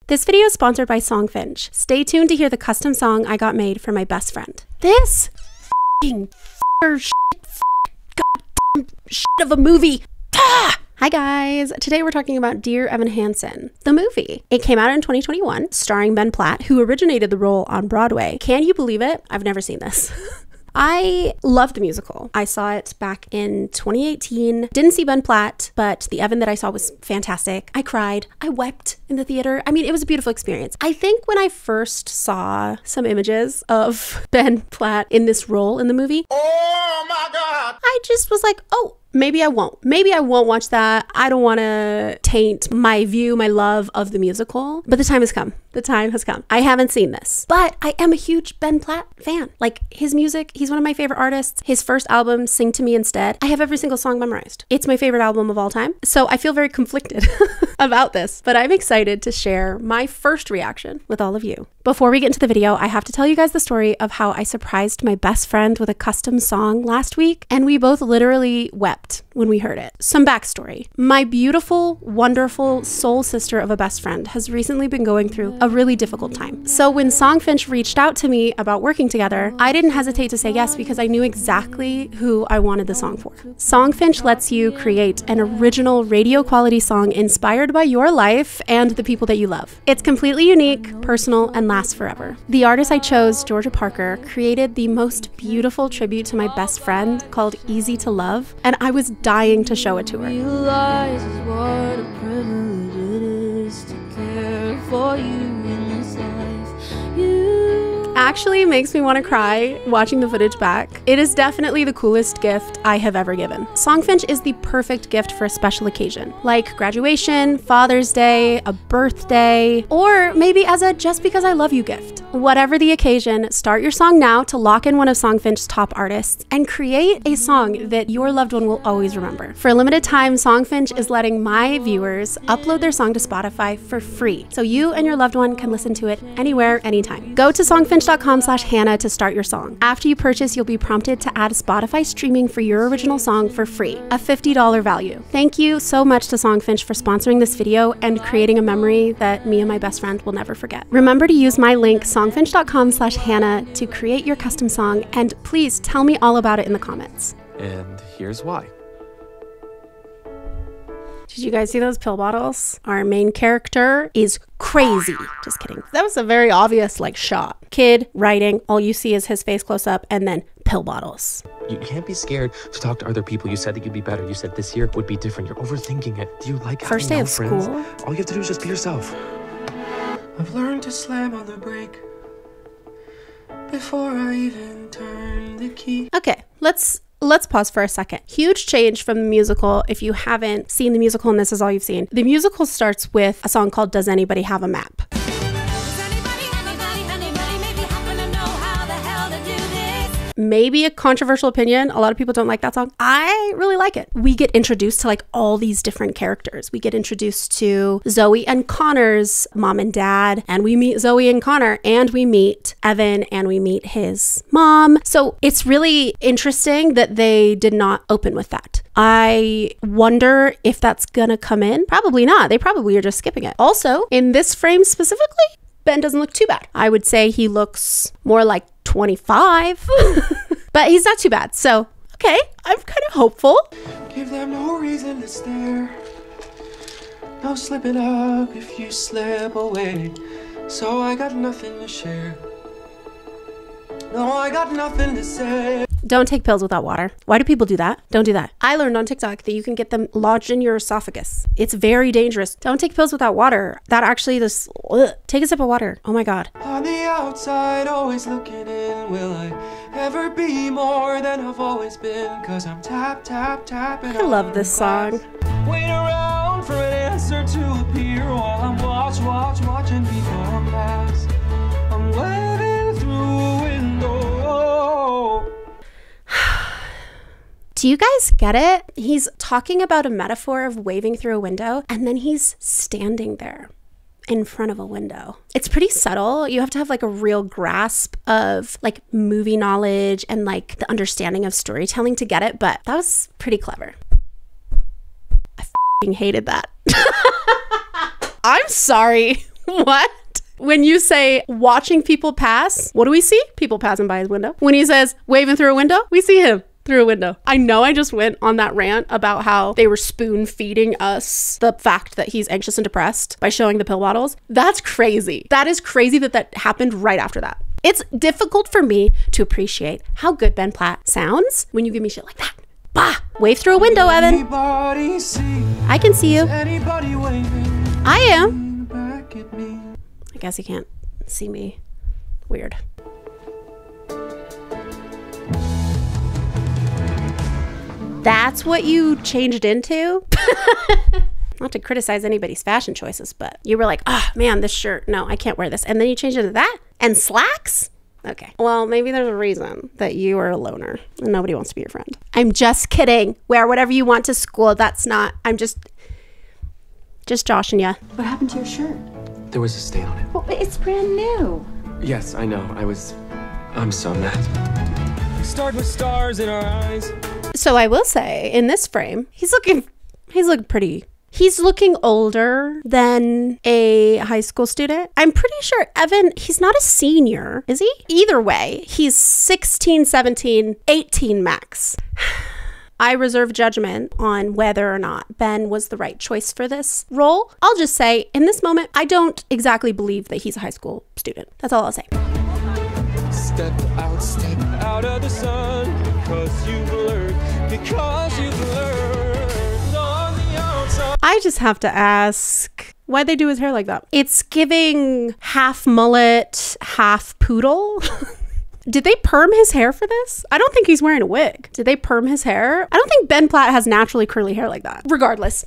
This video is sponsored by Songfinch. Stay tuned to hear the custom song I got made for my best friend. This f***ing goddamn shit of a movie. Ah! Hi guys, today we're talking about Dear Evan Hansen, the movie. It came out in 2021, starring Ben Platt, who originated the role on Broadway. Can you believe it? I've never seen this. I love the musical. I saw it back in 2018. Didn't see Ben Platt, but the Evan that I saw was fantastic. I cried. I wept in the theater. I mean, it was a beautiful experience. I think when I first saw some images of Ben Platt in this role in the movie, oh my God, I just was like, oh, maybe I won't. Maybe I won't watch that. I don't want to taint my view, my love of the musical. But the time has come. The time has come. I haven't seen this, but I am a huge Ben Platt fan. Like his music, he's one of my favorite artists. His first album, Sing to Me Instead, I have every single song memorized. It's my favorite album of all time. So I feel very conflicted about this, but I'm excited to share my first reaction with all of you. Before we get into the video, I have to tell you guys the story of how I surprised my best friend with a custom song last week, and we both literally wept when we heard it. Some backstory. My beautiful, wonderful soul sister of a best friend has recently been going through a really difficult time. So when Songfinch reached out to me about working together, I didn't hesitate to say yes because I knew exactly who I wanted the song for. Songfinch lets you create an original radio quality song inspired by your life and the people that you love. It's completely unique, personal, and lasts forever. The artist I chose, Georgia Parker, created the most beautiful tribute to my best friend called Easy to Love, and I was dying to show it to her. Realizes what a privilege it is to care for you in this life. You Actually makes me want to cry watching the footage back. It is definitely the coolest gift I have ever given. Songfinch is the perfect gift for a special occasion, like graduation, Father's Day, a birthday, or maybe as a just because I love you gift. Whatever the occasion, start your song now to lock in one of Songfinch's top artists and create a song that your loved one will always remember. For a limited time, Songfinch is letting my viewers upload their song to Spotify for free, so you and your loved one can listen to it anywhere, anytime. Go to songfinch.com/Hannah to start your song. After you purchase, you'll be prompted to add Spotify streaming for your original song for free, a $50 value. Thank you so much to Songfinch for sponsoring this video and creating a memory that me and my best friend will never forget. Remember to use my link, songfinch.com/Hannah, to create your custom song, and please tell me all about it in the comments. And here's why. Did you guys see those pill bottles? Our main character is crazy. Just kidding. That was a very obvious shot. Kid writing, all you see is his face close up and then pill bottles. You can't be scared to talk to other people. You said that you'd be better. You said this year would be different. You're overthinking it. Do you like First day having of no friends? school? All you have to do is just be yourself. I've learned to slam on the brake before I even turn the key. Okay, let's pause for a second. Huge change from the musical. If you haven't seen the musical and this is all you've seen, the musical starts with a song called Does Anybody Have a Map? Maybe a controversial opinion. A lot of people don't like that song. I really like it. We get introduced to all these different characters. We get introduced to Zoe and Connor's mom and dad, and we meet Zoe and Connor, and we meet Evan, and we meet his mom. So it's really interesting that they did not open with that. I wonder if that's gonna come in. Probably not. They probably are just skipping it. Also, in this frame specifically, Ben doesn't look too bad. I would say he looks more like 25, but he's not too bad. So, okay, I'm kind of hopeful. Give them no reason to stare. No slipping up if you slip away. So I got nothing to share. No, I got nothing to say. Don't take pills without water. Why do people do that? Don't do that. I learned on TikTok that you can get them lodged in your esophagus. It's very dangerous. Don't take pills without water. That actually just, take a sip of water. Oh my God. On the outside, always looking in. Will I ever be more than I've always been? Cause I'm tapping. I love this song. Wait around for an answer to appear while I'm watching people pass. I'm waving through a window. Do you guys get it? He's talking about a metaphor of waving through a window, and then he's standing there in front of a window. It's pretty subtle. You have to have a real grasp of movie knowledge and the understanding of storytelling to get it, but that was pretty clever. I f***ing hated that. I'm sorry. What? When you say watching people pass, what do we see? People passing by his window. When he says waving through a window, we see him through a window. I know I just went on that rant about how they were spoon feeding us the fact that he's anxious and depressed by showing the pill bottles. That's crazy. That is crazy that that happened right after that. It's difficult for me to appreciate how good Ben Platt sounds when you give me shit like that. Bah! Wave through a window, Evan. I can see you. I am. I guess you can't see me. Weird. That's what you changed into? Not to criticize anybody's fashion choices, but you were like, oh man, this shirt, no, I can't wear this. And then you changed it to that? And slacks? Okay. Well, maybe there's a reason that you are a loner and nobody wants to be your friend. I'm just kidding. Wear whatever you want to school. That's not, I'm just joshing ya. What happened to your shirt? There was a stain on it. Well, it's brand new. Yes, I know. I'm so mad. Start with stars in our eyes. So I will say, in this frame, he's looking pretty. He's looking older than a high school student. I'm pretty sure Evan, he's not a senior, is he? Either way, he's 16, 17, 18 max. I reserve judgment on whether or not Ben was the right choice for this role. I'll just say, in this moment, I don't exactly believe that he's a high school student. That's all I'll say. Step out of the sun, because you've learned on the outside. I just have to ask, why'd they do his hair like that? It's giving half mullet, half poodle. Did they perm his hair for this? I don't think he's wearing a wig. Did they perm his hair? I don't think Ben Platt has naturally curly hair like that. Regardless,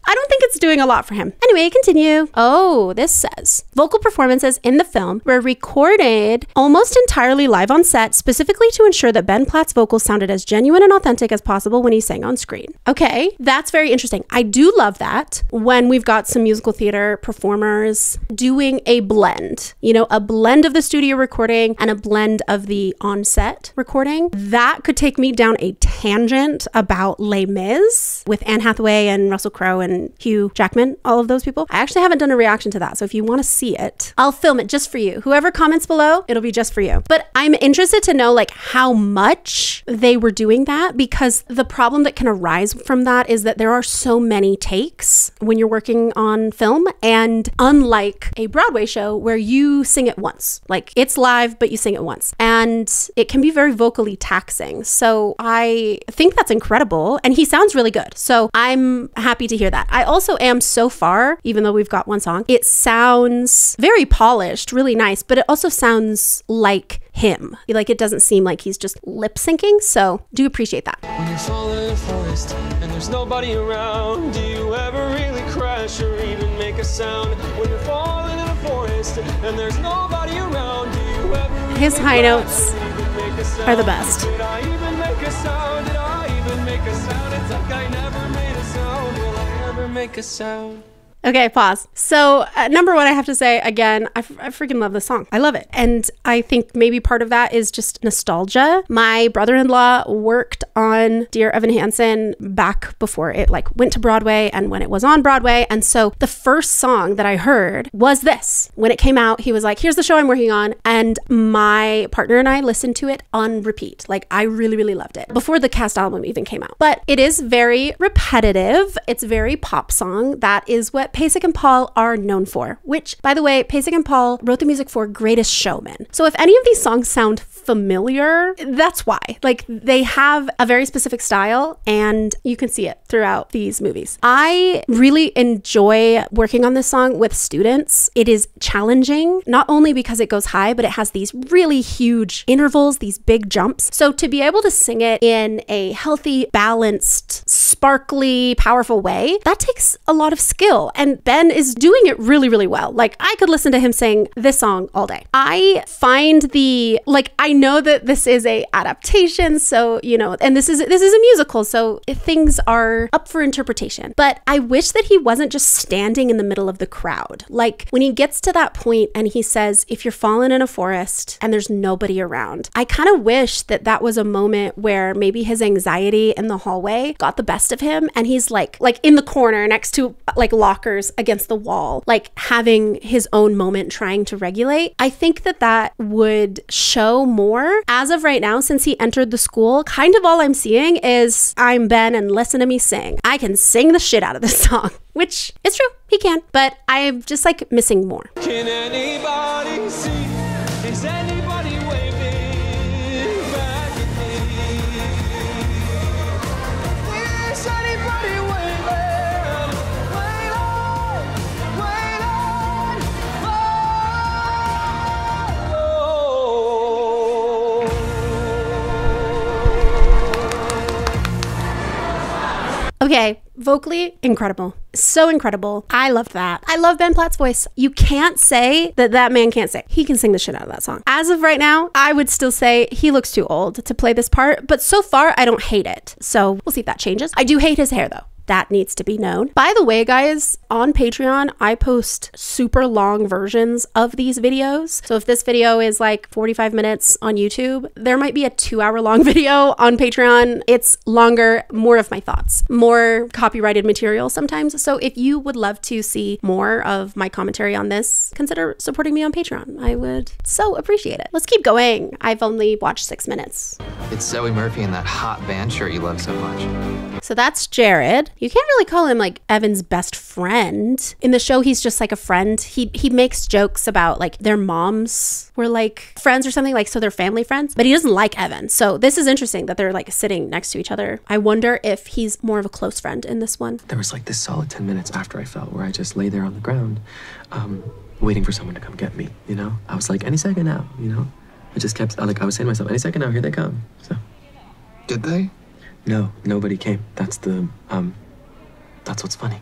I don't think it's doing a lot for him. Anyway, continue. Oh, this says, vocal performances in the film were recorded almost entirely live on set, specifically to ensure that Ben Platt's vocals sounded as genuine and authentic as possible when he sang on screen. Okay, that's very interesting. I do love that when we've got some musical theater performers doing a blend, a blend of the studio recording and a blend of the on-set recording. That could take me down a tangent about Les Mis with Anne Hathaway and Russell Crowe and Hugh Jackman, all of those people. I actually haven't done a reaction to that, so if you want to see it, I'll film it just for you. Whoever comments below, it'll be just for you. But I'm interested to know how much they were doing that, because the problem that can arise from that is that there are so many takes when you're working on film, and unlike a Broadway show where you sing it once, it's live, but you sing it once, and it can be very vocally taxing. So I think that's incredible, and he sounds really good. So I'm happy to hear that. I also am so far, even though we've got one song, it sounds very polished, really nice, but it also sounds like him. It doesn't seem like he's just lip syncing. So do appreciate that. When you're falling in a forest and there's nobody around, do you ever really crash or even make a sound? When you're falling in a forest and there's nobody around, do you ever really His high notes are the best. Did I even make a sound? Did I even make a sound? It's like I never made a sound. Will I ever make a sound? Okay, pause. So number one, I have to say, again, I freaking love this song. I love it. And I think maybe part of that is just nostalgia. My brother-in-law worked on Dear Evan Hansen back before it went to Broadway and when it was on Broadway. And so the first song that I heard was this. When it came out, he was like, here's the show I'm working on. And my partner and I listened to it on repeat. I really, really loved it before the cast album even came out. But it is very repetitive. It's very pop song. That is what Pasek and Paul are known for, which, by the way, Pasek and Paul wrote the music for Greatest Showman. So if any of these songs sound familiar, that's why. They have a very specific style, and you can see it throughout these movies. I really enjoy working on this song with students. It is challenging, not only because it goes high, but it has these really huge intervals, these big jumps. So to be able to sing it in a healthy, balanced, sparkly, powerful way, that takes a lot of skill. And Ben is doing it really, really well. I could listen to him sing this song all day. I find I know that this is a adaptation, so, and this is a musical, so things are up for interpretation. But I wish that he wasn't just standing in the middle of the crowd. When he gets to that point and he says, if you're falling in a forest and there's nobody around, I kind of wish that was a moment where maybe his anxiety in the hallway got the best of him, and he's in the corner next to lockers shoulders against the wall, like having his own moment trying to regulate. I think that that would show more. As of right now, since he entered the school, kind of all I'm seeing is I'm Ben and listen to me sing. I can sing the shit out of this song, which is true, he can, but I'm just like missing more. Can anybody see? Is anybody waving back at me? Is anybody waving? Okay, vocally, incredible. So incredible. I loved that. I love Ben Platt's voice. You can't say that that man can't sing. He can sing the shit out of that song. As of right now, I would still say he looks too old to play this part, but so far, I don't hate it. So we'll see if that changes. I do hate his hair though. That needs to be known. By the way, guys, on Patreon, I post super long versions of these videos. So if this video is like 45 minutes on YouTube, there might be a 2-hour long video on Patreon. It's longer, more of my thoughts, more copyrighted material sometimes. So if you would love to see more of my commentary on this, consider supporting me on Patreon. I would so appreciate it. Let's keep going. I've only watched 6 minutes. It's Zoe Murphy in that hot band shirt you love so much. So that's Jared. You can't really call him like Evan's best friend. In the show, he's just like a friend. He makes jokes about like their moms were like friends or something, like so they're family friends, but he doesn't like Evan. So this is interesting that they're like sitting next to each other. I wonder if he's more of a close friend in this one. There was like this solid 10 minutes after I fell where I just lay there on the ground, waiting for someone to come get me, you know? I was like, any second now, you know? I just kept, like, I was saying to myself, any second now, here they come. So. Did they? No, nobody came. That's what's funny.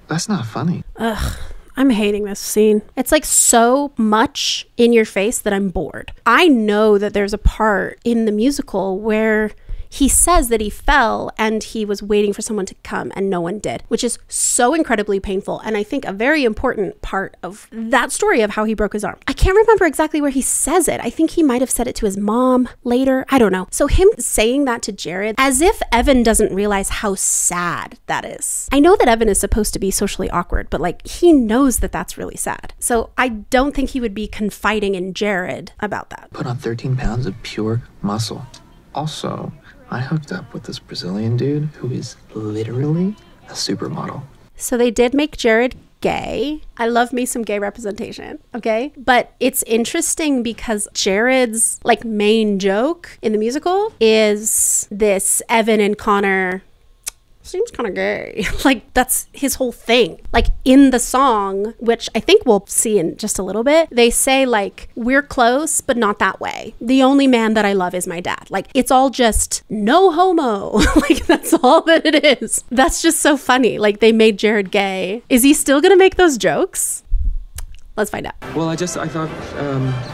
That's not funny. Ugh, I'm hating this scene. It's like so much in your face that I'm bored. I know that there's a part in the musical where he says that he fell and he was waiting for someone to come and no one did, which is so incredibly painful. And I think a very important part of that story of how he broke his arm. I can't remember exactly where he says it. I think he might have said it to his mom later. I don't know. So him saying that to Jared, as if Evan doesn't realize how sad that is. I know that Evan is supposed to be socially awkward, but like he knows that that's really sad. So I don't think he would be confiding in Jared about that. Put on 13 pounds of pure muscle. Also, I hooked up with this Brazilian dude who is literally a supermodel. So they did make Jared gay. I love me some gay representation, okay? But it's interesting because Jared's like main joke in the musical is this Evan and Connor seems kind of gay. Like that's his whole thing. Like in the song, which I think we'll see in just a little bit, they say like, we're close, but not that way. The only man that I love is my dad. Like it's all just no homo. Like that's all that it is. That's just so funny. Like they made Jared gay. Is he still gonna make those jokes? Let's find out. Well, I thought,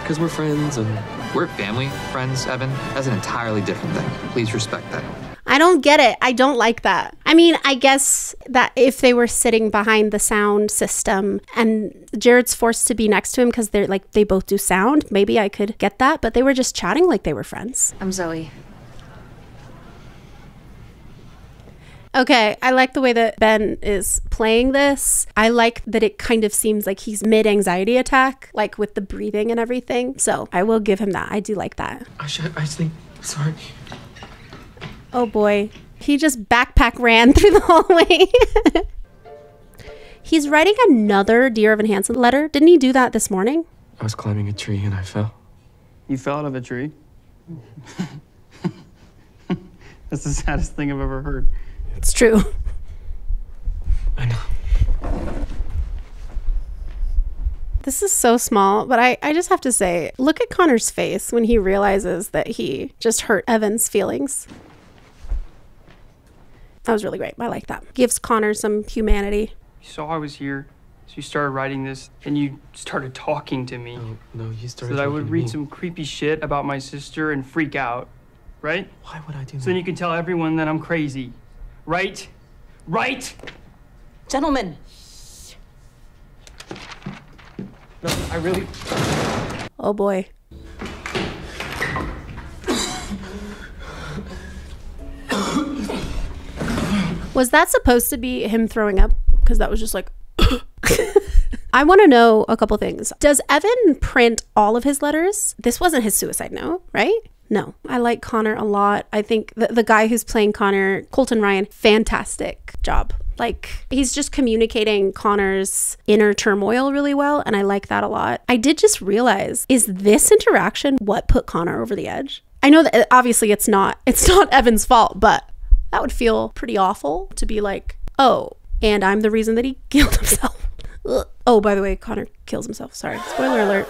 because we're friends and... We're family friends, Evan. That's an entirely different thing. Please respect that. I don't get it. I don't like that. I mean, I guess that if they were sitting behind the sound system and Jared's forced to be next to him because they're like, they both do sound, maybe I could get that, but they were just chatting like they were friends. I'm Zoe. Okay, I like the way that Ben is playing this. I like that it kind of seems like he's mid-anxiety attack, like with the breathing and everything. So I will give him that. I do like that. I think, sorry. Oh boy, he just backpack ran through the hallway. He's writing another Dear Evan Hansen letter. Didn't he do that this morning? I was climbing a tree and I fell. You fell out of a tree? That's the saddest thing I've ever heard. It's true. I know. This is so small, but I just have to say, look at Connor's face when he realizes that he just hurt Evan's feelings. That was really great. I like that. Gives Connor some humanity. You saw I was here, so you started writing this, and you started talking to me. No, you started so that I talking would to read me. some creepy shit about my sister and freak out, right? Why would I do that? So then you can tell everyone that I'm crazy, right? Right? Gentlemen. No, I really... Oh boy. Was that supposed to be him throwing up? Because that was just like... I want to know a couple things. Does Evan print all of his letters? This wasn't his suicide note, right? No. I like Connor a lot. I think the guy who's playing Connor, Colton Ryan, fantastic job. Like, he's just communicating Connor's inner turmoil really well, and I like that a lot. I did just realize, is this interaction what put Connor over the edge? I know that obviously it's not Evan's fault, but that would feel pretty awful to be like, oh, and I'm the reason that he killed himself. Ugh. Oh, by the way, Connor kills himself. Sorry. Spoiler alert.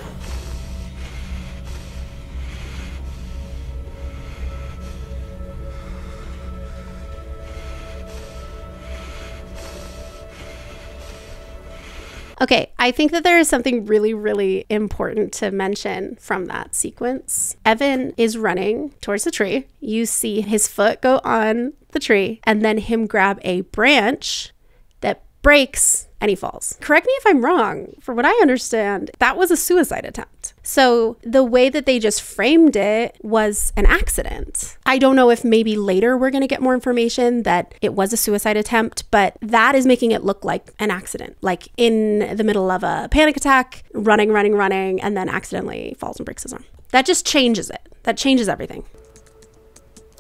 Okay, I think that there is something really, really important to mention from that sequence. Evan is running towards the tree. You see his foot go on the tree and then him grab a branch that breaks and he falls. Correct me if I'm wrong. For what I understand, that was a suicide attempt. So the way that they just framed it was an accident. I don't know if maybe later we're going to get more information that it was a suicide attempt, but that is making it look like an accident. Like in the middle of a panic attack, running, and then accidentally falls and breaks his arm. That just changes it. That changes everything.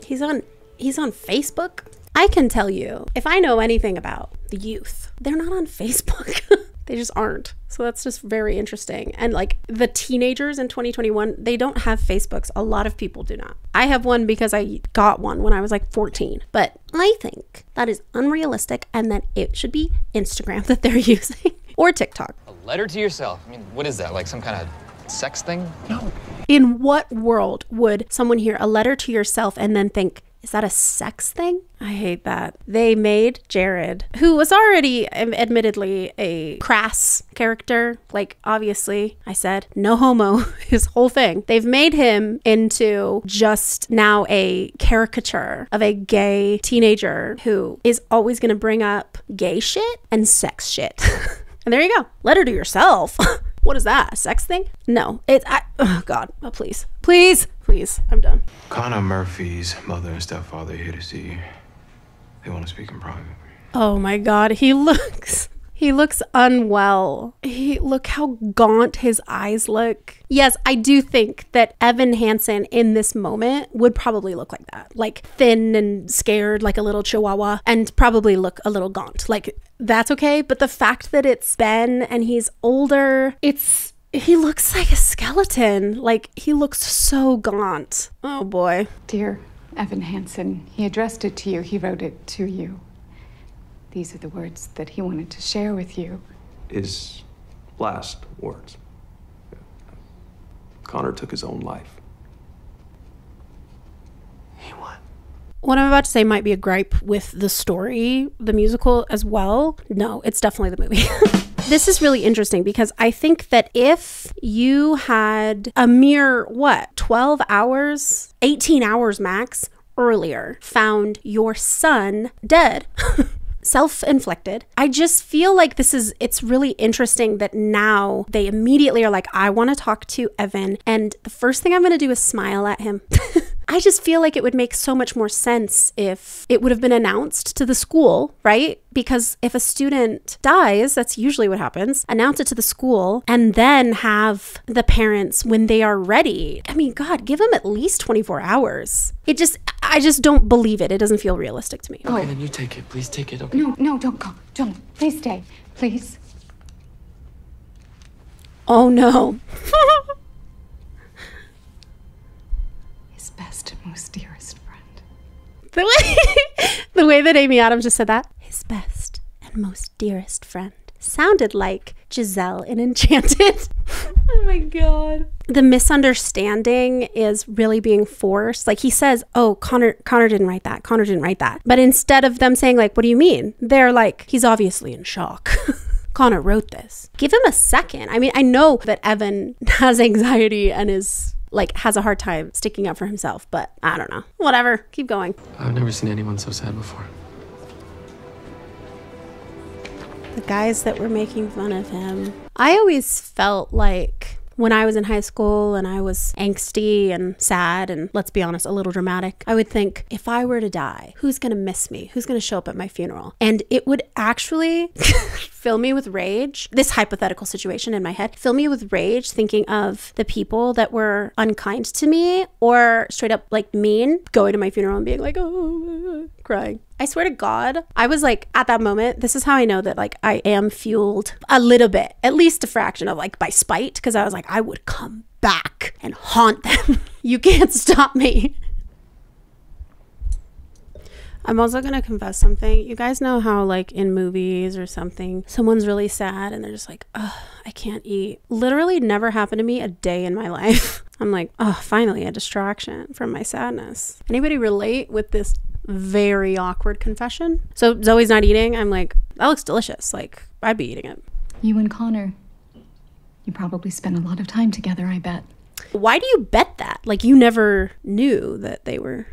He's on Facebook. I can tell you, if I know anything about the youth, they're not on Facebook. They just aren't. So that's just very interesting. And like the teenagers in 2021, they don't have Facebooks. A lot of people do not. I have one because I got one when I was like 14. But I think that is unrealistic and that it should be Instagram that they're using or TikTok. A letter to yourself? I mean, what is that? Like some kind of sex thing? No. In what world would someone hear a letter to yourself and then think, is that a sex thing? I hate that. They made Jared, who was already admittedly a crass character, like obviously I said, no homo, his whole thing. They've made him into just now a caricature of a gay teenager who is always going to bring up gay shit and sex shit. And there you go. Letter to yourself. What is that? A sex thing? No. Oh God. Oh, please. Please. I'm done. Connor Murphy's mother and stepfather are here to see you. They want to speak in private. Oh my God. He looks unwell. Look how gaunt his eyes look. Yes, I do think that Evan Hansen in this moment would probably look like that. Like thin and scared like a little chihuahua and probably look a little gaunt. Like that's okay. But the fact that it's Ben and he's older, he looks like a skeleton. Like he looks so gaunt. Oh boy. Dear Evan Hansen, he addressed it to you. He wrote it to you. These are the words that he wanted to share with you. His last words. Connor took his own life. He won. What I'm about to say might be a gripe with the story, the musical as well. No, it's definitely the movie. This is really interesting because I think that if you had a mere, 12 hours, 18 hours max earlier, found your son dead, self-inflicted. I just feel like it's really interesting that now they immediately are like, I want to talk to Evan. And the first thing I'm going to do is smile at him. I just feel like it would make so much more sense if it would have been announced to the school, right? Because if a student dies, that's usually what happens, announce it to the school and then have the parents when they are ready. I mean, God, give them at least 24 hours. I just don't believe it. It doesn't feel realistic to me. Okay, then you take it. Please take it. Okay. No, don't go. Don't. Please stay. Please. Oh, no. His best and most dearest friend. The way that Amy Adams just said that. His best and most dearest friend. Sounded like Giselle in Enchanted. Oh my God. The misunderstanding is really being forced. Like he says, oh, Connor didn't write that. Connor didn't write that. But instead of them saying like, what do you mean? They're like, he's obviously in shock. Connor wrote this. Give him a second. I mean, I know that Evan has anxiety and is like has a hard time sticking up for himself, but I don't know. Whatever. Keep going. I've never seen anyone so sad before. The guys that were making fun of him. I always felt like When I was in high school and I was angsty and sad and, let's be honest, a little dramatic, I would think, if I were to die, who's going to miss me? Who's going to show up at my funeral? And it would actually fill me with rage. This hypothetical situation in my head, fill me with rage thinking of the people that were unkind to me or straight up like mean, going to my funeral and being like, oh, crying. I swear to God, I was like, at that moment, this is how I know that like I am fueled a little bit, at least a fraction of like by spite, because I was like, I would come back and haunt them. You can't stop me. I'm also going to confess something. You guys know how like in movies or something, someone's really sad and they're just like, oh, I can't eat. Literally never happened to me a day in my life. I'm like, oh, finally a distraction from my sadness. Anybody relate with this very awkward confession? So Zoe's not eating. I'm like, that looks delicious. Like, I'd be eating it. You and Connor, you probably spent a lot of time together, I bet. Why do you bet that? Like, you never knew that they were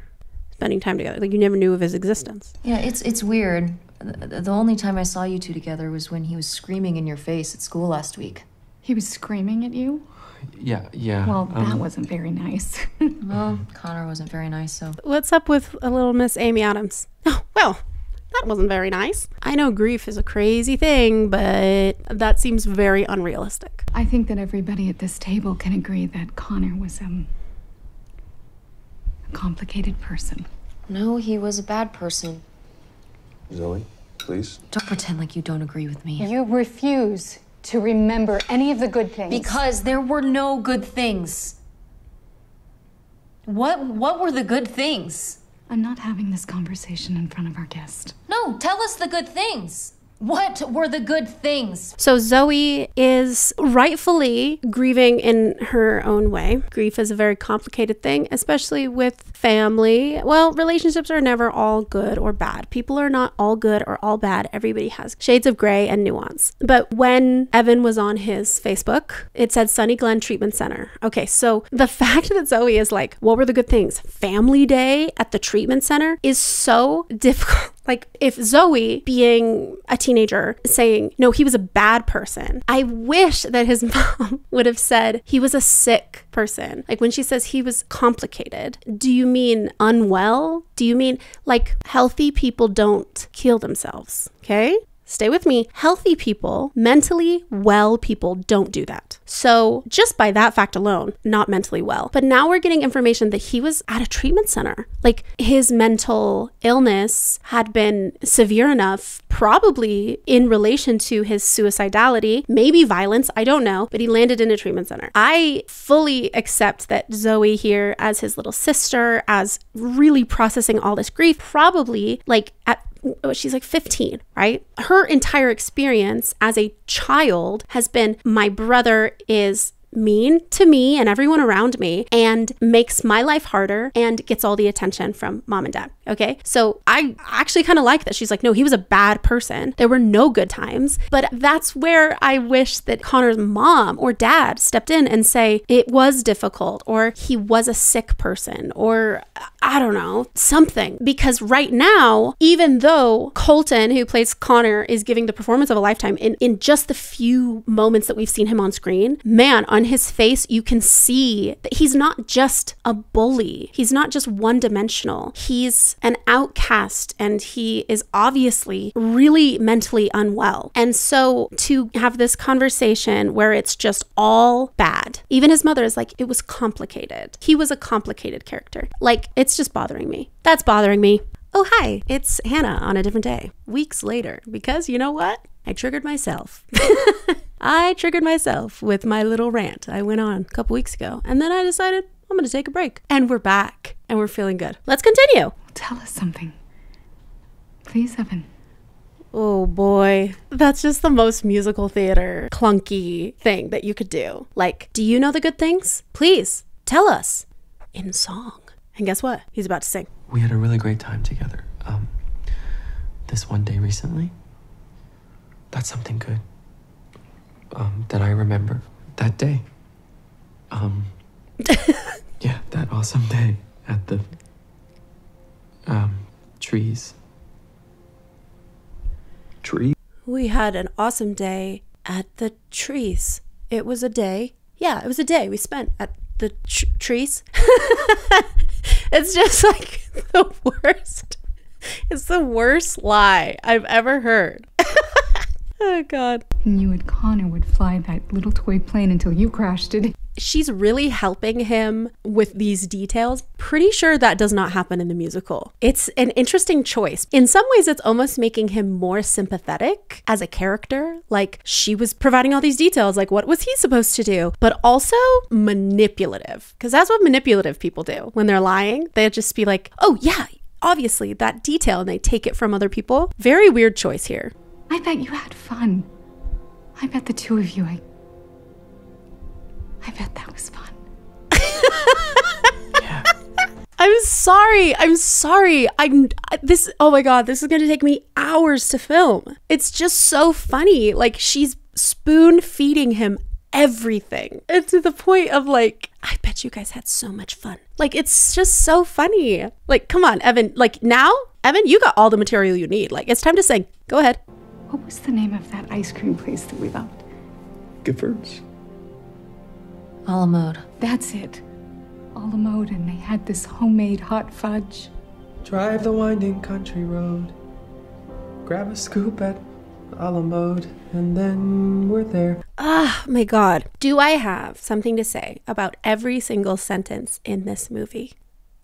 spending time together. Like, you never knew of his existence. Yeah, it's weird. The only time I saw you two together was when he was screaming in your face at school last week. He was screaming at you? Yeah. Well, that wasn't very nice. Well, Connor wasn't very nice, so. What's up with a little Miss Amy Adams? Oh, well, that wasn't very nice. I know grief is a crazy thing, but that seems very unrealistic. I think that everybody at this table can agree that Connor was a complicated person. No, he was a bad person. Zoe, please. Don't pretend like you don't agree with me. You refuse to remember any of the good things. Because there were no good things. What were the good things? I'm not having this conversation in front of our guest. No, tell us the good things. What were the good things? So Zoe is rightfully grieving in her own way. Grief is a very complicated thing, especially with family. Well, relationships are never all good or bad. People are not all good or all bad. Everybody has shades of gray and nuance. But when Evan was on his Facebook, it said Sunny Glen Treatment Center. Okay, so the fact that Zoe is like, what were the good things? Family day at the treatment center is so difficult. Like, if Zoe, being a teenager, saying, no, he was a bad person, I wish that his mom would have said he was a sick person. Like, when she says he was complicated, do you mean unwell? Do you mean, like, healthy people don't kill themselves? Okay? Stay with me. Healthy people, mentally well people don't do that. So just by that fact alone, not mentally well. But now we're getting information that he was at a treatment center. Like, his mental illness had been severe enough, probably in relation to his suicidality, maybe violence, I don't know, but he landed in a treatment center. I fully accept that Zoe here, as his little sister, as really processing all this grief, probably like she's like 15, right? Her entire experience as a child has been, my brother is mean to me and everyone around me and makes my life harder and gets all the attention from mom and dad. Okay. So I actually kind of like that. She's like, no, he was a bad person. There were no good times. But that's where I wish that Connor's mom or dad stepped in and say it was difficult, or he was a sick person, or I don't know, something. Because right now, even though Colton, who plays Connor, is giving the performance of a lifetime in just the few moments that we've seen him on screen, man, on his face, you can see that he's not just a bully. He's not just one-dimensional. He's an outcast, and he is obviously really mentally unwell. And so to have this conversation where it's just all bad, even his mother is like, it was complicated. He was a complicated character. Like, it's just bothering me. That's bothering me. Oh, hi, it's Hannah on a different day, weeks later, because you know what? I triggered myself. I triggered myself with my little rant I went on a couple weeks ago, and then I decided I'm going to take a break. And we're back, and we're feeling good. Let's continue. Tell us something. Please, Evan. Oh boy, that's just the most musical theater clunky thing that you could do. Like, do you know the good things? Please, tell us. In song. And guess what? He's about to sing. We had a really great time together. This one day recently, that's something good. That I remember that day. Yeah, that awesome day at the, trees. Tree? We had an awesome day at the trees. It was a day Yeah, it was a day we spent at the trees. It's just like the worst. It's the worst lie I've ever heard. Oh, God. And you and Connor would fly that little toy plane until you crashed it. She's really helping him with these details. Pretty sure that does not happen in the musical. It's an interesting choice. In some ways, it's almost making him more sympathetic as a character. Like, she was providing all these details. Like, what was he supposed to do? But also manipulative. Because that's what manipulative people do. When they're lying, they'll just be like, oh, yeah, obviously, that detail. And they take it from other people. Very weird choice here. I bet you had fun. I bet the two of you, I bet that was fun. Yeah. I'm sorry. Oh my God, this is going to take me hours to film. It's just so funny. Like, she's spoon feeding him everything. And to the point of like, I bet you guys had so much fun. Like, it's just so funny. Like, come on, Evan. Like, now, Evan, you got all the material you need. Like, it's time to sing. Go ahead. What was the name of that ice cream place that we loved? Giffords. A la mode. That's it. A la mode, and they had this homemade hot fudge. Drive the winding country road. Grab a scoop at a la mode, and then we're there. Ah, my God. Do I have something to say about every single sentence in this movie?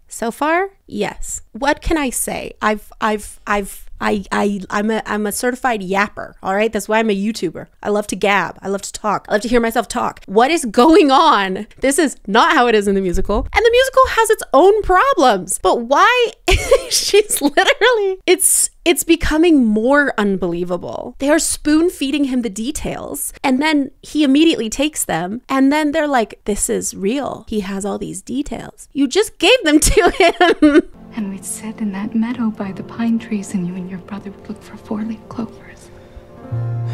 So far, yes. What can I say? I'm a certified yapper, all right? That's why I'm a YouTuber. I love to gab. I love to talk. I love to hear myself talk. What is going on? This is not how it is in the musical. And the musical has its own problems. But why? She's literally, it's becoming more unbelievable. They are spoon feeding him the details, and then he immediately takes them, and then they're like, this is real. He has all these details. You just gave them to him. And we'd sit in that meadow by the pine trees, and you and your brother would look for four-leaf clovers.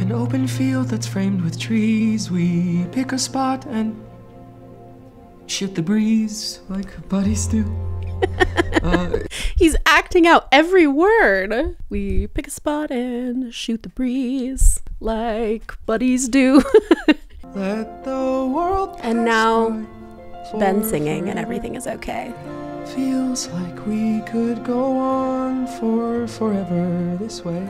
An open field that's framed with trees. We pick a spot and shoot the breeze like buddies do. He's acting out every word. We pick a spot and shoot the breeze like buddies do. Let the world pass And now by Ben for singing and forever. everything is okay. Feels like we could go on for forever this way.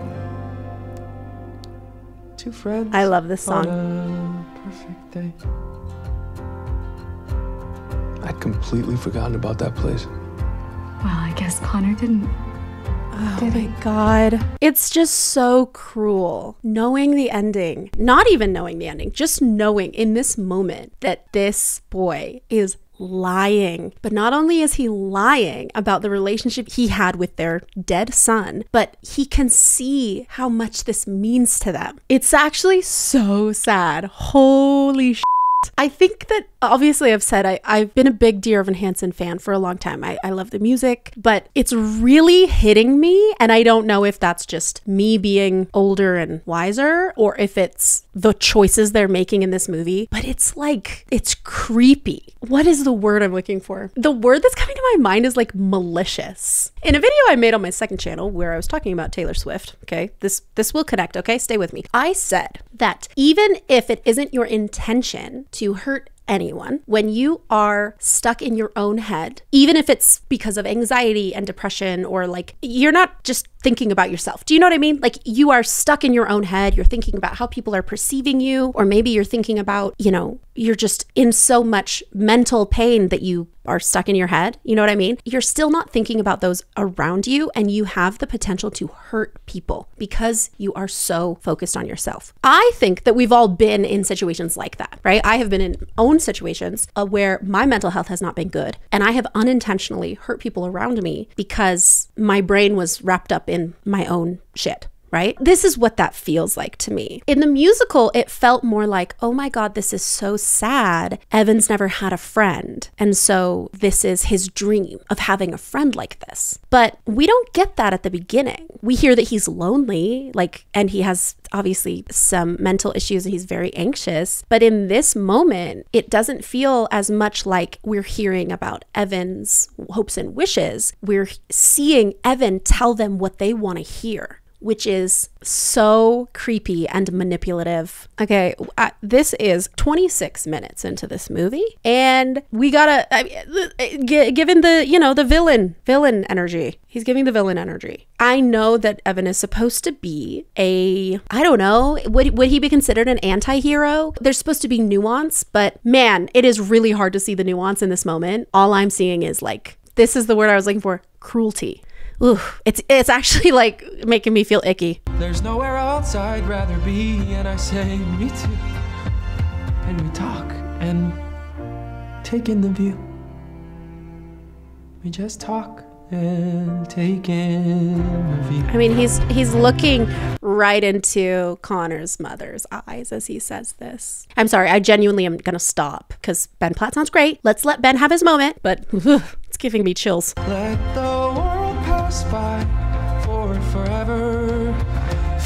Two friends. I love this song. On a perfect day. I'd completely forgotten about that place. Well, I guess Connor didn't. Oh my God. It's just so cruel. Knowing the ending, not even knowing the ending, just knowing in this moment that this boy is lying. But not only is he lying about the relationship he had with their dead son, but he can see how much this means to them. It's actually so sad. Holy shit. I think that obviously I've said I've been a big Dear Evan Hansen fan for a long time. I love the music, but it's really hitting me. And I don't know if that's just me being older and wiser or if it's the choices they're making in this movie. But it's like, it's creepy. What is the word I'm looking for? The word that's coming to my mind is like malicious. In a video I made on my second channel where I was talking about Taylor Swift, okay, this will connect, okay, stay with me. I said that even if it isn't your intention to hurt anyone, when you are stuck in your own head, even if it's because of anxiety and depression, or like you're not just thinking about yourself. Do you know what I mean? Like you are stuck in your own head. You're thinking about how people are perceiving you, or maybe you're thinking about, you know, you're just in so much mental pain that you are stuck in your head. You know what I mean? You're still not thinking about those around you, and you have the potential to hurt people because you are so focused on yourself. I think that we've all been in situations like that, right? I have been in own situations where my mental health has not been good, and I have unintentionally hurt people around me because my brain was wrapped up in my own shit. Right? This is what that feels like to me. In the musical, it felt more like, oh my God, this is so sad. Evan's never had a friend. And so this is his dream of having a friend like this. But we don't get that at the beginning. We hear that he's lonely, and he has obviously some mental issues and he's very anxious. But in this moment, it doesn't feel as much like we're hearing about Evan's hopes and wishes. We're seeing Evan tell them what they want to hear. which is so creepy and manipulative. Okay, this is 26 minutes into this movie, and we gotta, given the, you know, the villain energy. He's giving the villain energy. I know that Evan is supposed to be I don't know, would he be considered an anti-hero? There's supposed to be nuance, but man, it is really hard to see the nuance in this moment. All I'm seeing is like, this is the word I was looking for, cruelty. Ooh, it's actually like making me feel icky. There's nowhere else I'd rather be, and I say, me too. And we talk and take in the view. We just talk and take in the view. I mean, he's looking right into Connor's mother's eyes as he says this. I'm sorry, I genuinely am gonna stop because Ben Platt sounds great. Let's let Ben have his moment, but it's giving me chills. Let the world pass by for forever.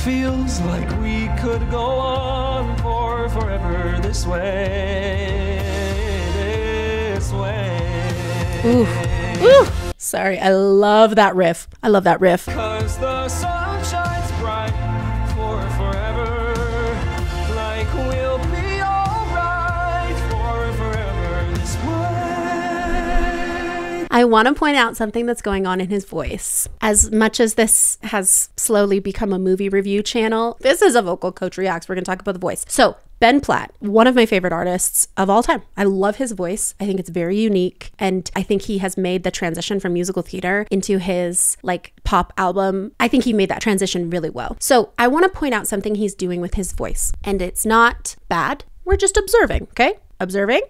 Feels like we could go on for forever this way. Ooh. Sorry, I love that riff. I love that riff. 'Cause the sun shines bright for forever. Like we'll be alright for forever this way. I want to point out something that's going on in his voice. As much as this has slowly become a movie review channel, this is a Vocal Coach Reacts. We're going to talk about the voice. So, Ben Platt, one of my favorite artists of all time. I love his voice. I think it's very unique. And I think he has made the transition from musical theater into his like pop album. I think he made that transition really well. So I want to point out something he's doing with his voice. And it's not bad. We're just observing, okay? Observing,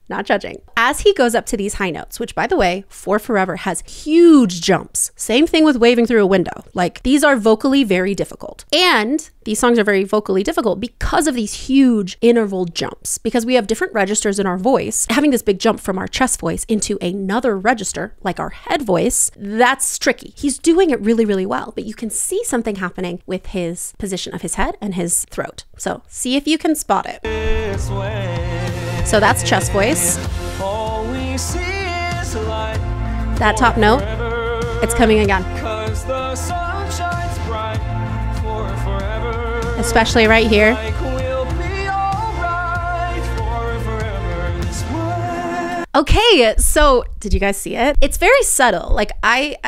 not judging. As he goes up to these high notes, which by the way, For Forever has huge jumps. Same thing with Waving Through a Window. Like these are vocally very difficult. And these songs are very vocally difficult because of these huge interval jumps, because we have different registers in our voice. Having this big jump from our chest voice into another register, like our head voice, that's tricky. He's doing it really, really well, but you can see something happening with his position of his head and his throat. So see if you can spot it. So that's chest voice. All we see is light. That top note, it's coming again. 'Cause the sun shines bright for forever. Especially right here. Like we'll be alright for forever this way. Okay, so did you guys see it? It's very subtle. Like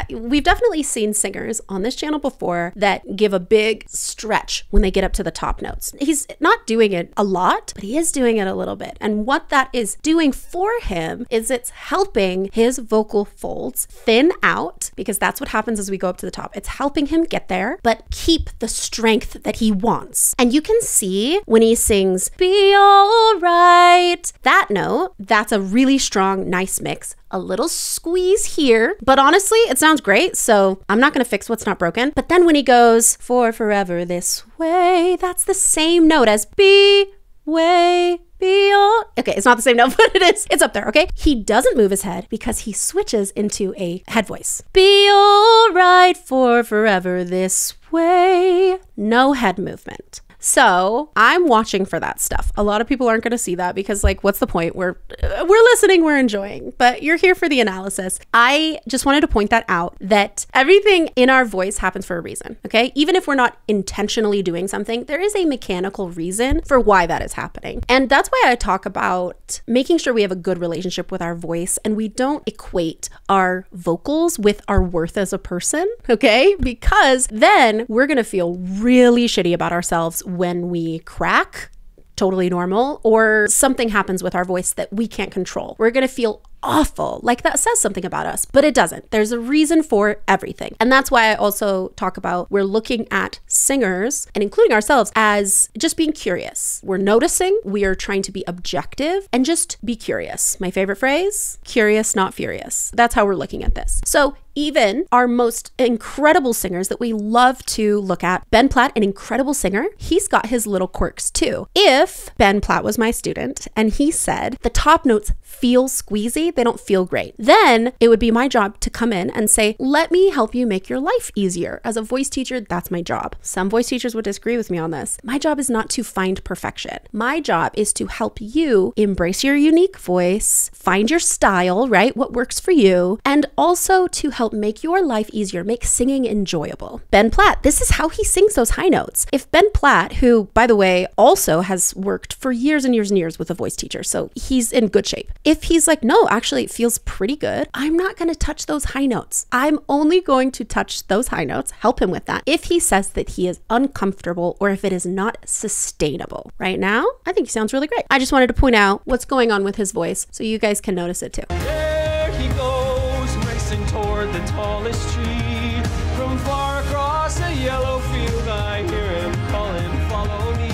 we've definitely seen singers on this channel before that give a big stretch when they get up to the top notes. He's not doing it a lot, but he is doing it a little bit. And what that is doing for him is it's helping his vocal folds thin out, because that's what happens as we go up to the top. It's helping him get there, but keep the strength that he wants. And you can see when he sings, "Be all right," that note, that's a really strong, nice mix. A little squeeze here, but honestly, it sounds great, so I'm not gonna fix what's not broken. But then when he goes, "For forever this way," that's the same note as "be way, be all." Okay, it's not the same note, but it's up there, okay? He doesn't move his head because he switches into a head voice. "Be all right for forever this way." No head movement. So I'm watching for that stuff. A lot of people aren't going to see that because, like, what's the point? We're listening, we're enjoying, but you're here for the analysis. I just wanted to point that out, that everything in our voice happens for a reason, okay? Even if we're not intentionally doing something, there is a mechanical reason for why that is happening. And that's why I talk about making sure we have a good relationship with our voice and we don't equate our vocals with our worth as a person, okay? Because then we're going to feel really shitty about ourselves when we crack, totally normal, or something happens with our voice that we can't control. We're going to feel awful, like that says something about us, but it doesn't. There's a reason for everything. And that's why I also talk about we're looking at singers and including ourselves as just being curious. We're noticing, we are trying to be objective and just be curious. My favorite phrase, curious, not furious. That's how we're looking at this. So even our most incredible singers that we love to look at, Ben Platt, an incredible singer, he's got his little quirks too. If Ben Platt was my student and he said the top notes feel squeezy, they don't feel great, then it would be my job to come in and say, let me help you make your life easier. As a voice teacher, that's my job. Some voice teachers would disagree with me on this. My job is not to find perfection. My job is to help you embrace your unique voice, find your style, right? What works for you, and also to help help make your life easier, make singing enjoyable. Ben Platt, this is how he sings those high notes. If Ben Platt, who, by the way, also has worked for years and years and years with a voice teacher, so he's in good shape. If he's like, no, actually it feels pretty good, I'm not going to touch those high notes. I'm only going to touch those high notes, help him with that, if he says that he is uncomfortable or if it is not sustainable. Right now, I think he sounds really great. I just wanted to point out what's going on with his voice so you guys can notice it too. There he goes, racing toward the tallest tree. From far across a yellow field, I hear him calling, follow me.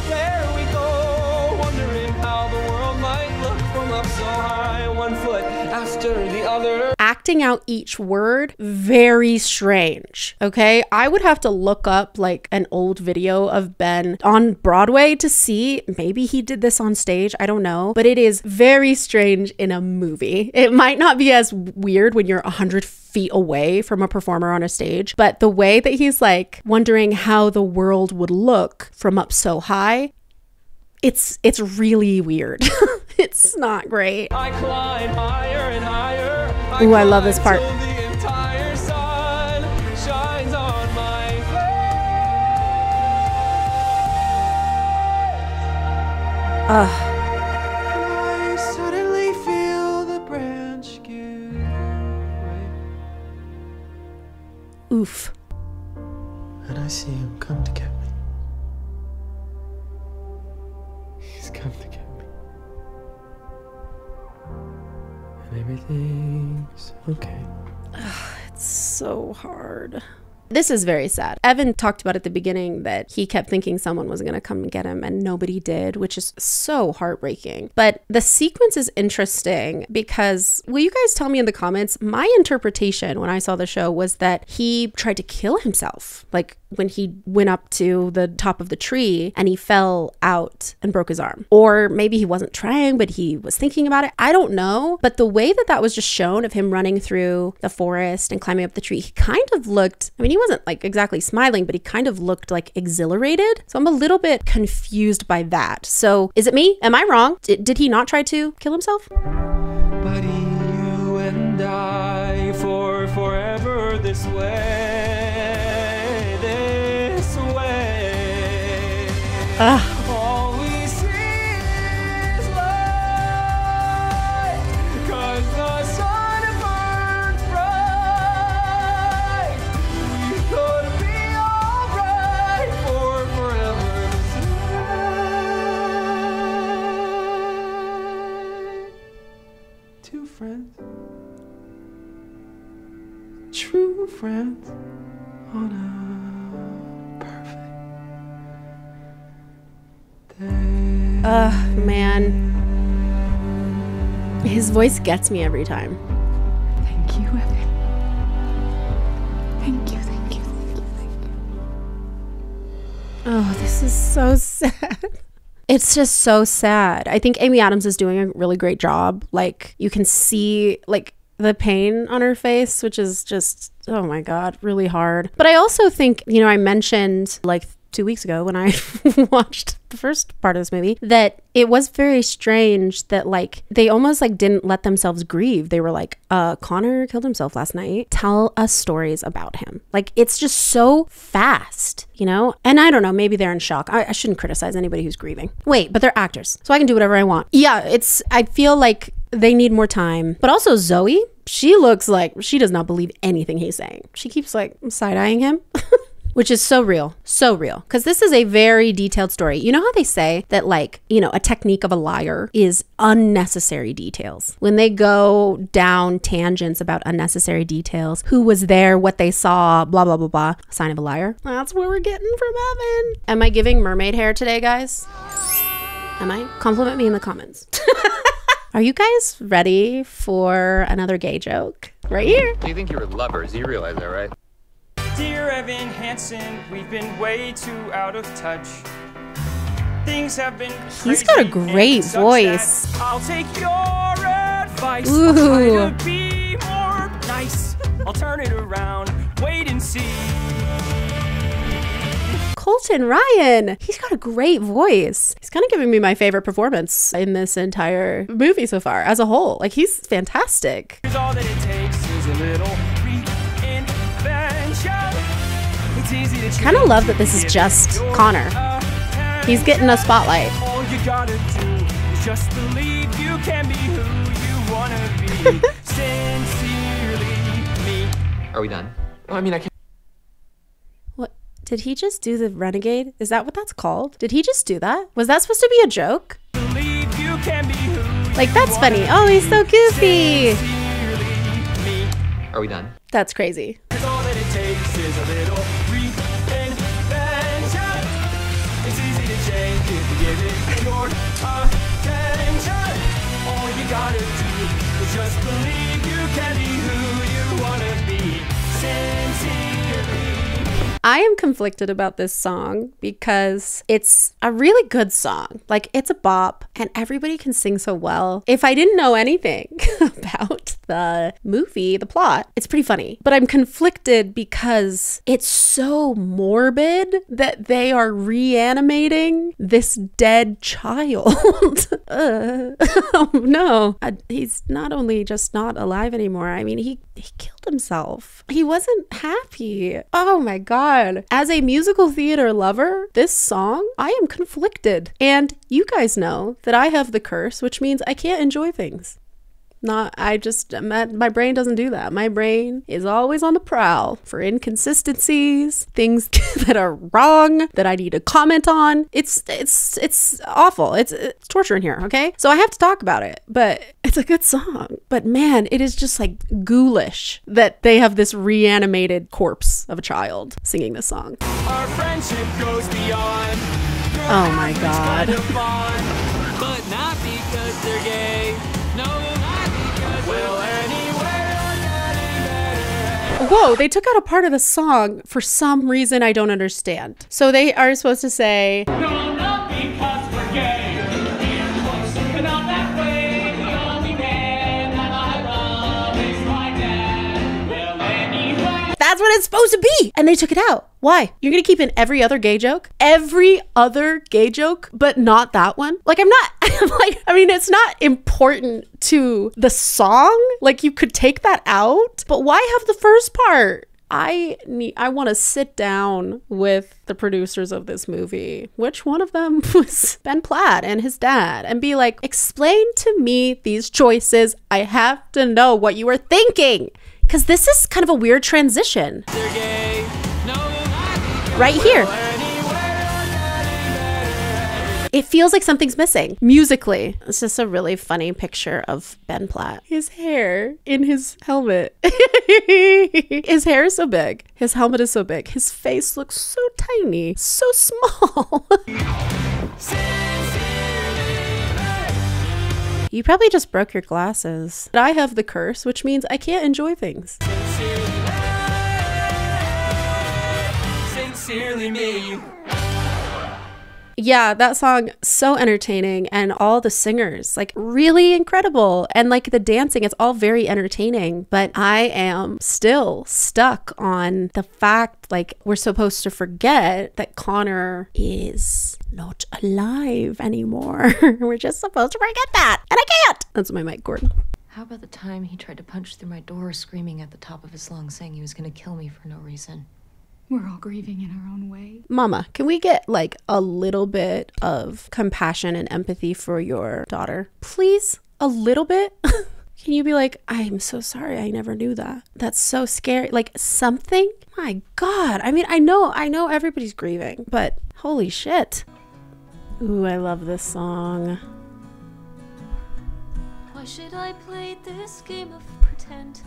There we go, wondering how the world might look from up so high, one foot after the other. Acting out each word, very strange. Okay, I would have to look up like an old video of Ben on Broadway to see. Maybe he did this on stage, I don't know, but it is very strange in a movie. It might not be as weird when you're 100 feet away from a performer on a stage, but the way that he's like wondering how the world would look from up so high, it's really weird. It's not great. I climb higher and higher. Ooh, I love this part. Till the entire sun shines on my face. I suddenly feel the branch give way. Oof. And I see him come to get me. He's come to get me. And everything's okay. It's so hard. This is very sad. Evan talked about at the beginning that he kept thinking someone was going to come and get him and nobody did, which is so heartbreaking. But the sequence is interesting because, will you guys tell me in the comments, my interpretation when I saw the show was that he tried to kill himself. Like when he went up to the top of the tree and he fell out and broke his arm. Or maybe he wasn't trying, but he was thinking about it. I don't know. But the way that that was just shown of him running through the forest and climbing up the tree, he kind of looked, I mean, he wasn't like exactly smiling, but he kind of looked like exhilarated. So I'm a little bit confused by that. So is it me? Am I wrong? Did he not try to kill himself? Buddy, you and I for forever this way, this way. All we see is light, 'cause the sun burns bright. We could be alright for forever this way. Two friends, true friends, on a perfect day. Man. His voice gets me every time. Thank you, Evan. Thank you, thank you, thank you, thank you. Oh, this is so sad. It's just so sad. I think Amy Adams is doing a really great job. Like, you can see like the pain on her face, which is just, oh my God, really hard. But I also think, you know, I mentioned like 2 weeks ago when I watched the first part of this movie that it was very strange that like they almost like didn't let themselves grieve. They were like, Connor killed himself last night. Tell us stories about him. Like, it's just so fast, you know? And I don't know, maybe they're in shock. I shouldn't criticize anybody who's grieving. Wait, but they're actors, so I can do whatever I want. Yeah, I feel like they need more time. But also Zoe, she looks like she does not believe anything he's saying. She keeps like side-eyeing him. Which is so real, because this is a very detailed story. You know how they say that, like, you know, a technique of a liar is unnecessary details. When they go down tangents about unnecessary details, who was there, what they saw, blah, blah, blah, blah, sign of a liar. That's what we're getting from Evan. Am I giving mermaid hair today, guys? Am I? Compliment me in the comments. Are you guys ready for another gay joke? Right here. You think you were lovers, you realize that, right? Dear Evan Hansen, we've been way too out of touch. Things have been crazy. He's got a great voice. I'll take your advice. Ooh. I'll try to be more nice. I'll turn it around. Wait and see. Colton Ryan, he's got a great voice. He's kind of giving me my favorite performance in this entire movie so far as a whole. Like, he's fantastic. All that it takes is a little It's easy to Kind of love that this is just Connor. He's getting a spotlight. All you gotta do is just believe you can be who you wanna be. Sincerely me. Are we done? I mean, I can't. What? Did he just do the renegade? Is that what that's called? Did he just do that? Was that supposed to be a joke? Believe you can be who Like, that's funny. Oh, he's so goofy. sincerely me. Are we done? That's crazy. 'Cause all that it takes is a little reinvention. It's easy to change if you give it your attention. All you gotta do is just believe you can be who you wanna be. Sincerely. I am conflicted about this song because it's a really good song. Like, it's a bop and everybody can sing so well. If I didn't know anything about the movie, the plot, it's pretty funny. But I'm conflicted because it's so morbid that they are reanimating this dead child. Oh no. He's not only just not alive anymore, I mean, he killed himself. He wasn't happy. Oh my God. As a musical theater lover, this song, I am conflicted. And you guys know that I have the curse, which means I can't enjoy things. My brain doesn't do that. My brain is always on the prowl for inconsistencies, things that are wrong, that I need to comment on. It's awful. It's torture in here, okay? So I have to talk about it, but it's a good song. But man, it is just like ghoulish that they have this reanimated corpse of a child singing this song. Our friendship goes beyond. Oh my God. Kind of fun, but not because they're gay. No, not because well, anyway, Whoa, they took out a part of the song for some reason I don't understand. So they are supposed to say, no, not because we're gay. We're not that way. The only man that I love is my dad. Well, anyway. that's what it's supposed to be. And they took it out. Why? You're going to keep in every other gay joke? Every other gay joke, but not that one? Like, it's not important to the song. Like, you could take that out, but why have the first part? I want to sit down with the producers of this movie, which one of them was Ben Platt and his dad, and be like, explain to me these choices. I have to know what you were thinking, because this is kind of a weird transition. They're gay. No, Right here. It feels like something's missing musically. It's just a really funny picture of Ben Platt. His hair in his helmet. His hair is so big. His helmet is so big. His face looks so tiny, so small. You probably just broke your glasses. I have the curse, which means I can't enjoy things. sincerely me. Yeah, that song, so entertaining, and all the singers, like, really incredible. And like the dancing, it's all very entertaining, but I am still stuck on the fact, like, we're supposed to forget that Connor is not alive anymore. We're just supposed to forget that, and I can't. That's my mic cord. How about the time he tried to punch through my door, screaming at the top of his lungs, saying he was gonna kill me for no reason? We're all grieving in our own way. Mama, can we get like a little bit of compassion and empathy for your daughter? Please? A little bit? Can you be like, I'm so sorry, I never knew that. That's so scary. Like, something? My God. I mean, I know everybody's grieving, but holy shit. Ooh, I love this song. Why should I play this game of pretend?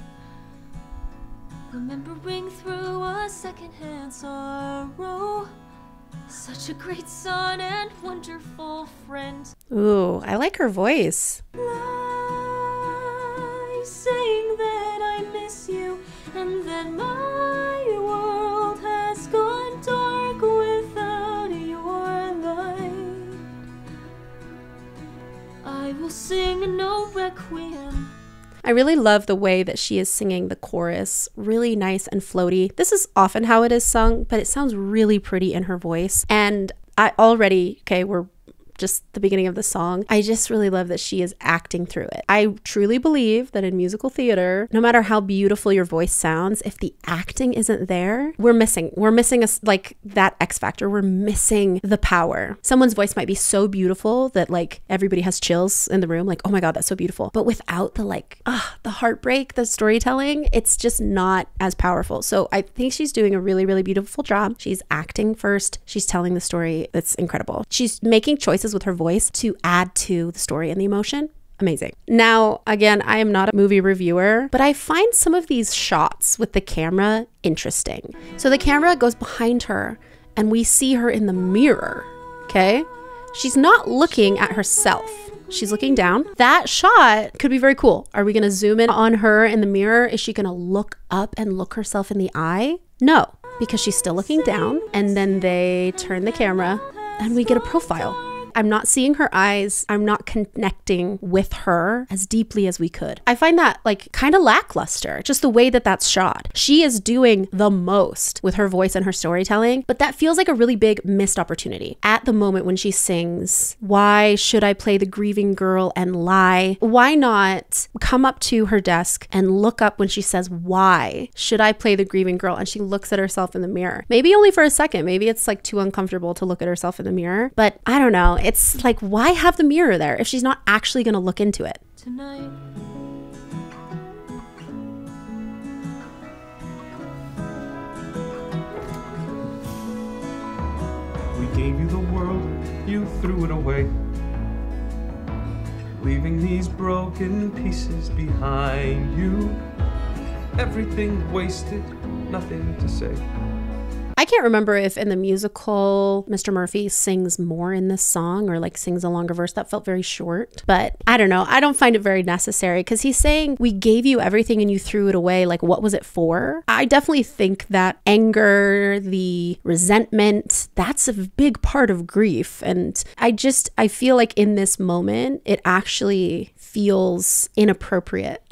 Remembering through a secondhand sorrow. Such a great son and wonderful friend. Ooh, I like her voice. Lie, saying that I miss you, and that my world has gone dark without your light. I will sing no requiem. I really love the way that she is singing the chorus, really nice and floaty. This is often how it is sung, but it sounds really pretty in her voice. And I already, okay, we're just the beginning of the song. I just really love that she is acting through it. I truly believe that in musical theater, no matter how beautiful your voice sounds, if the acting isn't there, we're missing like that X factor. We're missing the power. Someone's voice might be so beautiful that like everybody has chills in the room, like, oh my God, that's so beautiful. But without the like, the heartbreak, the storytelling, it's just not as powerful. So I think she's doing a really, really beautiful job. She's acting first. She's telling the story. It's incredible. She's making choices with her voice to add to the story and the emotion. Amazing. Now, again, I am not a movie reviewer, but I find some of these shots with the camera interesting. So the camera goes behind her and we see her in the mirror, okay? She's not looking at herself. She's looking down. That shot could be very cool. Are we going to zoom in on her in the mirror? Is she going to look up and look herself in the eye? No, because she's still looking down. And then they turn the camera and we get a profile. I'm not seeing her eyes. I'm not connecting with her as deeply as we could. I find that like kind of lackluster, just the way that that's shot. She is doing the most with her voice and her storytelling, but that feels like a really big missed opportunity. At the moment when she sings, why should I play the grieving girl and lie? Why not come up to her desk and look up when she says, why should I play the grieving girl? And she looks at herself in the mirror. Maybe only for a second. Maybe it's like too uncomfortable to look at herself in the mirror, but I don't know. It's like, why have the mirror there if she's not actually going to look into it? Tonight, We gave you the world, you threw it away, leaving these broken pieces behind you. Everything wasted, nothing to say. I can't remember if in the musical Mr. Murphy sings more in this song or like sings a longer verse. That felt very short, but I don't know. I don't find it very necessary because he's saying we gave you everything and you threw it away. Like, what was it for? I definitely think that anger, the resentment, that's a big part of grief. And I feel like in this moment, it actually feels inappropriate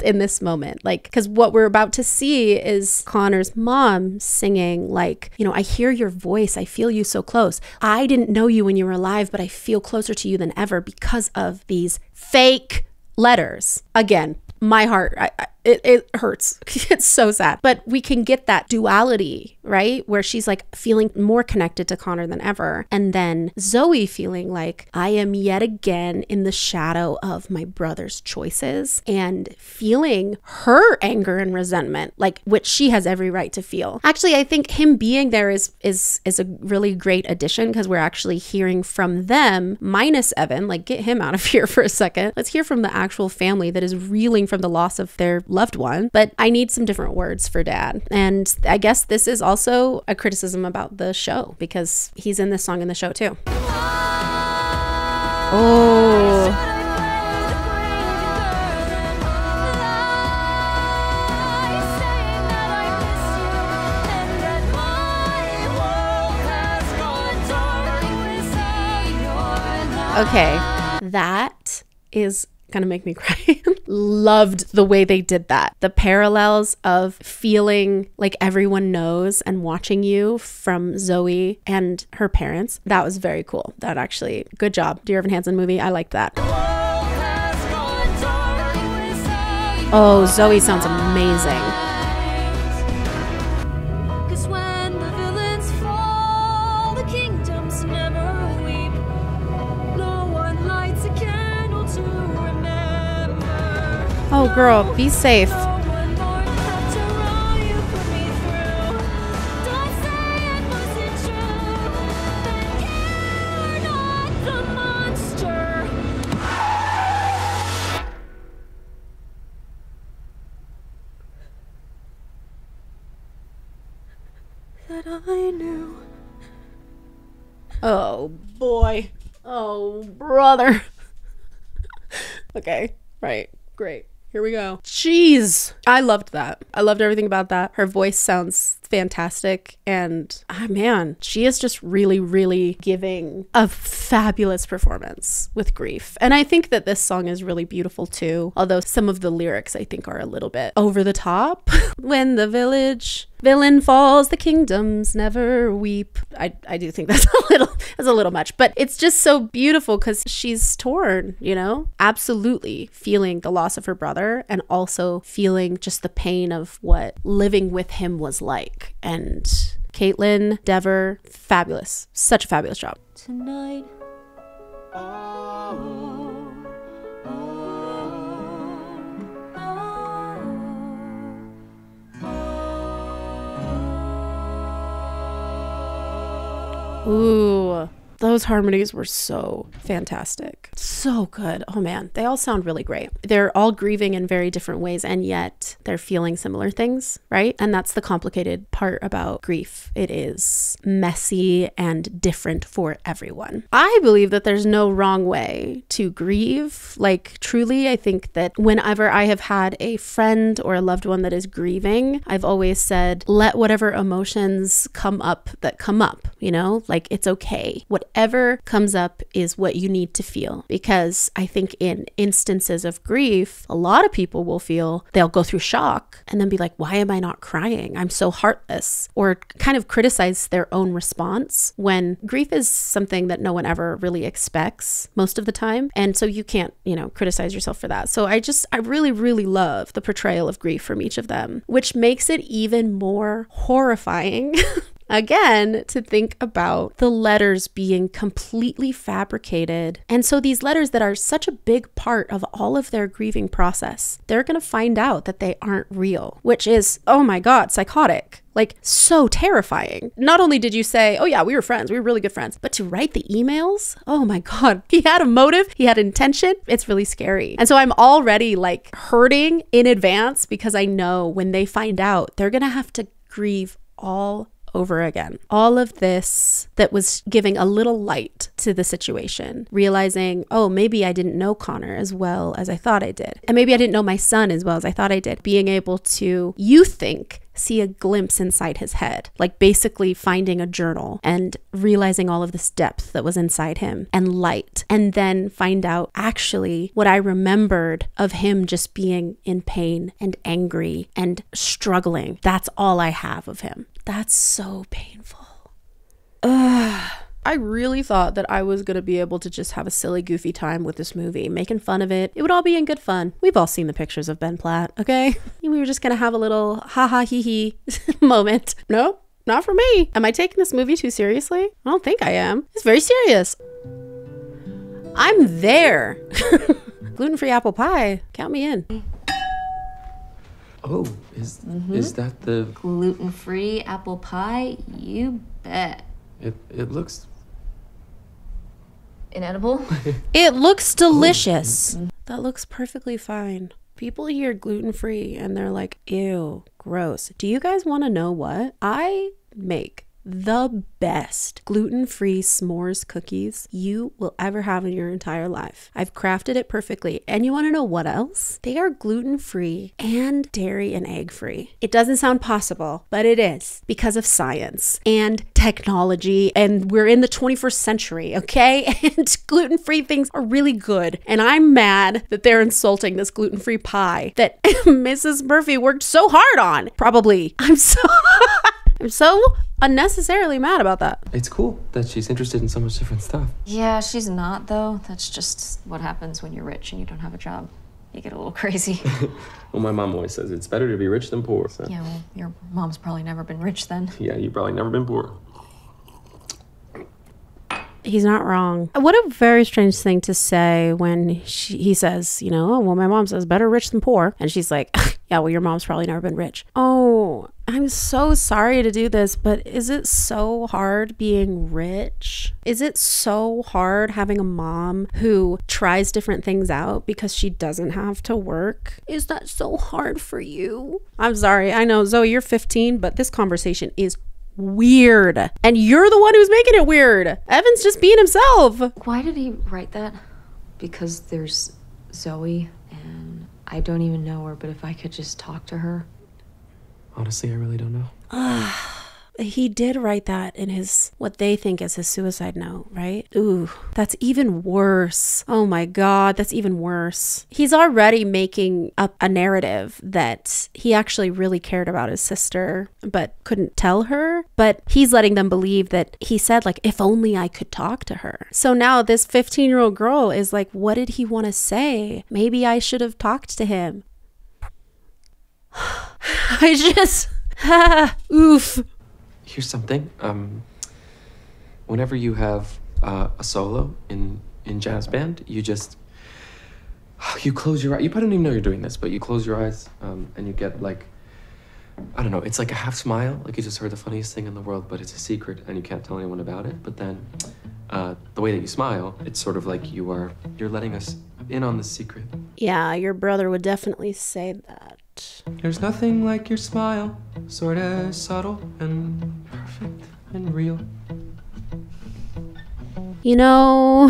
in this moment. Like, because what we're about to see is Connor's mom singing like, you know, I hear your voice. I feel you so close. I didn't know you when you were alive, but I feel closer to you than ever because of these fake letters. Again, my heart, it hurts. It's so sad. But we can get that duality, right? Where she's like feeling more connected to Connor than ever. And then Zoe feeling like I am yet again in the shadow of my brother's choices and feeling her anger and resentment, like which she has every right to feel. Actually, I think him being there is a really great addition because we're actually hearing from them minus Evan. Like, get him out of here for a second. Let's hear from the actual family that is reeling from the loss of their loved one. But I need some different words for Dad. And I guess this is also a criticism about the show because he's in this song in the show too. Oh. Okay, that is gonna make me cry. Loved the way they did that. The parallels of feeling like everyone knows and watching you from Zoe and her parents. That was very cool. That actually, good job. Dear Evan Hansen movie. I liked that. Oh, Zoe sounds amazing. Oh, girl, be safe. That I knew. Oh, boy. Oh, brother. Okay, right, great. Here we go. Jeez. I loved that. I loved everything about that. Her voice sounds fantastic. And man, she is just really, really giving a fabulous performance with grief. And I think that this song is really beautiful too. Although some of the lyrics I think are a little bit over the top. When the village Villain falls, the kingdoms never weep. I do think that's a little much, but it's just so beautiful because she's torn, you know, absolutely feeling the loss of her brother and also feeling just the pain of what living with him was like. And Caitlin Dever, fabulous, such a fabulous job. Tonight. Ooh, those harmonies were so fantastic. So good. Oh man, they all sound really great. They're all grieving in very different ways, and yet they're feeling similar things, right? And that's the complicated part about grief. It is messy and different for everyone. I believe that there's no wrong way to grieve. Like, truly, I think that whenever I have had a friend or a loved one that is grieving, I've always said, let whatever emotions come up that come up, you know, like it's okay. Whatever comes up is what you need to feel, because I think in instances of grief, a lot of people will feel they'll go through shock and then be like, why am I not crying? I'm so heartless, or kind of criticize their own response when grief is something that no one ever really expects most of the time. And so you can't, you know, criticize yourself for that. So I really, really love the portrayal of grief from each of them, which makes it even more horrifying. Again, to think about the letters being completely fabricated. And so these letters that are such a big part of all of their grieving process, they're going to find out that they aren't real, which is, oh my God, psychotic. Like, so terrifying. Not only did you say, oh yeah, we were friends, we were really good friends, but to write the emails, oh my God, he had a motive, he had intention. It's really scary. And so I'm already like hurting in advance because I know when they find out, they're going to have to grieve all over again. All of this that was giving a little light to the situation, realizing, oh, maybe I didn't know Connor as well as I thought I did. And maybe I didn't know my son as well as I thought I did. Being able to, you think, see a glimpse inside his head, like basically finding a journal and realizing all of this depth that was inside him and light, and then find out actually what I remembered of him just being in pain and angry and struggling. That's all I have of him. That's so painful. Ugh. I really thought that I was going to be able to just have a silly, goofy time with this movie, making fun of it. It would all be in good fun. We've all seen the pictures of Ben Platt, okay? We were just going to have a little ha-ha, hee-hee moment. No, not for me. Am I taking this movie too seriously? I don't think I am. It's very serious. I'm there. Gluten-free apple pie. Count me in. Oh, is that the... Gluten-free apple pie? You bet. It looks... Inedible? It looks delicious. That looks perfectly fine. People hear gluten-free and they're like, ew, gross. Do you guys want to know what? I make the best gluten-free s'mores cookies you will ever have in your entire life. I've crafted it perfectly. And you want to know what else? They are gluten-free and dairy and egg-free. It doesn't sound possible, but it is, because of science and technology, and we're in the 21st century, okay? And gluten-free things are really good. And I'm mad that they're insulting this gluten-free pie that Mrs. Murphy worked so hard on. Probably. I'm so unnecessarily mad about that. It's cool that she's interested in so much different stuff. Yeah, she's not, though. That's just what happens when you're rich and you don't have a job. You get a little crazy. Well, my mom always says it's better to be rich than poor. So. Yeah, well, your mom's probably never been rich then. Yeah, you've probably never been poor. He's not wrong. What a very strange thing to say when he says, you know, oh, well, my mom says better rich than poor. And she's like, yeah, well, your mom's probably never been rich. Oh, I'm so sorry to do this, but is it so hard being rich? Is it so hard having a mom who tries different things out because she doesn't have to work? Is that so hard for you? I'm sorry. I know, Zoe, you're 15, but this conversation is weird. And you're the one who's making it weird. Evan's just being himself. Why did he write that? Because there's Zoe, and I don't even know her, but if I could just talk to her. Honestly, I really don't know. He did write that in his, what they think is his suicide note, right? Ooh, that's even worse. Oh my God, that's even worse. He's already making up a narrative that he actually really cared about his sister, but couldn't tell her. But he's letting them believe that he said, like, if only I could talk to her. So now this 15-year-old girl is like, what did he want to say? Maybe I should have talked to him. I just, oof. Here's something. Whenever you have a solo in jazz band, you close your eyes. You probably don't even know you're doing this, but you close your eyes and you get like, I don't know, it's like a half smile, like you just heard the funniest thing in the world, but it's a secret and you can't tell anyone about it. But then the way that you smile, it's sort of like you're letting us in on the secret. Yeah, your brother would definitely say that. There's nothing like your smile, sort of subtle and perfect and real. You know,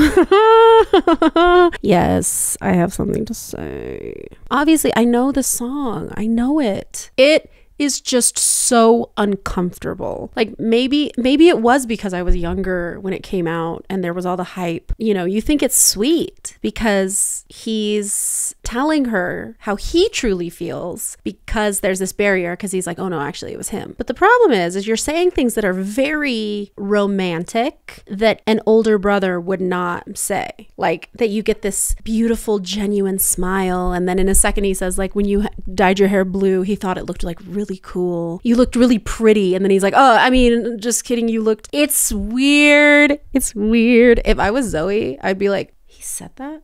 yes, I have something to say. Obviously, I know the song. I know it. It is just so uncomfortable. Like maybe it was because I was younger when it came out and there was all the hype. You know, you think it's sweet because he's telling her how he truly feels because there's this barrier because he's like, oh no, actually it was him. But the problem is you're saying things that are very romantic that an older brother would not say. Like that you get this beautiful, genuine smile. And then in a second he says like, when you dyed your hair blue, he thought it looked like really cool. You looked really pretty. And then he's like, oh, I mean, just kidding. You looked, it's weird. It's weird. If I was Zoe, I'd be like, he said that?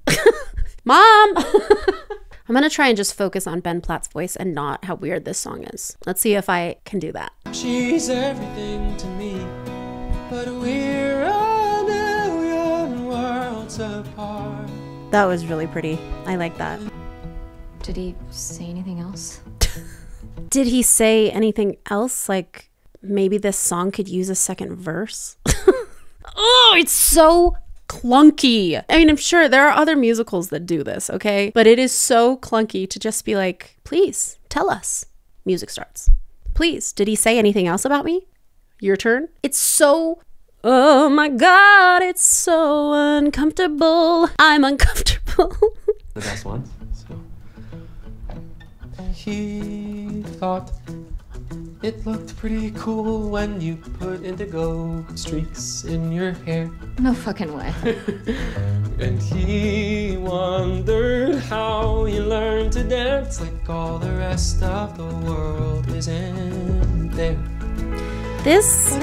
Mom! I'm going to try and just focus on Ben Platt's voice and not how weird this song is. Let's see if I can do that. She's everything to me, but we're a million worlds apart. That was really pretty. I like that. Did he say anything else? Did he say anything else? Like maybe this song could use a second verse? Oh, it's so clunky. I mean, I'm sure there are other musicals that do this, okay? But it is so clunky to just be like, please tell us. Music starts. Please, did he say anything else about me? Your turn. It's so, oh my God, it's so uncomfortable. I'm uncomfortable. The best ones. So he thought it looked pretty cool when you put indigo streaks in your hair. No fucking way. And he wondered how you learned to dance like all the rest of the world isn't there. This...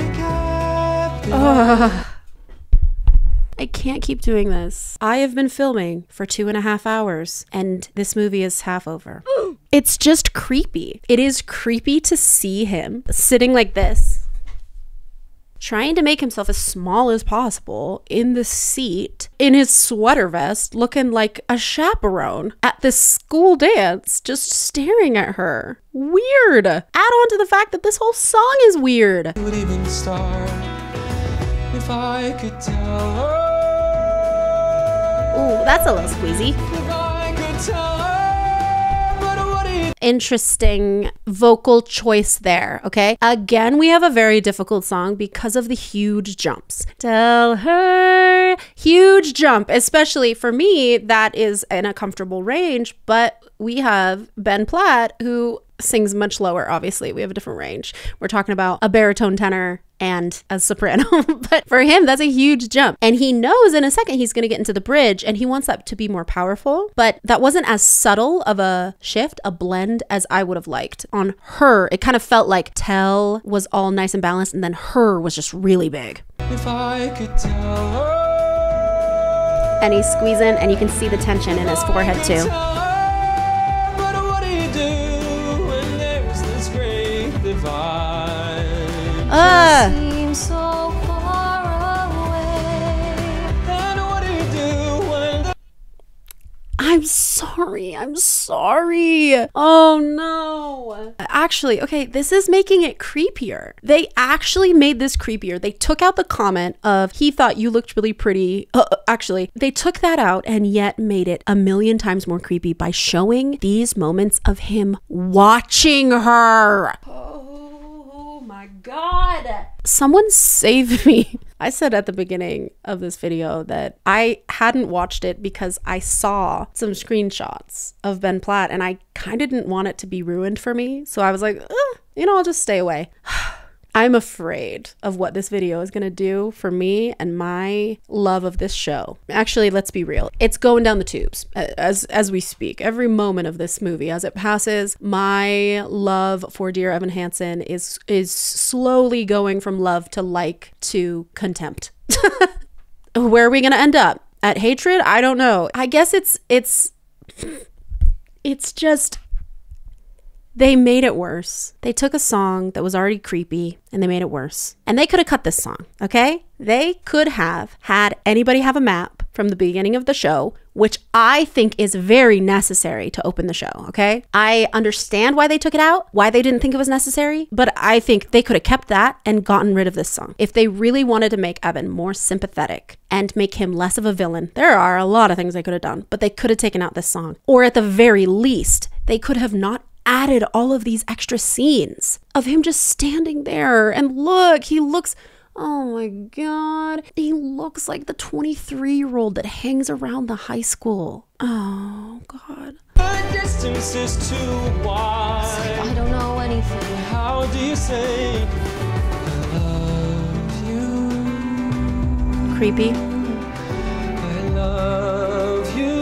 I can't keep doing this. I have been filming for 2.5 hours and this movie is half over. It's just creepy. It is creepy to see him sitting like this, trying to make himself as small as possible in the seat, in his sweater vest, looking like a chaperone at this school dance, just staring at her. Weird. Add on to the fact that this whole song is weird. Would even start if I could tell her. Ooh, that's a little squeezy. If I could tell her, but what do you... Interesting vocal choice there, okay? Again, we have a very difficult song because of the huge jumps. Tell her, huge jump, especially for me, that is in a comfortable range, but we have Ben Platt who sings much lower, obviously. We have a different range. We're talking about a baritone tenor and a soprano, but for him, that's a huge jump. And he knows in a second he's going to get into the bridge and he wants that to be more powerful, but that wasn't as subtle of a shift, a blend as I would have liked. On her, it kind of felt like tell was all nice and balanced and then her was just really big. If I could tell her. And he's squeezing and you can see the tension in his forehead too. But what do you do when there's this great divide? Seems so far away. And what do you do when the... I'm sorry. Oh no. Actually, okay, this is making it creepier. They actually made this creepier. They took out the comment of he thought you looked really pretty. Actually, they took that out and yet made it 1,000,000 times more creepy by showing these moments of him watching her. Oh my God. Someone save me. I said at the beginning of this video that I hadn't watched it because I saw some screenshots of Ben Platt and I kind of didn't want it to be ruined for me. So I was like, I'll just stay away. I'm afraid of what this video is going to do for me and my love of this show. Actually, let's be real. It's going down the tubes as we speak. Every moment of this movie, as it passes, my love for Dear Evan Hansen is slowly going from love to like to contempt. Where are we going to end up? At hatred? I don't know. I guess it's just... They made it worse. They took a song that was already creepy and they made it worse. And they could have cut this song, okay? They could have had anybody have a map from the beginning of the show, which I think is very necessary to open the show, okay? I understand why they took it out, why they didn't think it was necessary, but I think they could have kept that and gotten rid of this song. If they really wanted to make Evan more sympathetic and make him less of a villain, there are a lot of things they could have done, but they could have taken out this song. Or at the very least, they could have not added all of these extra scenes of him just standing there and look, he looks, oh my God, he looks like the 23-year-old that hangs around the high school. Oh God. The distance is too wide. I don't know anything. How do you say I love you? Creepy. I love you.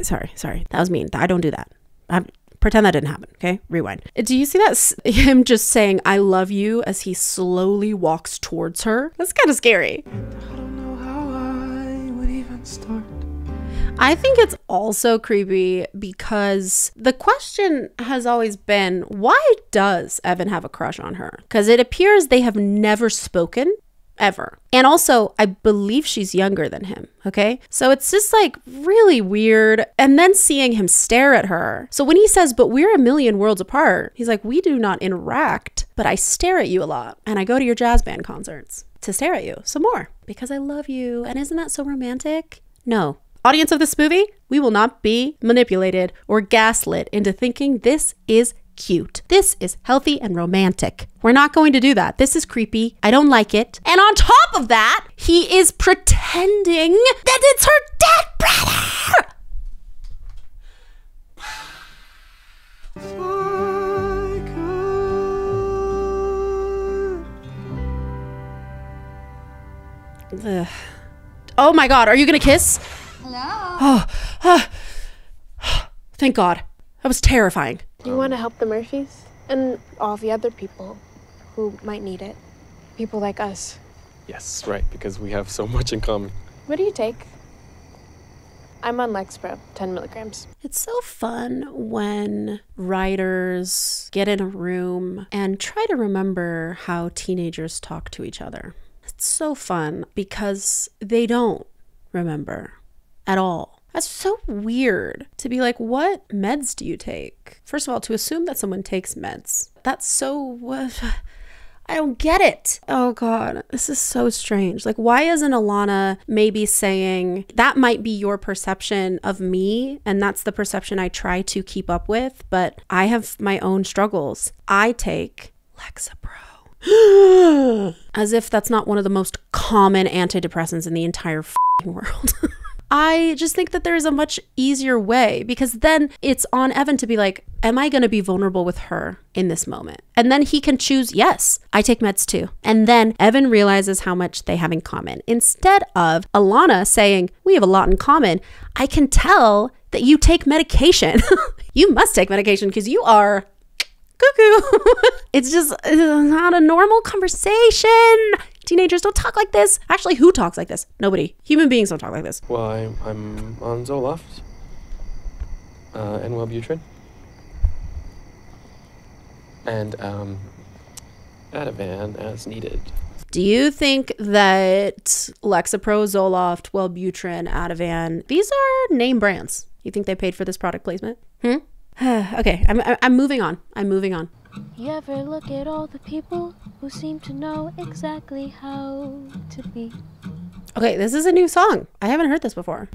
Sorry, sorry. That was mean. I don't do that. Pretend that didn't happen, okay? Rewind. Do you see that? Him just saying, I love you as he slowly walks towards her? That's kind of scary. I don't know how I would even start. I think it's also creepy because the question has always been, why does Evan have a crush on her? Because it appears they have never spoken. Ever. And also, I believe she's younger than him, okay? So it's just like really weird. And then seeing him stare at her. So when he says, but we're a million worlds apart, he's like, we do not interact, but I stare at you a lot. And I go to your jazz band concerts to stare at you some more because I love you. And isn't that so romantic? No. Audience of this movie, we will not be manipulated or gaslit into thinking this is cute. This is healthy and romantic. We're not going to do that. This is creepy. I don't like it. And on top of that, he is pretending that it's her dead brother. Ugh. Oh my God, are you gonna kiss? Hello? Thank God. That was terrifying. Do you want to help the Murphys and all the other people who might need it? People like us. Yes, right, because we have so much in common. What do you take? I'm on Lexapro, 10 milligrams. It's so fun when writers get in a room and try to remember how teenagers talk to each other. It's so fun because they don't remember at all. That's so weird to be like, what meds do you take? First of all, to assume that someone takes meds, that's so, I don't get it. Oh God, this is so strange. Like, why isn't Alana maybe saying, that might be your perception of me, and that's the perception I try to keep up with, but I have my own struggles. I take Lexapro. As if that's not one of the most common antidepressants in the entire world. I just think that there is a much easier way because then it's on Evan to be like, am I going to be vulnerable with her in this moment? And then he can choose, yes, I take meds too. And then Evan realizes how much they have in common. Instead of Alana saying, we have a lot in common, I can tell that you take medication. You must take medication because you are cuckoo. It's not a normal conversation. Teenagers don't talk like this. Actually, who talks like this? Nobody. Human beings don't talk like this. Well, I'm on Zoloft and Wellbutrin and Ativan as needed. Do you think that Lexapro, Zoloft, Wellbutrin, Ativan, these are name brands? You think they paid for this product placement? Okay, I'm moving on. You ever look at all the people who seem to know exactly how to be? Okay, this is a new song. I haven't heard this before.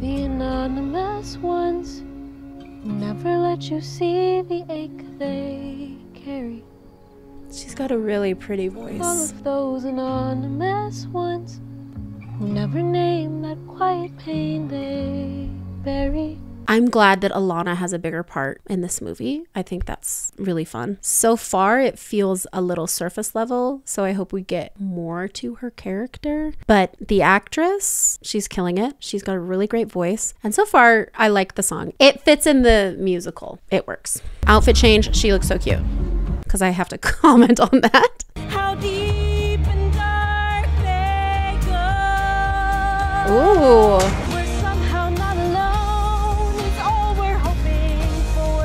The anonymous ones who never let you see the ache they carry. She's got a really pretty All voice. of those anonymous ones who never name that quiet pain they bury. I'm glad that Alana has a bigger part in this movie. I think that's really fun. So far, it feels a little surface level, so I hope we get more to her character. But the actress, she's killing it. She's got a really great voice. And so far, I like the song. It fits in the musical. It works. Outfit change, she looks so cute. Because I have to comment on that. How deep and dark they go. Ooh. We're somehow not alone. It's all we're hoping for.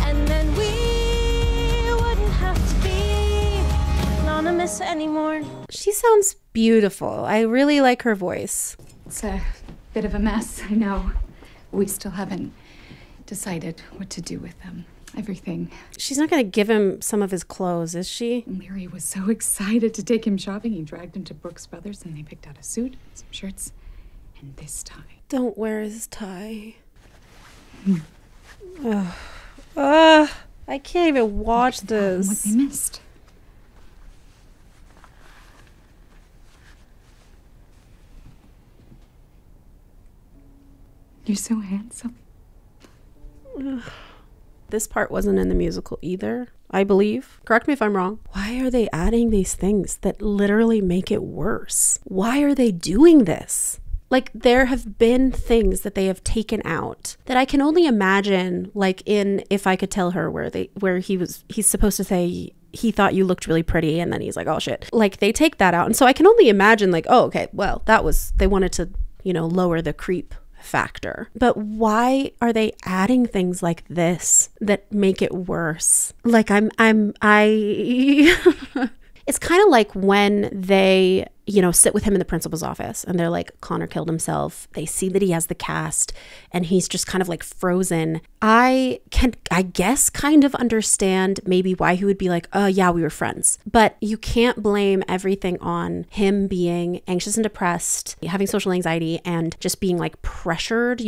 And then we wouldn't have to be anonymous anymore. She sounds beautiful. I really like her voice. It's a bit of a mess, I know. We still haven't decided what to do with them. Everything. She's not going to give him some of his clothes, is she? Larry was so excited to take him shopping. He dragged him to Brooks Brothers and they picked out a suit, some shirts, and this tie. Don't wear his tie. Ugh. I can't even watch this. What they missed. You're so handsome. This part wasn't in the musical either, I believe. Correct me if I'm wrong. Why are they adding these things that literally make it worse? Why are they doing this? Like, there have been things that they have taken out that I can only imagine, like in If I Could Tell Her, where he's supposed to say he thought you looked really pretty, and then he's like, oh shit. Like, they take that out. And so I can only imagine, like, oh, okay, well, they wanted to, lower the creep factor. But why are they adding things like this that make it worse? Like, it's kind of like when they, sit with him in the principal's office and they're like, Connor killed himself. They see that he has the cast and he's just kind of like frozen. I guess kind of understand maybe why he would be like, oh yeah, we were friends. But you can't blame everything on him being anxious and depressed, having social anxiety, and just being like pressured,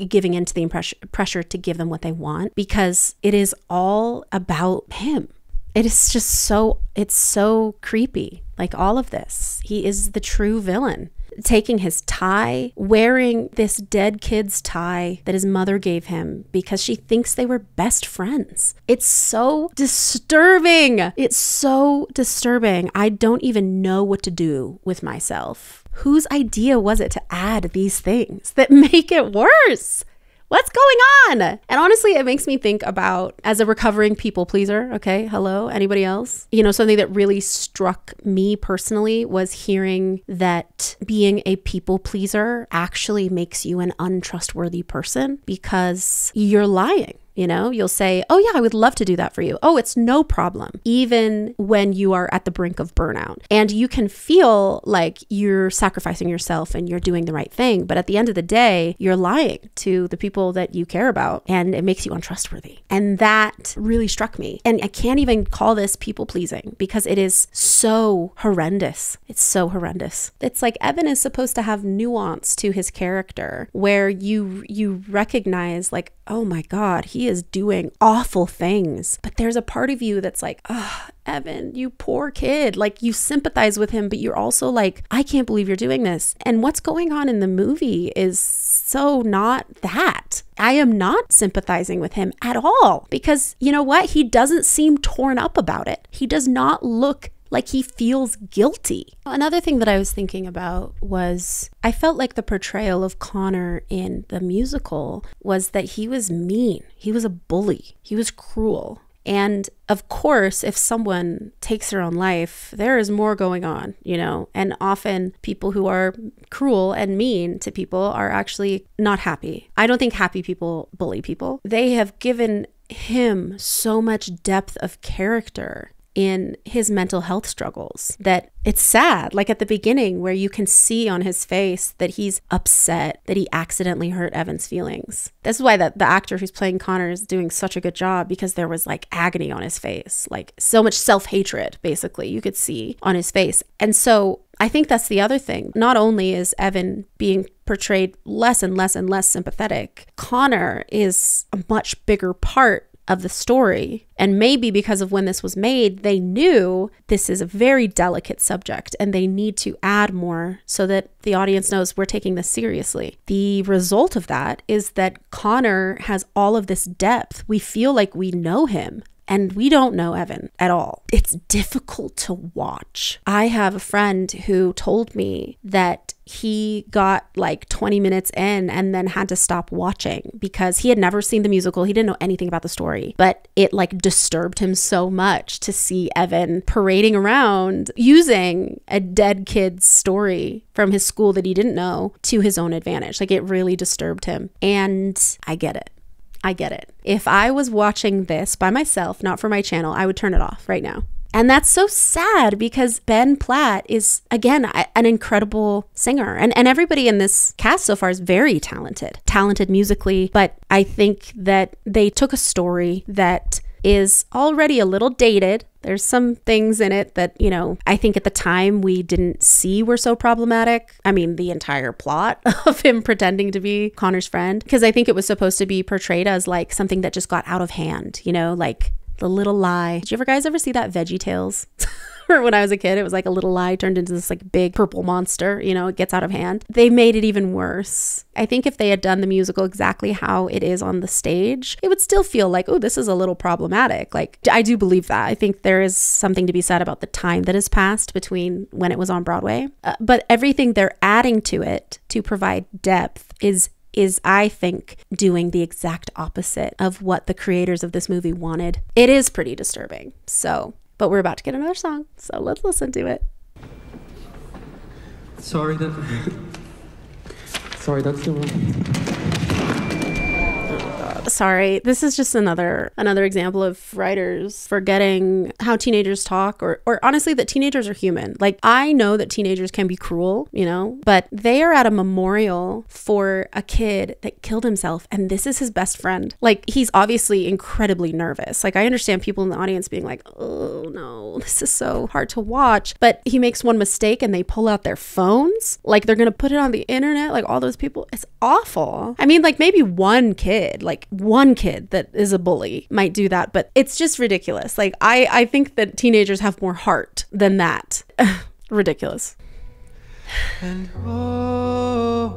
giving into the pressure to give them what they want, because it is all about him. It is just it's so creepy. Like, all of this. He is the true villain. Taking his tie, wearing this dead kid's tie that his mother gave him because she thinks they were best friends. It's so disturbing. It's so disturbing. I don't even know what to do with myself. Whose idea was it to add these things that make it worse? What's going on? And honestly, it makes me think about, as a recovering people pleaser, okay, hello, anybody else? Something that really struck me personally was hearing that being a people pleaser actually makes you an untrustworthy person because you're lying. You'll say, oh yeah, I would love to do that for you. Oh, it's no problem. Even when you are at the brink of burnout. And you can feel like you're sacrificing yourself and you're doing the right thing. But at the end of the day, you're lying to the people that you care about, and it makes you untrustworthy. And that really struck me. And I can't even call this people pleasing because it is so horrendous. It's so horrendous. It's like Evan is supposed to have nuance to his character where you recognize, like, oh my God, he is doing awful things. But there's a part of you that's like, oh, Evan, you poor kid. Like, you sympathize with him, but you're also like, I can't believe you're doing this. And what's going on in the movie is so not that. I am not sympathizing with him at all because you know what? He doesn't seem torn up about it. He does not look like he feels guilty. Another thing that I was thinking about was I felt like the portrayal of Connor in the musical was that he was mean. He was a bully. He was cruel. And of course, if someone takes their own life, there is more going on, and often people who are cruel and mean to people are actually not happy. I don't think happy people bully people. They have given him so much depth of character in his mental health struggles. That it's sad, like at the beginning where you can see on his face that he's upset that he accidentally hurt Evan's feelings. This is why the actor who's playing Connor is doing such a good job, because there was like agony on his face, like so much self-hatred, basically, you could see on his face. And so I think that's the other thing. Not only is Evan being portrayed less and less and less sympathetic, Connor is a much bigger part of the story. And maybe because of when this was made, they knew this is a very delicate subject and they need to add more so that the audience knows we're taking this seriously. The result of that is that Connor has all of this depth. We feel like we know him. And we don't know Evan at all. It's difficult to watch. I have a friend who told me that he got like 20 minutes in and then had to stop watching because he had never seen the musical. He didn't know anything about the story, but it like disturbed him so much to see Evan parading around using a dead kid's story from his school that he didn't know to his own advantage. Like it really disturbed him. And I get it. I get it. If I was watching this by myself, not for my channel, I would turn it off right now. And that's so sad because Ben Platt is, again, an incredible singer. And everybody in this cast so far is very talented musically. But I think that they took a story that is already a little dated. There's some things in it that, you know, I think at the time we didn't see were so problematic. I mean, the entire plot of him pretending to be Connor's friend, because I think it was supposed to be portrayed as like something that just got out of hand, you know, like the little lie. Did you guys ever see that VeggieTales? Or when I was a kid, it was like a little lie turned into this like big purple monster, you know, it gets out of hand. They made it even worse. I think if they had done the musical exactly how it is on the stage, it would still feel like, oh, this is a little problematic. Like, I do believe that. I think there is something to be said about the time that has passed between when it was on Broadway. But everything they're adding to it to provide depth is I think doing the exact opposite of what the creators of this movie wanted. It is pretty disturbing. So, but we're about to get another song, so let's listen to it. Sorry, that's the wrong. Sorry, this is just another example of writers forgetting how teenagers talk, or honestly that teenagers are human. Like, I know that teenagers can be cruel, you know, but they are at a memorial for a kid that killed himself, and this is his best friend. Like, he's obviously incredibly nervous. Like, I understand people in the audience being like, oh no, this is so hard to watch, but he makes one mistake and they pull out their phones, like they're gonna put it on the internet, like all those people. It's awful. I mean, like maybe one kid that is a bully might do that, but it's just ridiculous. Like, I think that teenagers have more heart than that. Ridiculous. And oh,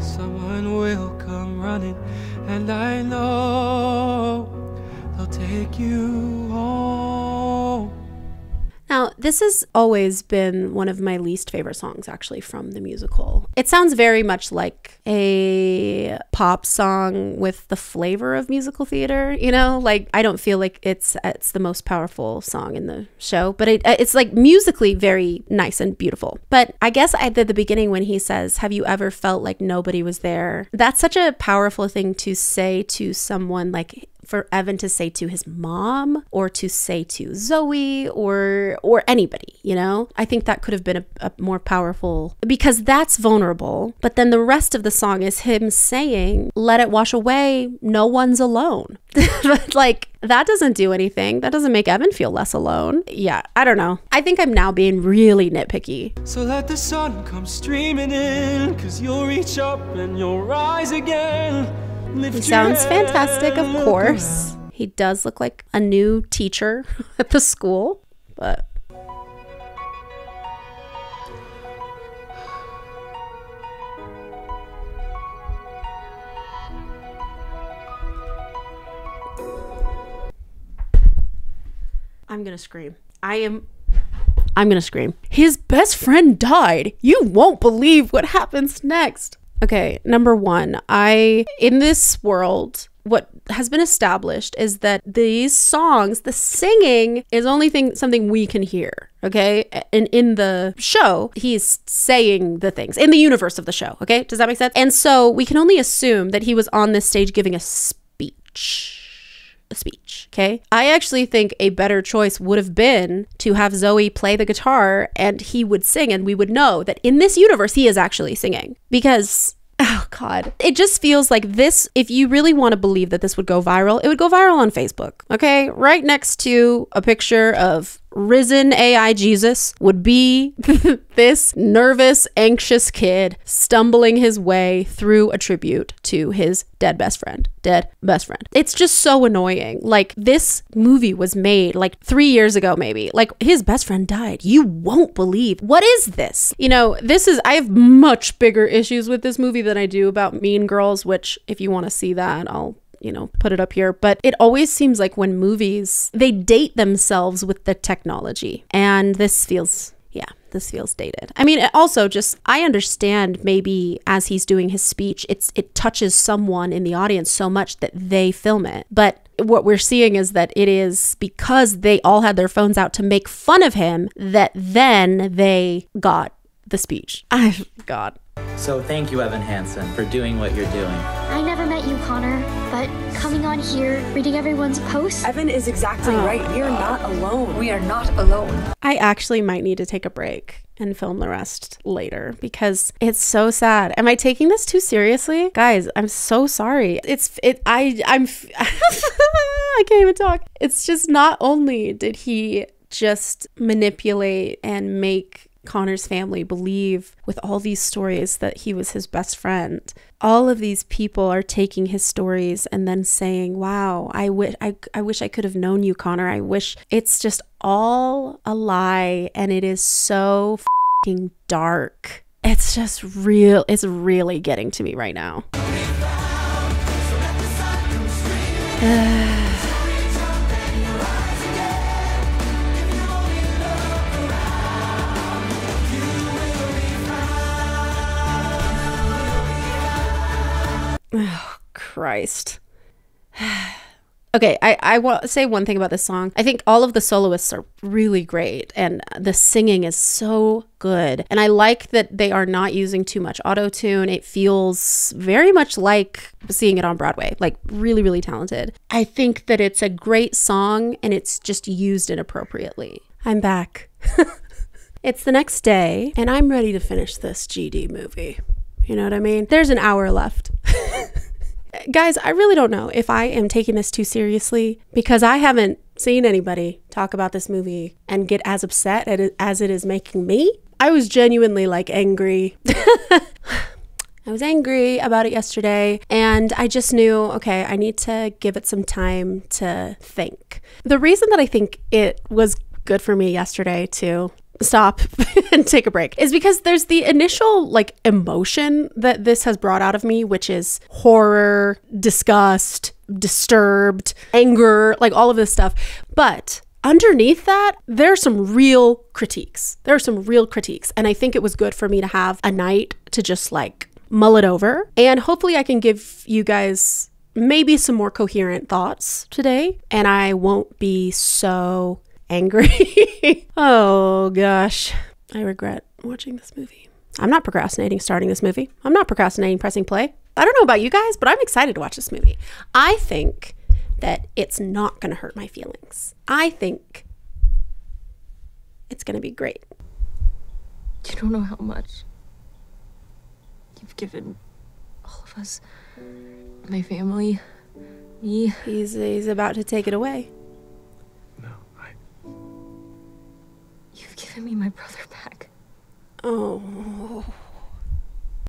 someone will come running, and I know they'll take you home. Now, this has always been one of my least favorite songs, actually, from the musical. It sounds very much like a pop song with the flavor of musical theater, you know? Like, I don't feel like it's the most powerful song in the show, but it's like musically very nice and beautiful. But I guess at the beginning when he says, have you ever felt like nobody was there? That's such a powerful thing to say to someone, like for Evan to say to his mom, or to say to Zoe, or anybody, you know? I think that could have been a more powerful, because that's vulnerable. But then the rest of the song is him saying, let it wash away, no one's alone. Like, that doesn't do anything. That doesn't make Evan feel less alone. Yeah, I don't know. I think I'm now being really nitpicky. So let the sun come streaming in, 'cause you'll reach up and you'll rise again. He sounds fantastic, of course. He does look like a new teacher at the school, but... I'm gonna scream. I'm gonna scream. His best friend died. You won't believe what happens next. Okay, number one, in this world, what has been established is that these songs, the singing is only something we can hear, okay? And in the show, he's saying the things in the universe of the show, okay? Does that make sense? And so we can only assume that he was on this stage giving a speech. the speech, okay? I actually think a better choice would have been to have Zoe play the guitar and he would sing, and we would know that in this universe he is actually singing. Because, oh God, it just feels like this, if you really want to believe that this would go viral, it would go viral on Facebook, okay? Right next to a picture of risen AI Jesus would be this nervous, anxious kid stumbling his way through a tribute to his dead best friend. It's just so annoying. Like, this movie was made like 3 years ago, maybe. Like, his best friend died. You won't believe. What is this? You know, I have much bigger issues with this movie than I do about Mean Girls, which if you want to see that, I'll put it up here. But it always seems like when movies, they date themselves with the technology. And this feels dated. I mean, it also just, I understand maybe as he's doing his speech, it touches someone in the audience so much that they film it. But what we're seeing is that it is because they all had their phones out to make fun of him that then they got the speech. God. So thank you, Evan Hansen, for doing what you're doing. I never met you, Connor, but coming on here, reading everyone's posts. Evan is exactly right. We are not alone. We are not alone. I actually might need to take a break and film the rest later because it's so sad. Am I taking this too seriously? Guys, I'm so sorry. I can't even talk. It's just, not only did he just manipulate and make Connor's family believe with all these stories that he was his best friend, all of these people are taking his stories and then saying, wow, I wish I could have known you, Connor. I wish. It's just all a lie, and it is so fucking dark. It's just real. It's really getting to me right now. Oh, Christ. Okay, I want to say one thing about this song. I think all of the soloists are really great, and the singing is so good. And I like that they are not using too much auto-tune. It feels very much like seeing it on Broadway, like really, really talented. I think that it's a great song, and it's just used inappropriately. I'm back. It's the next day, and I'm ready to finish this GD movie. You know what I mean? There's an hour left. Guys, I really don't know if I am taking this too seriously because I haven't seen anybody talk about this movie and get as upset as it is making me. I was genuinely like angry. I was angry about it yesterday, and I just knew, okay, I need to give it some time to think. The reason that I think it was good for me yesterday to stop and take a break is because there's the initial like emotion that this has brought out of me, which is horror, disgust, disturbed, anger, like all of this stuff. But underneath that, there are some real critiques. And I think it was good for me to have a night to just like mull it over. And hopefully I can give you guys maybe some more coherent thoughts today, and I won't be so angry. Oh gosh, I regret watching this movie. I'm not procrastinating starting this movie. I'm not procrastinating pressing play. I don't know about you guys, but I'm excited to watch this movie. I think that it's not going to hurt my feelings. I think it's going to be great. You don't know how much you've given all of us. My family, me. He's about to take it away. You've given me my brother back. Oh.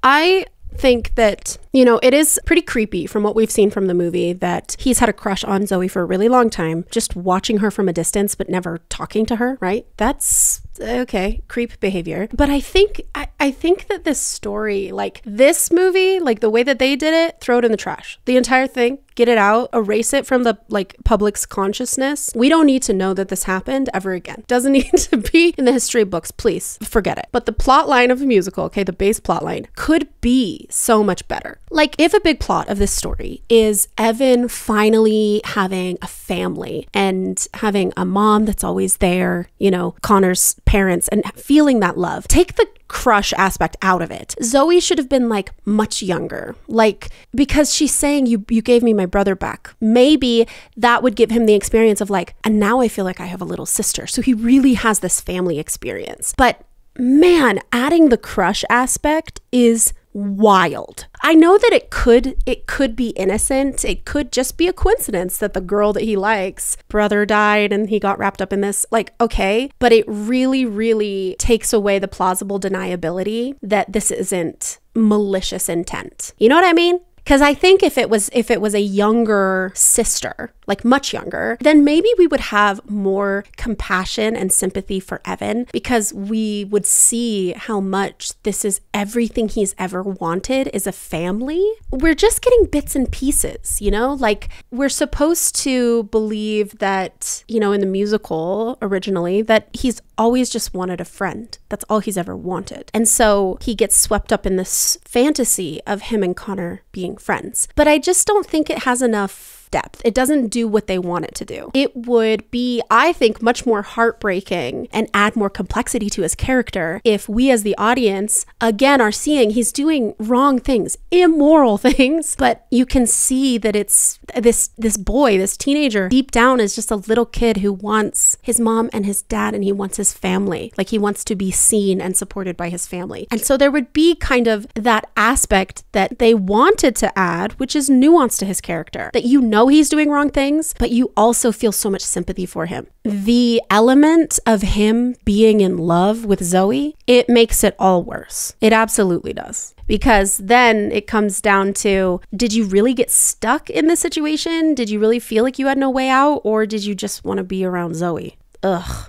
I think that, you know, it is pretty creepy from what we've seen from the movie that he's had a crush on Zoe for a really long time, just watching her from a distance but never talking to her, right? That's okay, creep behavior. But I think that this story, like this movie, like the way that they did it, throw it in the trash. The entire thing, get it out, erase it from the like public's consciousness. We don't need to know that this happened ever again. Doesn't need to be in the history books, please forget it. But the plot line of the musical, okay, the base plot line could be so much better. Like, if a big plot of this story is Evan finally having a family and having a mom that's always there, you know, Connor's parents, and feeling that love, take the crush aspect out of it. Zoe should have been like much younger, like, because she's saying you gave me my brother back. Maybe that would give him the experience of like, and now I feel like I have a little sister. So he really has this family experience. But man, adding the crush aspect is wild. I know that it could be innocent. It could just be a coincidence that the girl that he likes brother died and he got wrapped up in this. Like, okay, but it really, really takes away the plausible deniability that this isn't malicious intent. You know what I mean? Because I think if it was a younger sister, like much younger, then maybe we would have more compassion and sympathy for Evan, because we would see how much this is everything he's ever wanted is a family. We're just getting bits and pieces, you know? Like, we're supposed to believe that, you know, in the musical originally, that he's always just wanted a friend. That's all he's ever wanted. And so he gets swept up in this fantasy of him and Connor being friends. But I just don't think it has enough depth. It doesn't do what they want it to do. It would be, I think, much more heartbreaking and add more complexity to his character if we as the audience, again, are seeing he's doing wrong things, immoral things, but you can see that it's this boy, this teenager, deep down is just a little kid who wants his mom and his dad, and he wants his family. Like, he wants to be seen and supported by his family. And so there would be kind of that aspect that they wanted to add, which is nuance to his character, that you know he's doing wrong things, but you also feel so much sympathy for him. The element of him being in love with Zoe, it makes it all worse. It absolutely does. Because then it comes down to, did you really get stuck in this situation? Did you really feel like you had no way out? Or did you just want to be around Zoe? Ugh.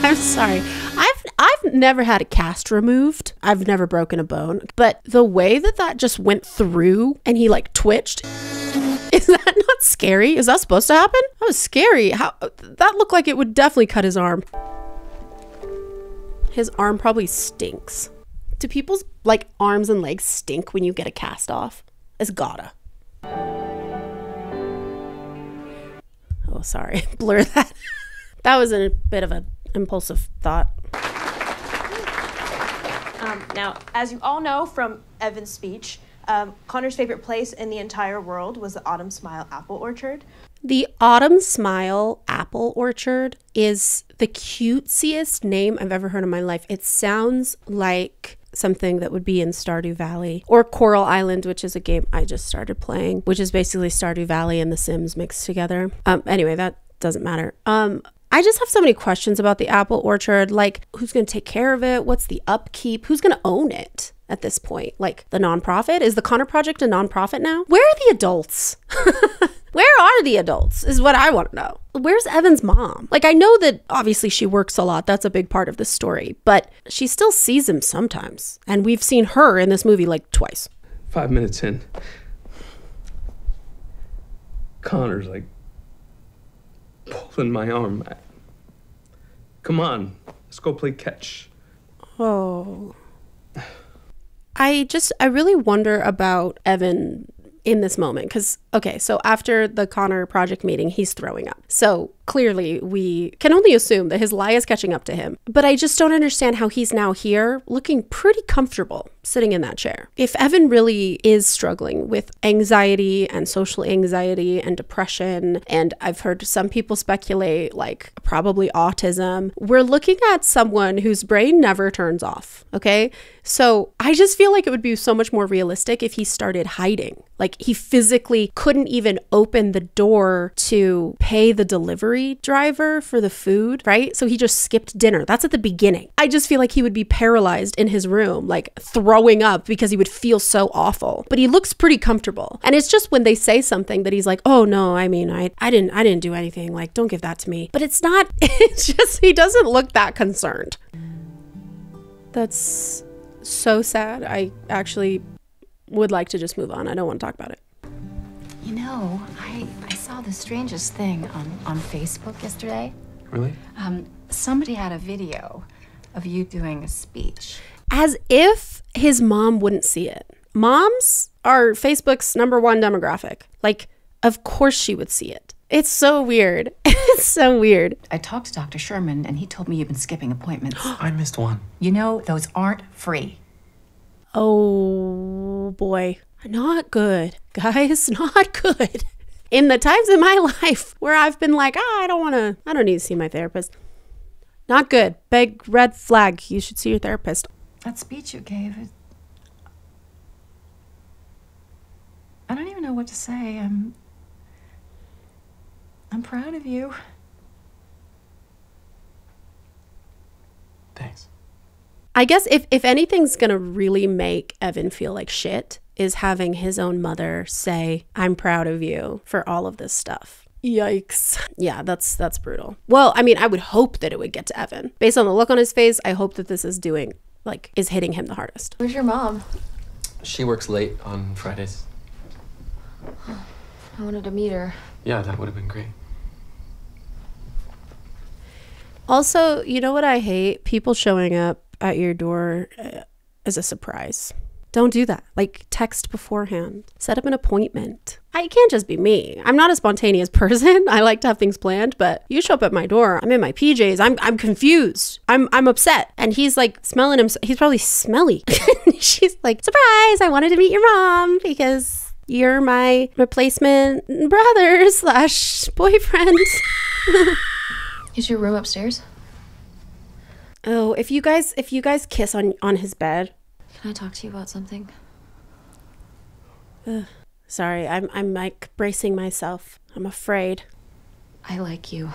I'm sorry. I've never had a cast removed. I've never broken a bone. But the way that just went through and he like twitched, is that not scary? Is that supposed to happen? That was scary. That looked like it would definitely cut his arm. His arm probably stinks. Do people's like arms and legs stink when you get a cast off? It's gotta. Oh, sorry. Blur that. That was a bit of an impulsive thought. Now, as you all know from Evan's speech, Connor's favorite place in the entire world was the Autumn Smile Apple Orchard. The Autumn Smile Apple Orchard is the cutesiest name I've ever heard in my life. It sounds like something that would be in Stardew Valley or Coral Island, which is a game I just started playing, which is basically Stardew Valley and The Sims mixed together. Anyway, that doesn't matter. I just have so many questions about the apple orchard. Like, who's going to take care of it? What's the upkeep? Who's going to own it at this point? Like, the nonprofit? Is the Connor Project a nonprofit now? Where are the adults? Where are the adults is what I want to know. Where's Evan's mom? Like, I know that obviously she works a lot. That's a big part of the story. But she still sees him sometimes. And we've seen her in this movie like twice. 5 minutes in, Connor's like pulling my arm. Come on, let's go play catch. Oh. I really wonder about Evan in this moment, because, okay, so after the Connor Project meeting, he's throwing up. So clearly we can only assume that his lie is catching up to him. But I just don't understand how he's now here looking pretty comfortable sitting in that chair. If Evan really is struggling with anxiety and social anxiety and depression, and I've heard some people speculate like probably autism, we're looking at someone whose brain never turns off, okay? So I just feel like it would be so much more realistic if he started hiding. Like, he physically couldn't even open the door to pay the delivery driver for the food, right? So he just skipped dinner. That's at the beginning. I just feel like he would be paralyzed in his room, like throwing up because he would feel so awful. But he looks pretty comfortable. And it's just when they say something that he's like, oh no, I mean, I didn't do anything. Like, don't give that to me. But it's not, it's just, he doesn't look that concerned. That's so sad. I actually would like to just move on. I don't want to talk about it. You know, I saw the strangest thing on Facebook yesterday. Really? Somebody had a video of you doing a speech. as if his mom wouldn't see it. Moms are Facebook's #1 demographic. Like, of course she would see it. It's so weird. It's so weird. I talked to Dr. Sherman, and he told me you've been skipping appointments. I missed one. You know, those aren't free. Oh, boy. Not good. Guys, not good. In the times in my life where I've been like, I don't need to see my therapist. Not good. Big red flag. You should see your therapist. That speech you gave, I don't even know what to say. I'm proud of you. Thanks. I guess if anything's gonna really make Evan feel like shit is having his own mother say, I'm proud of you for all of this stuff. Yikes. Yeah, that's brutal. Well, I mean, I would hope that it would get to Evan. Based on the look on his face, I hope that this is hitting him the hardest. Where's your mom? She works late on Fridays. I wanted to meet her. Yeah, that would have been great. Also, you know what I hate? People showing up at your door as a surprise. Don't do that. Like, text beforehand. Set up an appointment. It can't just be me. I'm not a spontaneous person. I like to have things planned, but you show up at my door, I'm in my PJs, I'm confused. I'm upset. And he's like smelling him. He's probably smelly. She's like, surprise, I wanted to meet your mom because you're my replacement brother / boyfriend. Is your room upstairs? Oh, if you guys kiss on his bed. Can I talk to you about something? Sorry, I'm like bracing myself. I'm afraid. I like you.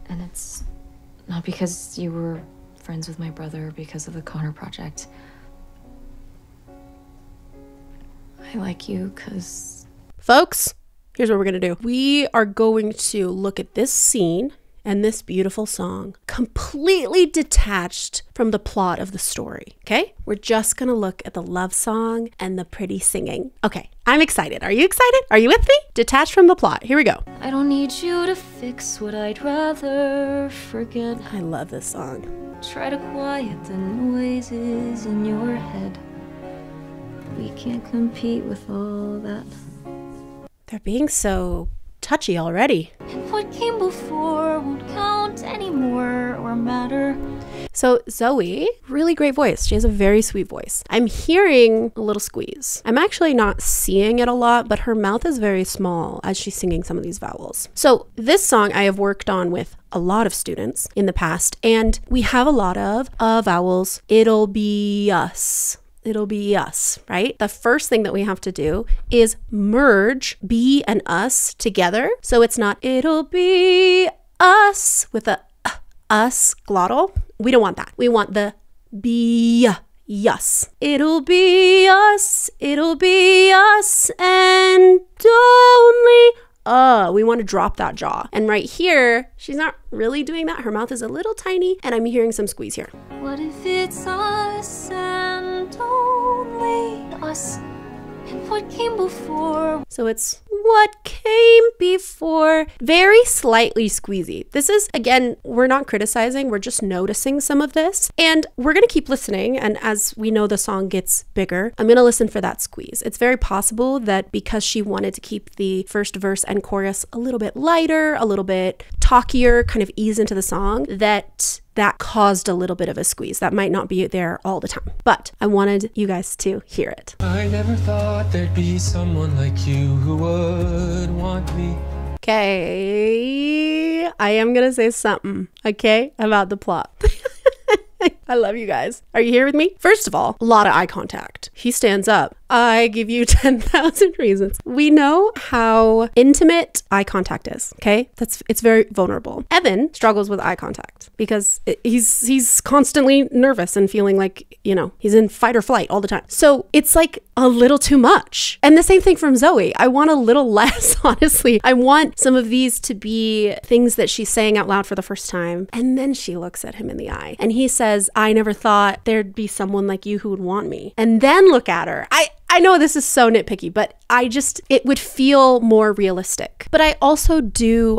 And it's not because you were friends with my brother because of the Connor project. I like you because... Folks, here's what we're gonna do. We are going to look at this scene and this beautiful song completely detached from the plot of the story, okay? We're just gonna look at the love song and the pretty singing. Okay, I'm excited. Are you excited? Are you with me? Detached from the plot. Here we go. I don't need you to fix what I'd rather forget. I love this song. Try to quiet the noises in your head. We can't compete with all that. They're being so touchy already. And what came before won't count anymore or matter. So Zoe, really great voice. She has a very sweet voice. I'm hearing a little squeeze. I'm actually not seeing it a lot, but her mouth is very small as she's singing some of these vowels. So this song I have worked on with a lot of students in the past, and we have a lot of vowels. It'll be us. It'll be us, right? The first thing that we have to do is merge be and us together. So it's not it'll be us with a us glottal. We don't want that. We want the be yes. It'll be us and only we want to drop that jaw. And right here, she's not really doing that. Her mouth is a little tiny and I'm hearing some squeeze here. What if it's us and only us? And what came before? So it's what came before. Very slightly squeezy. This is, again, we're not criticizing. We're just noticing some of this. And we're going to keep listening. And as we know the song gets bigger, I'm going to listen for that squeeze. It's very possible that because she wanted to keep the first verse and chorus a little bit lighter, a little bit talkier, kind of ease into the song, that caused a little bit of a squeeze. That might not be there all the time, but I wanted you guys to hear it. I never thought there'd be someone like you who would want me. Okay, I am gonna say something, okay, about the plot. I love you guys. Are you here with me? First of all, a lot of eye contact. He stands up. I give you 10,000 reasons. We know how intimate eye contact is, okay? It's very vulnerable. Evan struggles with eye contact because he's constantly nervous and feeling like, you know, he's in fight or flight all the time. So it's like a little too much. And the same thing from Zoe. I want a little less, honestly. I want some of these to be things that she's saying out loud for the first time. And then she looks at him in the eye and he says, I never thought there'd be someone like you who would want me. And then look at her. I know this is so nitpicky, but it would feel more realistic. But I also do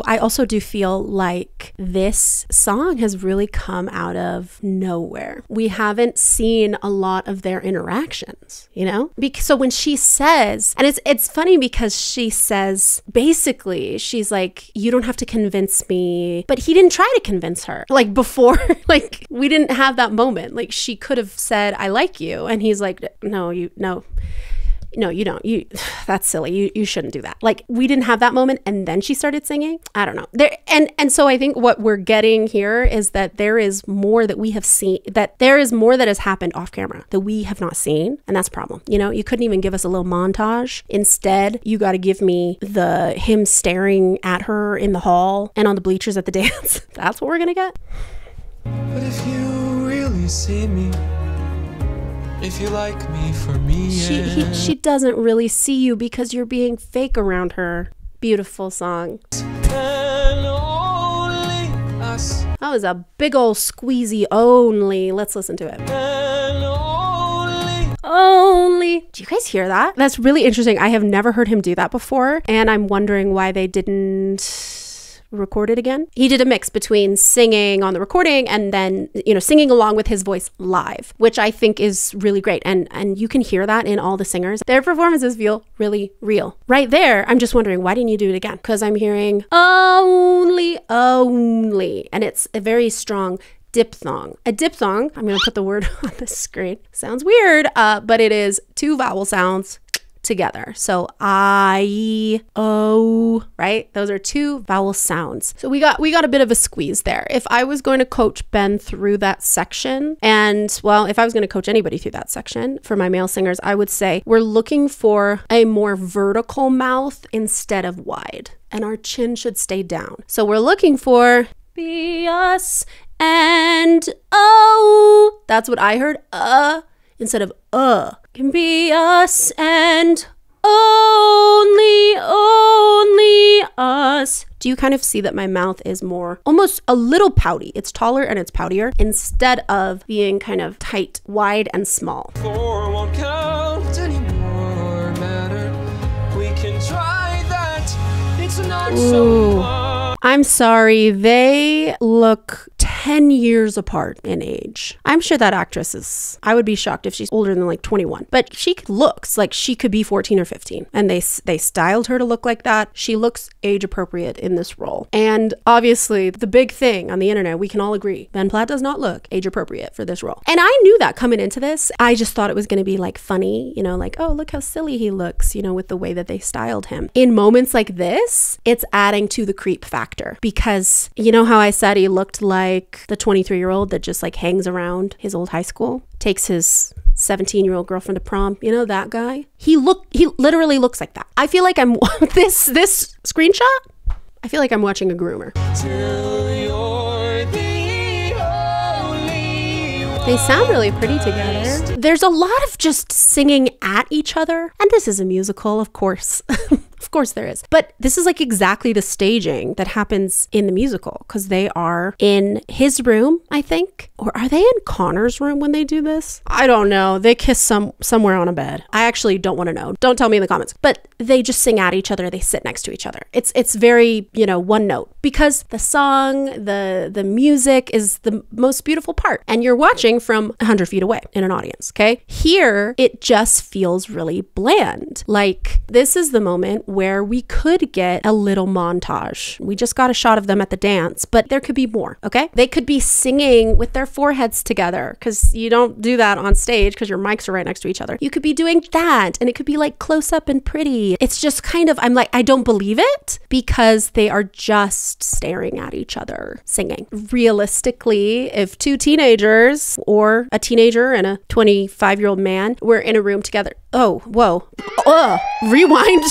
feel like this song has really come out of nowhere. We haven't seen a lot of their interactions, you know? So when she says, and it's funny because she says, basically, she's like, you don't have to convince me. But he didn't try to convince her. Like before, like we didn't have that moment. Like she could have said, I like you. And he's like, no, you don't. That's silly. You shouldn't do that. Like we didn't have that moment. And then she started singing. I don't know. And so I think what we're getting here is that there is more that we have seen, that there is more that has happened off camera that we have not seen. And that's a problem. You know, you couldn't even give us a little montage. Instead, you got to give me him staring at her in the hall and on the bleachers at the dance. That's what we're going to get. But if you really see me, if you like me for me, she doesn't really see you because you're being fake around her. Beautiful song. and only us, That was a big old squeezy only. Let's listen to it. and Only. Do you guys hear that? That's really interesting. I have never heard him do that before, and I'm wondering why they didn't record it again. He did a mix between singing on the recording and then, you know, singing along with his voice live, which I think is really great. And you can hear that in all the singers. Their performances feel really real. Right there, I'm just wondering, why didn't you do it again? Because I'm hearing only, and it's a very strong diphthong. A diphthong, I'm going to put the word on the screen. Sounds weird, but it is two vowel sounds together. So I, O, right? Those are two vowel sounds. So we got a bit of a squeeze there. If I was going to coach Ben through that section, and well, if I was going to coach anybody through that section for my male singers, I would say we're looking for a more vertical mouth instead of wide, and our chin should stay down. So we're looking for be us and oh. That's what I heard. Instead of can be us and only us. Do you kind of see that my mouth is more, almost a little pouty? It's taller and it's poutier instead of being kind of tight, wide, and small. 4 won't count anymore, matter. We can try that. It's not so much. I'm sorry, they look 10 years apart in age. I'm sure that actress is, I would be shocked if she's older than like 21, but she looks like she could be 14 or 15, and they styled her to look like that. She looks age appropriate in this role. And obviously the big thing on the internet, we can all agree, Ben Platt does not look age appropriate for this role. And I knew that coming into this. I just thought it was going to be like funny, you know, like, oh, look how silly he looks, you know, with the way that they styled him. In moments like this, it's adding to the creep factor, because you know how I said he looked like the 23-year-old that just like hangs around his old high school, takes his 17-year-old girlfriend to prom, you know, that guy. He literally looks like that. I feel like I'm this screenshot, I feel like I'm watching a groomer. They sound really pretty together. There's a lot of just singing at each other, and this is a musical, of course. Of course there is. But this is like exactly the staging that happens in the musical, because they are in his room, I think. Or are they in Connor's room when they do this? I don't know. They kiss somewhere on a bed. I actually don't want to know. Don't tell me in the comments. But they just sing at each other. They sit next to each other. It's very, you know, one note, because the song, the music is the most beautiful part. And you're watching from 100 feet away in an audience, okay? Here, it just feels really bland. Like, this is the moment where we could get a little montage. We just got a shot of them at the dance, but there could be more, okay? They could be singing with their foreheads together, because you don't do that on stage because your mics are right next to each other. You could be doing that, and it could be like close up and pretty. It's just kind of, I'm like, I don't believe it, because they are just staring at each other singing. Realistically, if two teenagers or a teenager and a 25-year-old man were in a room together, oh, whoa, rewind.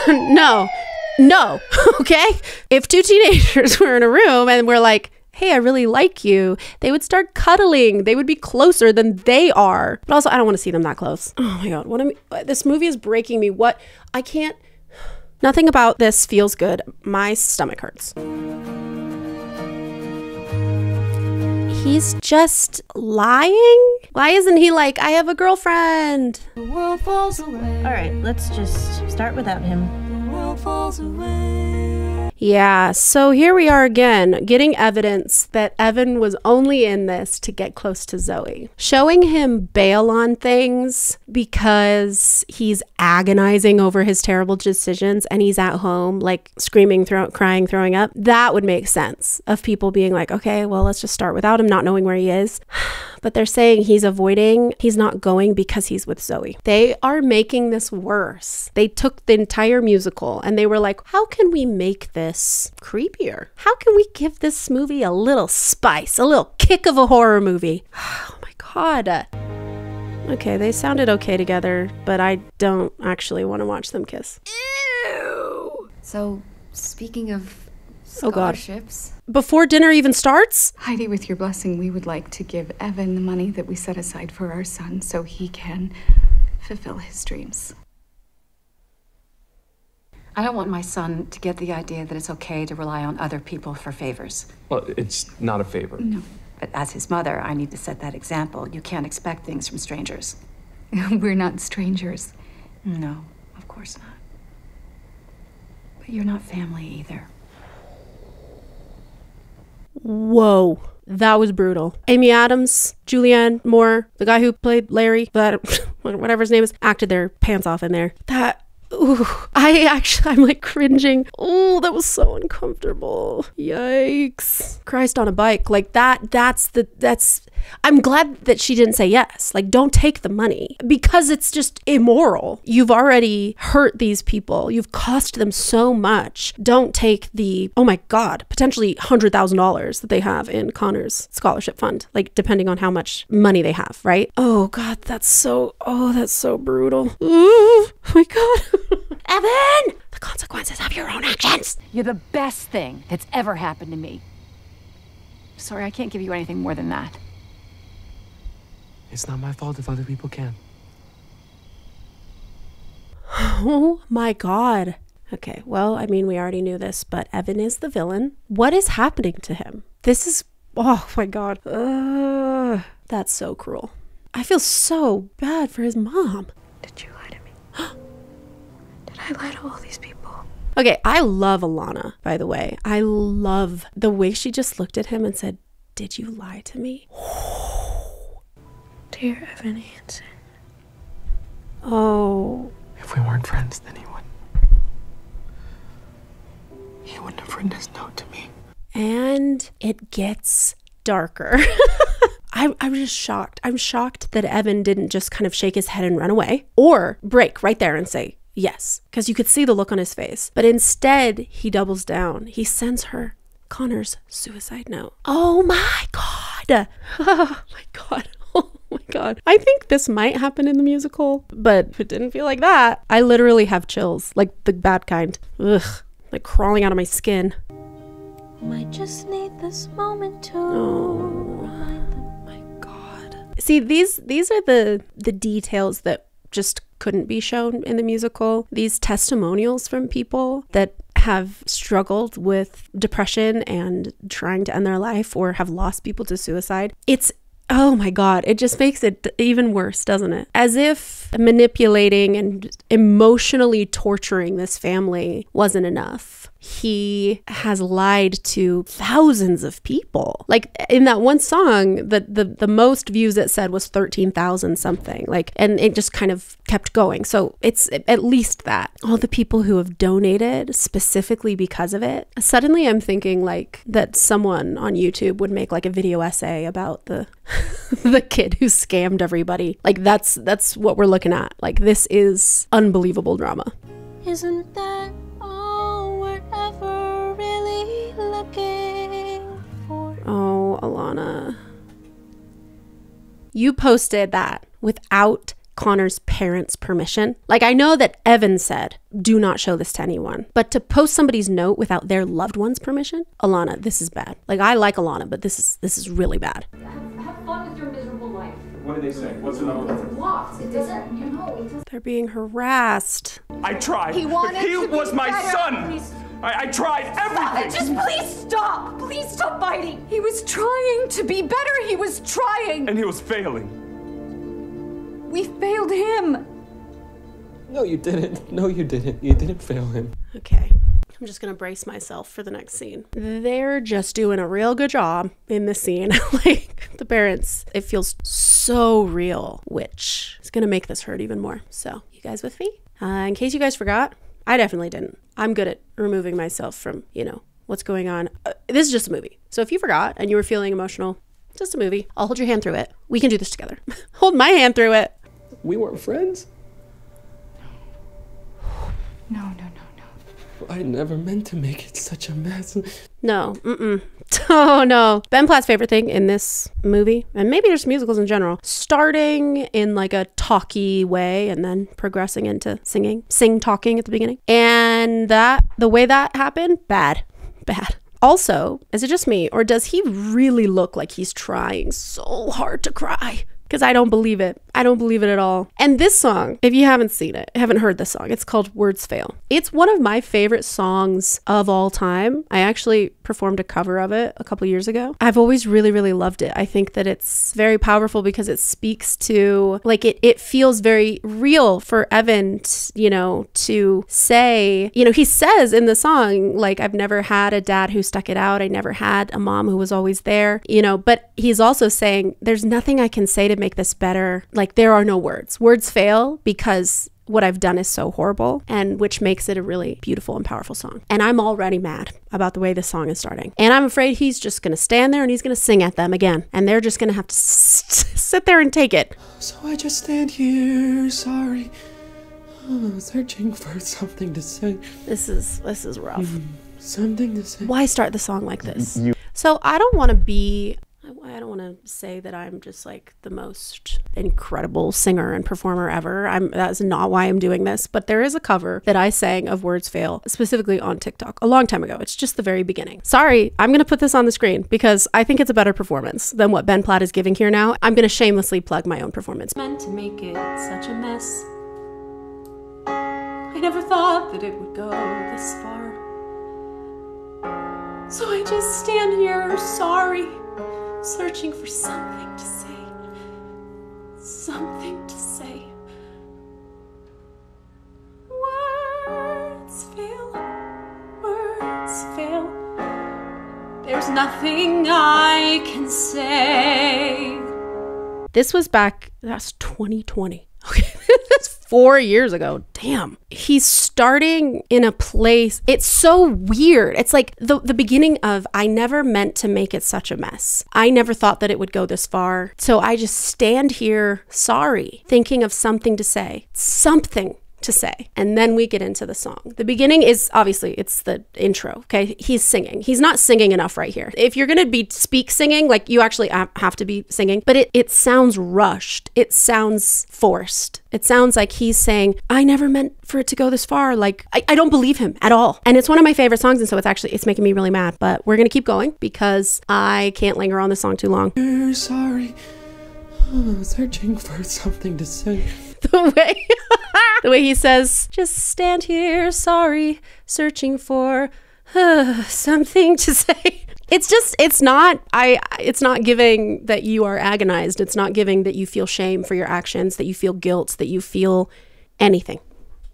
No, okay? If two teenagers were in a room and we're like, hey, I really like you, they would start cuddling. They would be closer than they are. But also, I don't want to see them that close. Oh my God, this movie is breaking me. I can't, nothing about this feels good. My stomach hurts. He's just lying? Why isn't he like, I have a girlfriend? The world falls away. All right, let's just start without him. The world falls away. Yeah, so here we are again, getting evidence that Evan was only in this to get close to Zoe. Showing him bail on things because he's agonizing over his terrible decisions and he's at home like screaming, crying, throwing up. That would make sense of people being like, okay, well, let's just start without him, not knowing where he is. But they're saying he's avoiding, he's not going because he's with Zoe. They are making this worse. They took the entire musical and they were like, how can we make this creepier? How can we give this movie a little spice, a little kick of a horror movie? Oh my God. Okay, they sounded okay together, but I don't actually want to watch them kiss. Ew. So, speaking of Oh God. scholarships. Before dinner even starts? Heidi, with your blessing, we would like to give Evan the money that we set aside for our son so he can fulfill his dreams. I don't want my son to get the idea that it's okay to rely on other people for favors. Well, it's not a favor. No. But as his mother, I need to set that example. You can't expect things from strangers. We're not strangers. No, of course not. But you're not family either. Whoa, that was brutal. Amy Adams, Julianne Moore, the guy who played Larry, whatever his name is, acted their pants off in there. Ooh, I'm like cringing. Oh, that was so uncomfortable. Yikes. Christ on a bike. Like that's I'm glad that she didn't say yes. Like, don't take the money because it's just immoral. You've already hurt these people. You've cost them so much. Don't take the, oh my God, potentially $100,000 that they have in Connor's scholarship fund, like depending on how much money they have, right? Oh God, that's so brutal. Ooh, oh my God. Evan! The consequences of your own actions. You're the best thing that's ever happened to me. Sorry, I can't give you anything more than that. It's not my fault if other people can. Oh my God. Okay, well, I mean, we already knew this, but Evan is the villain. What is happening to him? This is, oh my God. That's so cruel. I feel so bad for his mom. Did you lie to me? Did I lie to all these people? Okay, I love Alana, by the way. I love the way she just looked at him and said, did you lie to me? Dear Evan Hansen. Oh. If we weren't friends, then he wouldn't have written his note to me. And it gets darker. I'm just shocked. I'm shocked that Evan didn't just kind of shake his head and run away or break right there and say yes, because you could see the look on his face. But instead, he doubles down. He sends her Connor's suicide note. Oh my God. Oh my God. Oh my God. I think this might happen in the musical, but it didn't feel like that. I literally have chills, like the bad kind. Ugh, like crawling out of my skin. Might just need this moment to remind them. My God. See, these are the details that just couldn't be shown in the musical. These testimonials from people that have struggled with depression and trying to end their life or have lost people to suicide. Oh my God, it just makes it even worse, doesn't it? As if manipulating and emotionally torturing this family wasn't enough. He has lied to thousands of people. Like in that one song, the most views it said was 13,000 something. Like, and it just kind of kept going. So it's at least that. All the people who have donated specifically because of it. Suddenly I'm thinking like that someone on YouTube would make like a video essay about the the kid who scammed everybody. Like that's what we're looking at. Like this is unbelievable drama. Isn't that all we're ever really looking for? Oh, Alana. You posted that without Connor's parents' permission. Like, I know that Evan said, do not show this to anyone. But to post somebody's note without their loved one's permission? Alana, this is bad. Like, I like Alana, but this is really bad. Have fun with your miserable life. What did they say? What's the number? What? It doesn't, you know, it doesn't. They're being harassed. I tried. He wanted he to was be my better. son. Please. I tried everything. Just please stop. Please stop fighting. He was trying to be better. He was trying. And he was failing. We failed him. No, you didn't. No, you didn't. You didn't fail him. Okay. I'm just going to brace myself for the next scene. They're just doing a real good job in this scene. Like, the parents, it feels so real, which is going to make this hurt even more. So, you guys with me? In case you guys forgot, I definitely didn't. I'm good at removing myself from, what's going on. This is just a movie. So if you forgot and you were feeling emotional, just a movie. I'll hold your hand through it. We can do this together. Hold my hand through it. We weren't friends? No. I never meant to make it such a mess. No. Oh, no. Ben Platt's favorite thing in this movie, and maybe just musicals in general, starting in like a talky way and then progressing into sing-talking at the beginning. And the way that happened, bad. Also, is it just me, or does he really look like he's trying so hard to cry? Because I don't believe it. I don't believe it at all. And this song, if you haven't seen it, haven't heard this song, it's called Words Fail. It's one of my favorite songs of all time. I actually performed a cover of it a couple years ago. I've always really, really loved it. I think that it's very powerful because it speaks to, like, it feels very real for Evan, to say, he says in the song, like, I've never had a dad who stuck it out. I never had a mom who was always there, but he's also saying there's nothing I can say to make this better. Like, there are no words. Words fail because what I've done is so horrible, and which makes it a really beautiful and powerful song. And I'm already mad about the way this song is starting. And I'm afraid he's just going to stand there and he's going to sing at them again. And they're just going to have to sit there and take it. So I just stand here, sorry, searching for something to say. This is rough. Something to say. Why start the song like this? So I don't want to say that I'm just like the most incredible singer and performer ever. That's not why I'm doing this, but there is a cover that I sang of Words Fail, specifically on TikTok a long time ago. It's just the very beginning. Sorry, I'm going to put this on the screen because I think it's a better performance than what Ben Platt is giving here now. I'm going to shamelessly plug my own performance. Meant to make it such a mess. I never thought that it would go this far. So I just stand here, sorry, searching for something to say. Something to say. Words fail. Words fail. There's nothing I can say. This was that's 2020. Okay, that's 4 years ago. Damn. He's starting in a place. It's so weird. It's like the beginning of, I never meant to make it such a mess. I never thought that it would go this far. So I just stand here, sorry, thinking of something to say. Something to say. And then we get into the song. The beginning is obviously, it's the intro. Okay. He's singing. He's not singing enough right here. If you're going to be singing, like, you actually have to be singing, but it sounds rushed. It sounds forced. It sounds like he's saying, I never meant for it to go this far. Like, I don't believe him at all. And it's one of my favorite songs. And so it's making me really mad, but we're going to keep going because I can't linger on this song too long. You're sorry. Searching for something to say. The way he says, just stand here, sorry, searching for something to say. It's not giving that you are agonized. It's not giving that you feel shame for your actions, that you feel guilt, that you feel anything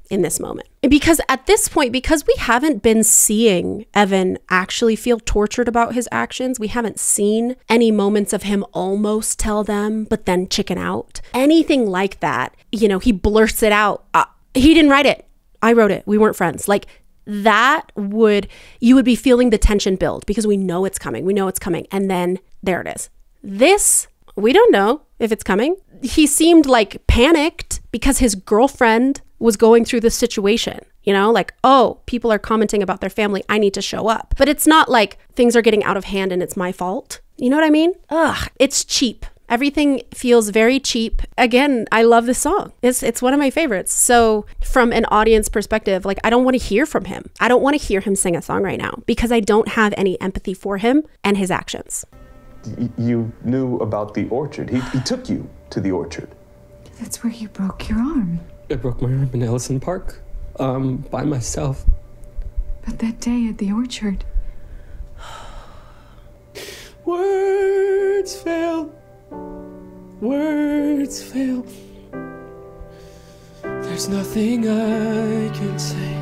in this moment. Because at this point, because we haven't been seeing Evan actually feel tortured about his actions, we haven't seen any moments of him almost tell them, but then chicken out. Anything like that, he blurts it out. He didn't write it. I wrote it. We weren't friends. Like, you would be feeling the tension build because we know it's coming. We know it's coming. And then there it is. This, we don't know if it's coming. He seemed like panicked because his girlfriend was going through this situation, like, oh, people are commenting about their family. I need to show up. But it's not like things are getting out of hand and it's my fault. You know what I mean? It's cheap. Everything feels very cheap. Again, I love this song. It's one of my favorites. So from an audience perspective, like, I don't want to hear from him. I don't want to hear him sing a song right now because I don't have any empathy for him and his actions. You knew about the orchard. He took you to the orchard. That's where you broke your arm. I broke my arm in Ellison Park, by myself. But that day at the orchard. Words fail. Words fail. There's nothing I can say.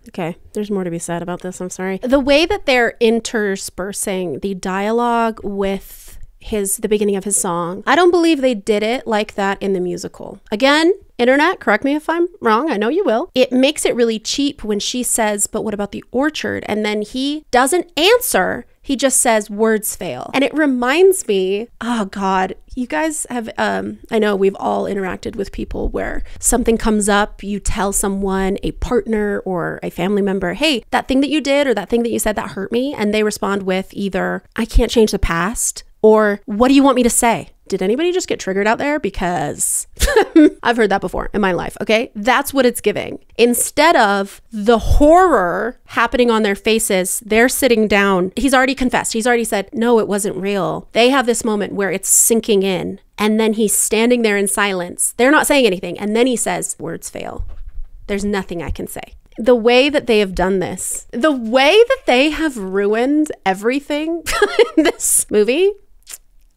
Okay, there's more to be said about this. I'm sorry. The way that they're interspersing the dialogue with the beginning of his song, I don't believe they did it like that in the musical. Again, internet, correct me if I'm wrong. I know you will. It makes it really cheap when she says, but what about the orchard? And then he doesn't answer. He just says, words fail. And it reminds me, oh God, you guys have, I know we've all interacted with people where something comes up, you tell someone, a partner or a family member, hey, that thing that you did or that thing that you said that hurt me. And they respond with either, I can't change the past, or what do you want me to say? Did anybody just get triggered out there? Because I've heard that before in my life, okay? That's what it's giving. Instead of the horror happening on their faces, they're sitting down. He's already confessed. He's already said, no, it wasn't real. They have this moment where it's sinking in. And then he's standing there in silence. They're not saying anything. And then he says, words fail. There's nothing I can say. The way that they have done this, the way that they have ruined everything in this movie,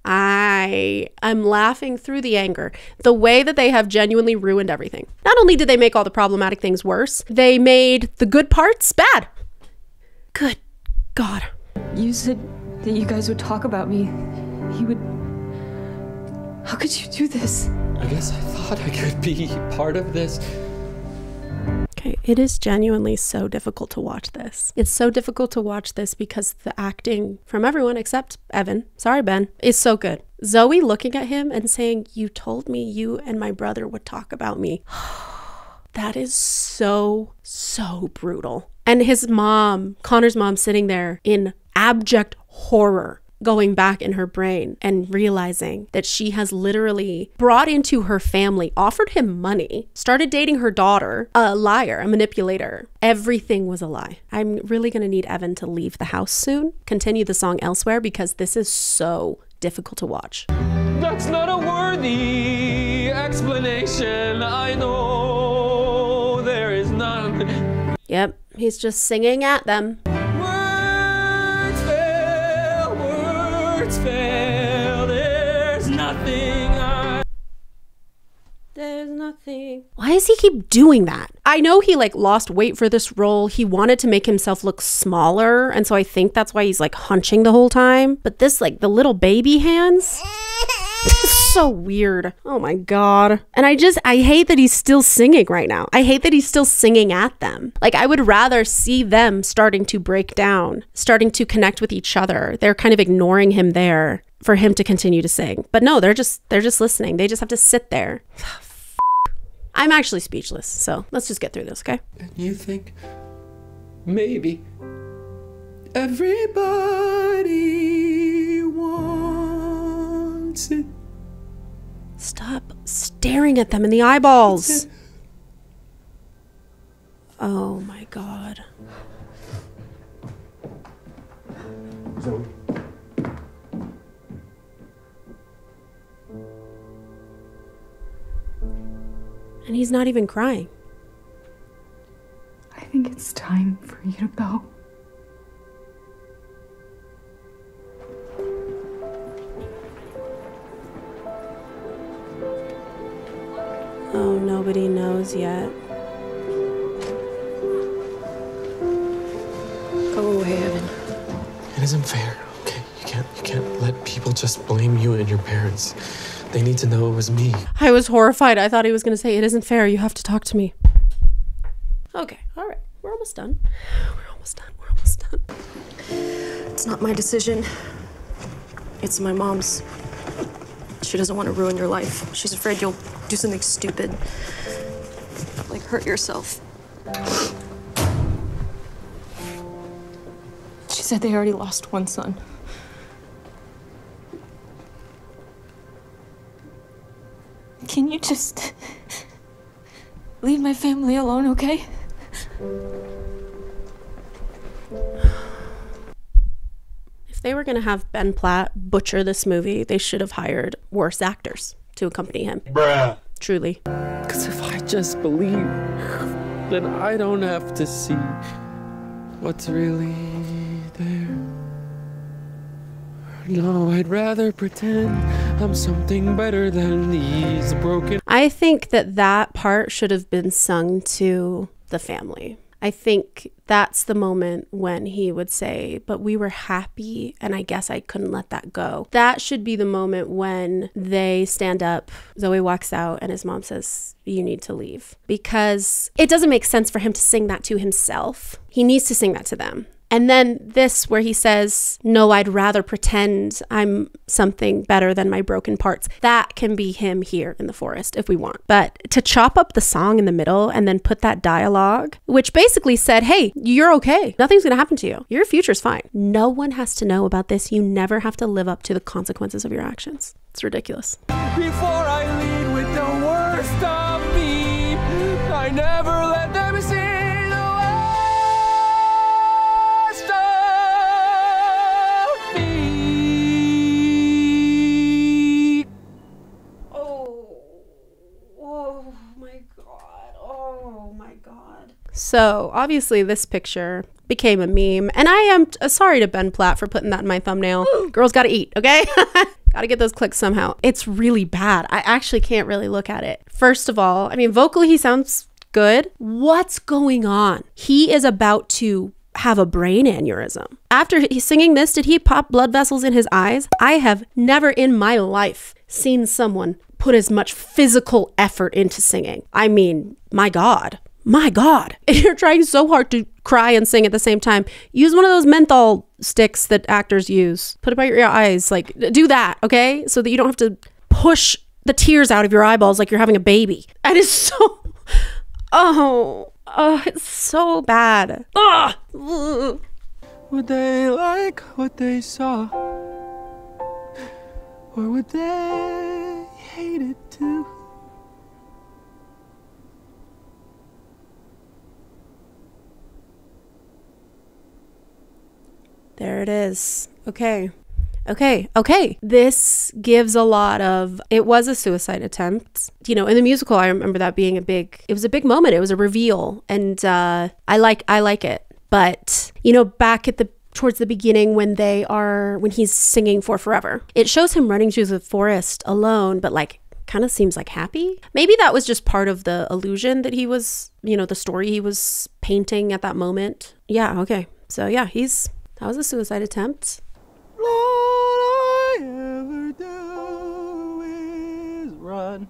I'm laughing through the anger. The way that they have genuinely ruined everything. Not only did they make all the problematic things worse, they made the good parts bad. Good God. You said that you guys would talk about me. He would... How could you do this? I guess I thought I could be part of this. Okay, it is genuinely so difficult to watch this. It's so difficult to watch this because the acting from everyone except Evan, sorry Ben, is so good. Zoe looking at him and saying, you told me you and my brother would talk about me. That is so brutal. And his mom, Connor's mom, sitting there in abject horror, going back in her brain and realizing that she has literally brought into her family, offered him money, started dating her daughter, a liar, a manipulator. Everything was a lie. I'm really going to need Evan to leave the house soon, continue the song elsewhere, because this is so difficult to watch. That's not a worthy explanation. I know there is none. Yep, he's just singing at them. Fail. There's nothing. Why does he keep doing that? I know he lost weight for this role. He wanted to make himself look smaller. And so I think that's why he's hunching the whole time. But this, the little baby hands, it's so weird. Oh my God. And I hate that he's still singing right now. I hate that he's still singing at them. I would rather see them starting to break down, starting to connect with each other. They're kind of ignoring him there for him to continue to sing. But no, they're just listening. They just have to sit there. I'm actually speechless. So let's just get through this, okay? And you think maybe everybody wants it. Stop staring at them in the eyeballs. Oh my God. Zoe. And he's not even crying. I think it's time for you to go. Oh, nobody knows yet. Go away, Evan. It isn't fair, okay? You can't let people just blame you and your parents. They need to know it was me. I was horrified. I thought he was going to say, it isn't fair. You have to talk to me. Okay. All right. We're almost done. We're almost done. It's not my decision. It's my mom's. She doesn't want to ruin your life. She's afraid you'll do something stupid. Like hurt yourself. She said they already lost one son. Can you just leave my family alone, okay? If they were going to have Ben Platt butcher this movie, they should have hired worse actors to accompany him. Bruh. Truly. Because if I just believe, then I don't have to see what's really there. No, I'd rather pretend I'm something better than these broken. I think that that part should have been sung to the family. I think that's the moment when he would say, but we were happy and I guess I couldn't let that go. That should be the moment when they stand up, Zoe walks out and his mom says, you need to leave. Because it doesn't make sense for him to sing that to himself. He needs to sing that to them. And then this where he says, no, I'd rather pretend I'm something better than my broken parts. That can be him here in the forest if we want. But to chop up the song in the middle and then put that dialogue, which basically said, hey, you're okay. Nothing's going to happen to you. Your future's fine. No one has to know about this. You never have to live up to the consequences of your actions. It's ridiculous. Before I lead with the worst of me, I never let them see the worst of me. Oh my God. Oh my God. So obviously this picture became a meme, and I am sorry to Ben Platt for putting that in my thumbnail. Girls gotta eat, okay? Gotta get those clicks somehow. It's really bad. I actually can't really look at it. First of all, I mean, vocally he sounds good. What's going on? He is about to have a brain aneurysm. After he's singing this, did he pop blood vessels in his eyes? I have never in my life seen someone put as much physical effort into singing. I mean, my God. My God. You're trying so hard to cry and sing at the same time. Use one of those menthol sticks that actors use. Put it by your eyes. Like, do that, okay? So that you don't have to push the tears out of your eyeballs like you're having a baby. That is so... Oh, it's so bad. Would they like what they saw? Or would they hate it too? There it is. Okay. This gives a lot of, it was a suicide attempt. You know, in the musical, I remember that being it was a big moment. It was a reveal. And I like it. But, you know, back at towards the beginning when he's singing For Forever, it shows him running through the forest alone, but like kind of seems like happy. Maybe that was just part of the illusion that he was, you know, the story he was painting at that moment. Yeah. Okay. So yeah, that was a suicide attempt. All I ever do is run.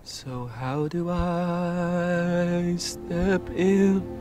So how do I step in?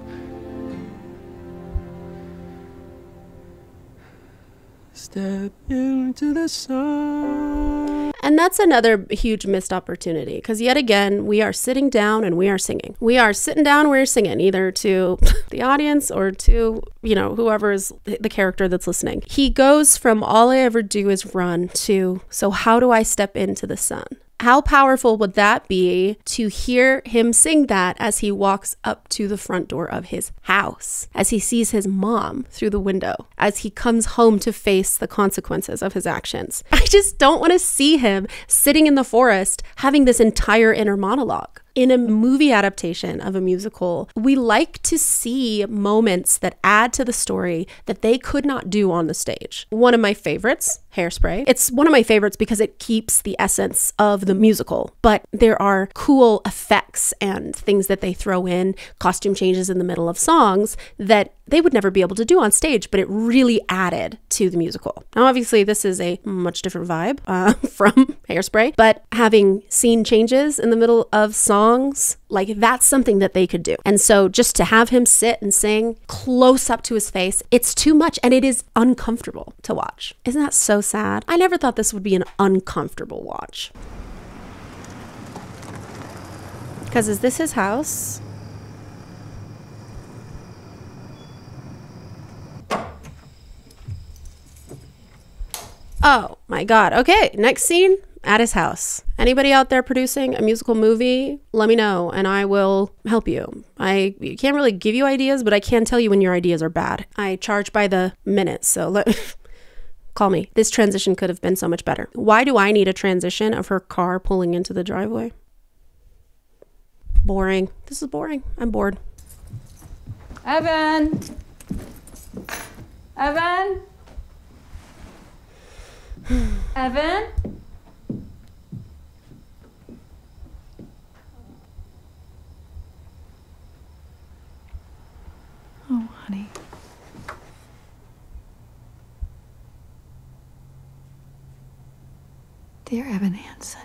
Step into the sun. And that's another huge missed opportunity, because yet again, we are sitting down and we are singing. We are sitting down, we're singing, either to the audience or to, you know, whoever is the character that's listening. He goes from all I ever do is run to, so how do I step into the sun? How powerful would that be to hear him sing that as he walks up to the front door of his house, as he sees his mom through the window, as he comes home to face the consequences of his actions? I just don't want to see him sitting in the forest having this entire inner monologue. In a movie adaptation of a musical, we like to see moments that add to the story that they could not do on the stage. One of my favorites, Hairspray. It's one of my favorites because it keeps the essence of the musical, but there are cool effects and things that they throw in, costume changes in the middle of songs that they would never be able to do on stage, but it really added to the musical. Now, obviously, this is a much different vibe from Hairspray, but having scene changes in the middle of songs, like that's something that they could do. And so just to have him sit and sing close up to his face, it's too much and it is uncomfortable to watch. Isn't that so sad? I never thought this would be an uncomfortable watch. Because is this his house? Oh my God. Okay, next scene at his house. Anybody out there producing a musical movie, let me know and I will help you. I can't really give you ideas, but I can tell you when your ideas are bad. I charge by the minute, so call me. This transition could have been so much better. Why do I need a transition of her car pulling into the driveway? Boring. This is boring. I'm bored. Evan! Evan? Evan? Oh, honey. Dear Evan Hansen.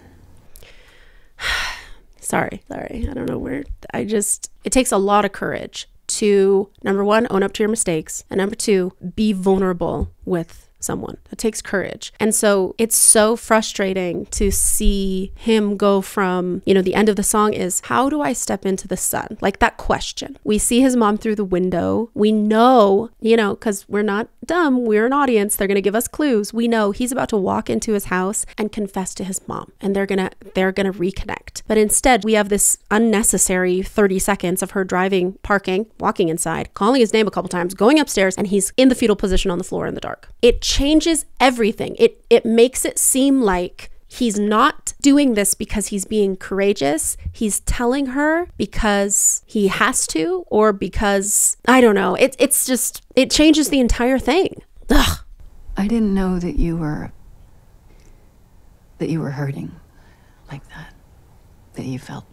Sorry. I don't know where. It takes a lot of courage to, number one, own up to your mistakes, and number two, be vulnerable with someone. That takes courage. And so it's so frustrating to see him go from, the end of the song is, how do I step into the sun? Like that question. We see his mom through the window. We know, because we're not dumb. We're an audience. They're going to give us clues. We know he's about to walk into his house and confess to his mom, and they're going to reconnect. But instead, we have this unnecessary 30 seconds of her driving, parking, walking inside, calling his name a couple times, going upstairs, and he's in the fetal position on the floor in the dark. It changes everything. It makes it seem like he's not doing this because he's being courageous. He's telling her because he has to, or because, I don't know. It's just, it changes the entire thing. Ugh. I didn't know that you were hurting like that you felt.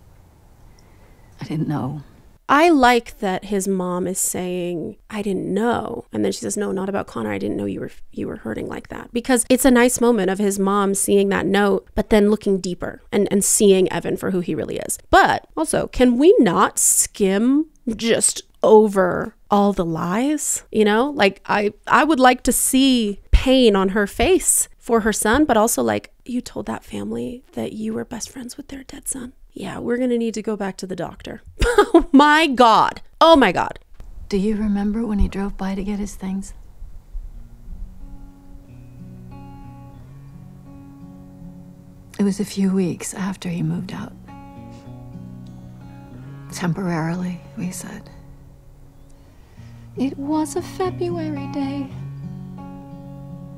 I didn't know. I like that his mom is saying, I didn't know. And then she says, no, not about Connor. I didn't know you were hurting like that. Because it's a nice moment of his mom seeing that note, but then looking deeper and seeing Evan for who he really is. But also, can we not skim just over all the lies? Like I would like to see pain on her face for her son, but also like, you told that family that you were best friends with their dead son. Yeah, we're going to need to go back to the doctor. Oh my God. Oh my God. Do you remember when he drove by to get his things? It was a few weeks after he moved out. Temporarily, we said. It was a February day.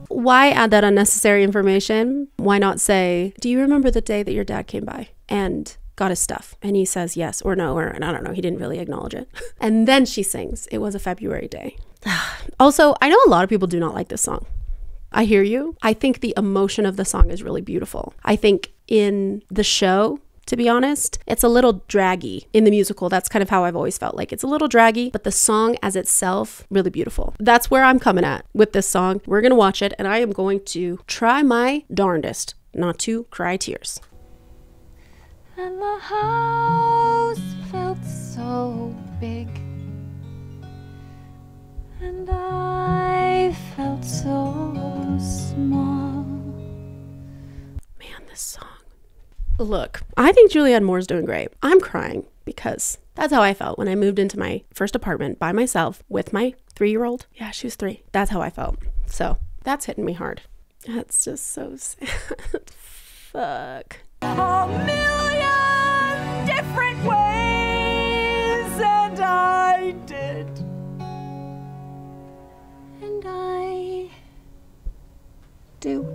Why add that unnecessary information? Why not say, do you remember the day that your dad came by and got his stuff? And he says yes or no, or I don't know. He didn't really acknowledge it. And then she sings, it was a February day. Also, I know a lot of people do not like this song. I hear you. I think the emotion of the song is really beautiful. I think in the show, to be honest, it's a little draggy. In the musical, that's kind of how I've always felt. Like it's a little draggy, but the song as itself, really beautiful. That's where I'm coming at with this song. We're going to watch it, and I am going to try my darndest not to cry tears. And the house felt so big, and I felt so small. Man, this song. Look, I think Julianne Moore's doing great. I'm crying because that's how I felt when I moved into my first apartment by myself with my 3-year-old. Yeah, she was 3. That's how I felt. So that's hitting me hard. That's just so sad. Fuck. A million different ways, and I did. And I do.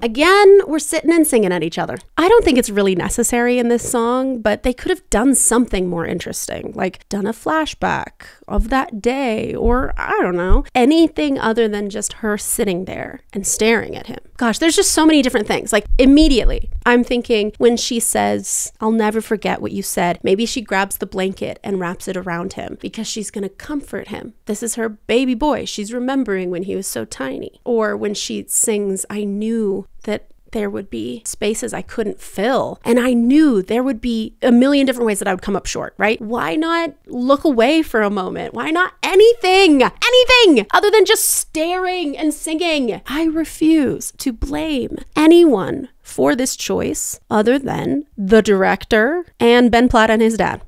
Again, we're sitting and singing at each other. I don't think it's really necessary in this song, but they could have done something more interesting, like done a flashback of that day, or I don't know, anything other than just her sitting there and staring at him. Gosh, there's just so many different things. Like immediately, I'm thinking when she says, I'll never forget what you said, maybe she grabs the blanket and wraps it around him because she's going to comfort him. This is her baby boy. She's remembering when he was so tiny. Or when she sings, I knew that there would be spaces I couldn't fill. And I knew there would be a million different ways that I would come up short, right? Why not look away for a moment? Why not anything other than just staring and singing? I refuse to blame anyone for this choice other than the director and Ben Platt and his dad.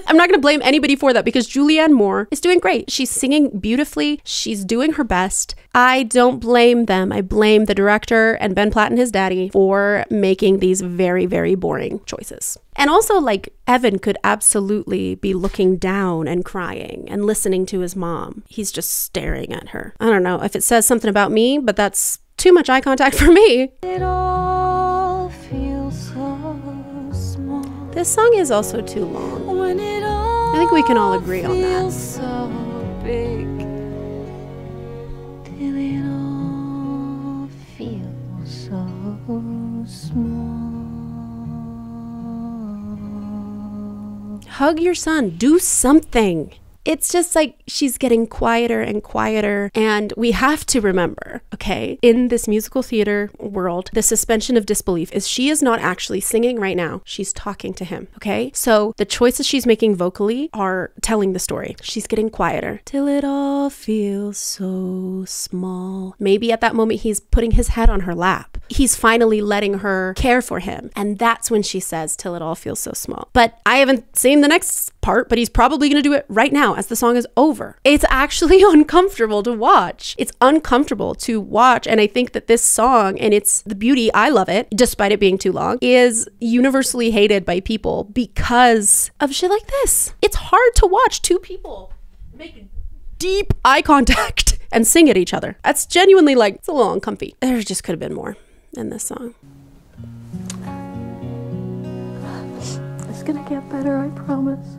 I'm not going to blame anybody for that because Julianne Moore is doing great. She's singing beautifully. She's doing her best. I don't blame them. I blame the director and Ben Platt and his daddy for making these very, very boring choices. And also, like, Evan could absolutely be looking down and crying and listening to his mom. He's just staring at her. I don't know if it says something about me, but that's too much eye contact for me. It all feels so small. This song is also too long. I think we can all agree on that. So big, till it all feels so small. Hug your son. Do something. It's just like she's getting quieter and quieter. And we have to remember, okay, in this musical theater world, the suspension of disbelief is she is not actually singing right now. She's talking to him, okay? So the choices she's making vocally are telling the story. She's getting quieter. Till it all feels so small. Maybe at that moment he's putting his head on her lap. He's finally letting her care for him. And that's when she says, till it all feels so small. But I haven't seen the next part, but he's probably going to do it right now as the song is over. It's actually uncomfortable to watch. It's uncomfortable to watch. And I think that this song, and it's the beauty, I love it, despite it being too long, is universally hated by people because of shit like this. It's hard to watch two people make deep eye contact and sing at each other. That's genuinely like, it's a little uncomfy. There just could have been more in this song. It's gonna get better, I promise.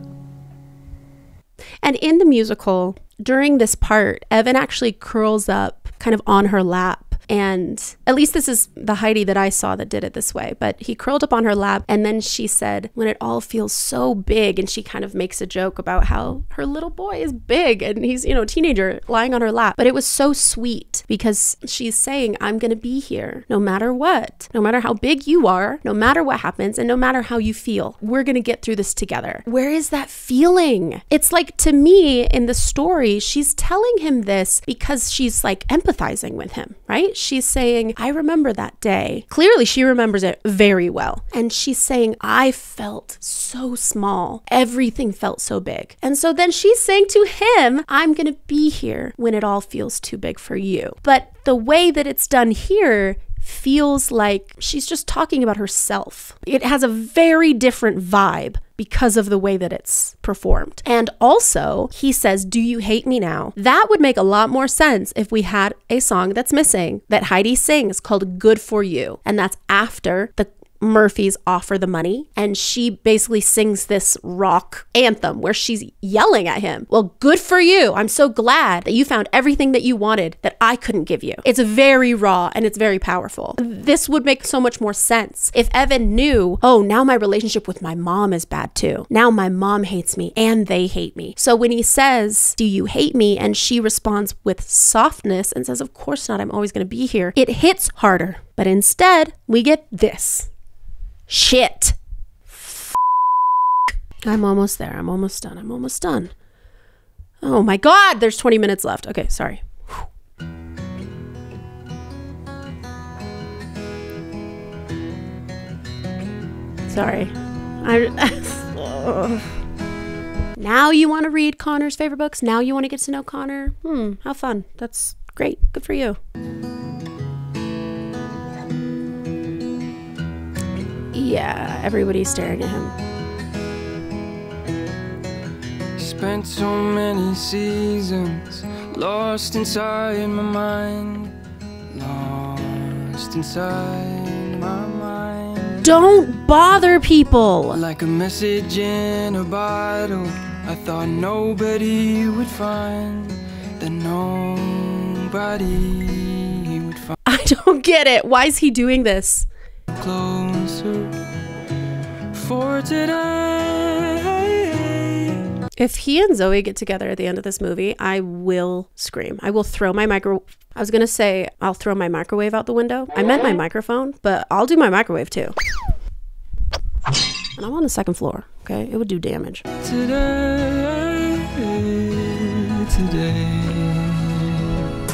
And in the musical, during this part, Evan actually curls up kind of on her lap. And at least this is the Heidi that I saw that did it this way. But he curled up on her lap and then she said, when it all feels so big, and she kind of makes a joke about how her little boy is big and he's, you know, a teenager lying on her lap. But it was so sweet because she's saying, I'm going to be here no matter what, no matter how big you are, no matter what happens, and no matter how you feel, we're going to get through this together. Where is that feeling? It's like, to me, in the story, she's telling him this because she's like empathizing with him, right? She's saying, I remember that day. Clearly, she remembers it very well. And she's saying, I felt so small. Everything felt so big. And so then she's saying to him, I'm going to be here when it all feels too big for you. But the way that it's done here feels like she's just talking about herself. It has a very different vibe because of the way that it's performed. And also, he says, do you hate me now? That would make a lot more sense if we had a song that's missing that Heidi sings called Good For You. And that's after the Murphys offer the money, and she basically sings this rock anthem where she's yelling at him. Well, good for you. I'm so glad that you found everything that you wanted that I couldn't give you. It's very raw and it's very powerful. This would make so much more sense if Evan knew, oh, now my relationship with my mom is bad too. Now my mom hates me and they hate me. So when he says, do you hate me? And she responds with softness and says, of course not. I'm always going to be here. It hits harder. But instead, we get this. Shit. I'm almost there. I'm almost done. I'm almost done. Oh my God, there's 20 minutes left. Okay, sorry. Sorry. Now you want to read Connor's favorite books? Now you want to get to know Connor? How fun. That's great. Good for you. Yeah, everybody's staring at him. Spent so many seasons lost inside my mind, lost inside my mind. Don't bother people. Like a message in a bottle, I thought nobody would find, that nobody would find. I don't get it. Why is he doing this? Closer for today. If he and Zoe get together at the end of this movie, I will scream. I will throw my micro. I was gonna say I'll throw my microwave out the window. I meant my microphone, but I'll do my microwave too. And I'm on the second floor. Okay, it would do damage. Today.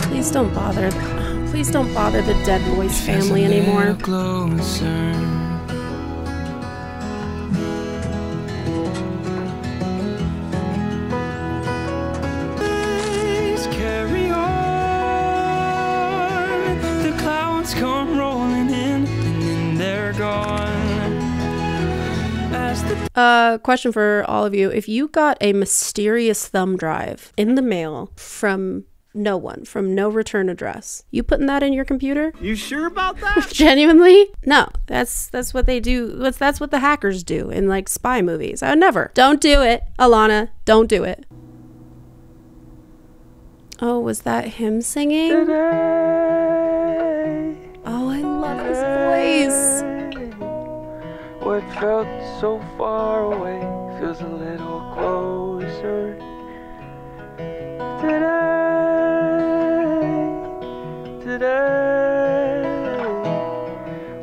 Please don't bother. Please don't bother the dead boy's family anymore. Please carry on. The clouds come rolling in, and then they're gone. Question for all of you. If you got a mysterious thumb drive in the mail from No one from no return address. You putting that in your computer? You sure about that? Genuinely? No, that's what they do. That's what the hackers do in like spy movies. I would never. Don't do it, Alana. Don't do it. Oh, was that him singing? Oh, I love his voice. What felt so far away feels a little closer today.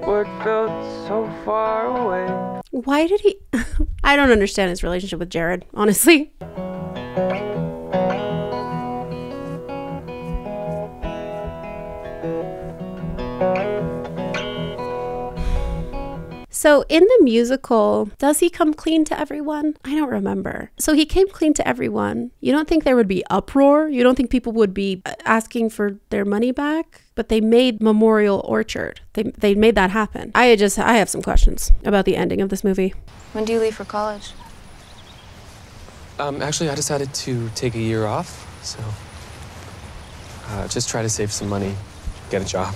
What felt so far away. Why did he? I don't understand his relationship with Jared, honestly. So in the musical, does he come clean to everyone? I don't remember. So he came clean to everyone. You don't think there would be uproar? You don't think people would be asking for their money back? But they made Memorial Orchard. They made that happen. I have some questions about the ending of this movie. When do you leave for college? Actually, I decided to take a year off, so just try to save some money, get a job.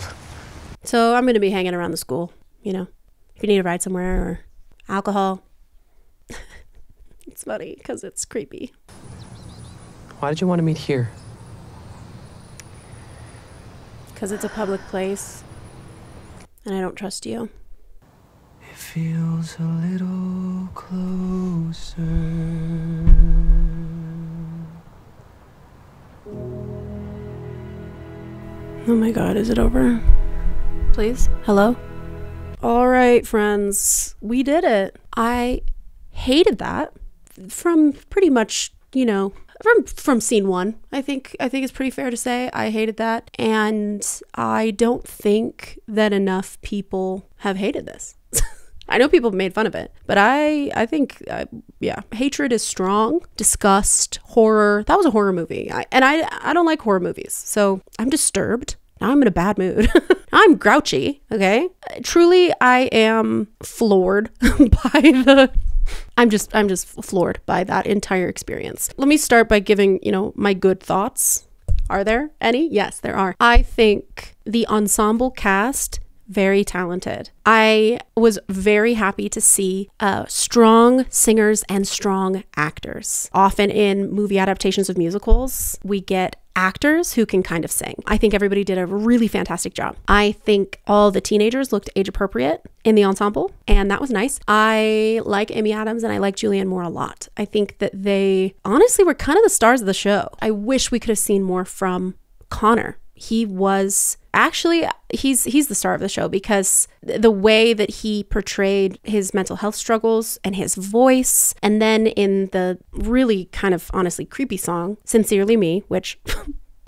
So I'm going to be hanging around the school, you know. If you need a ride somewhere or alcohol. It's funny because it's creepy. Why did you want to meet here? Because it's a public place and I don't trust you. It feels a little closer. Oh my God, is it over? Please? Hello? All right, friends, we did it. I hated that from pretty much, you know, from scene one. I think it's pretty fair to say I hated that. And I don't think that enough people have hated this. I know people have made fun of it, but I think, yeah, hatred is strong. Disgust, horror. That was a horror movie. I don't like horror movies, so I'm disturbed. Now I'm in a bad mood. Now I'm grouchy, okay? Truly, I am floored by the... I'm just floored by that entire experience. Let me start by giving, you know, my good thoughts. Are there any? Yes, there are. I think the ensemble cast, very talented. I was very happy to see strong singers and strong actors. Often in movie adaptations of musicals, we get actors who can kind of sing. I think everybody did a really fantastic job. I think all the teenagers looked age appropriate in the ensemble, and that was nice. I like Amy Adams and I like Julianne Moore a lot. I think that they honestly were kind of the stars of the show. I wish we could have seen more from Connor. He was actually, he's the star of the show because the way that he portrayed his mental health struggles and his voice, and then in the really kind of honestly creepy song, Sincerely Me, which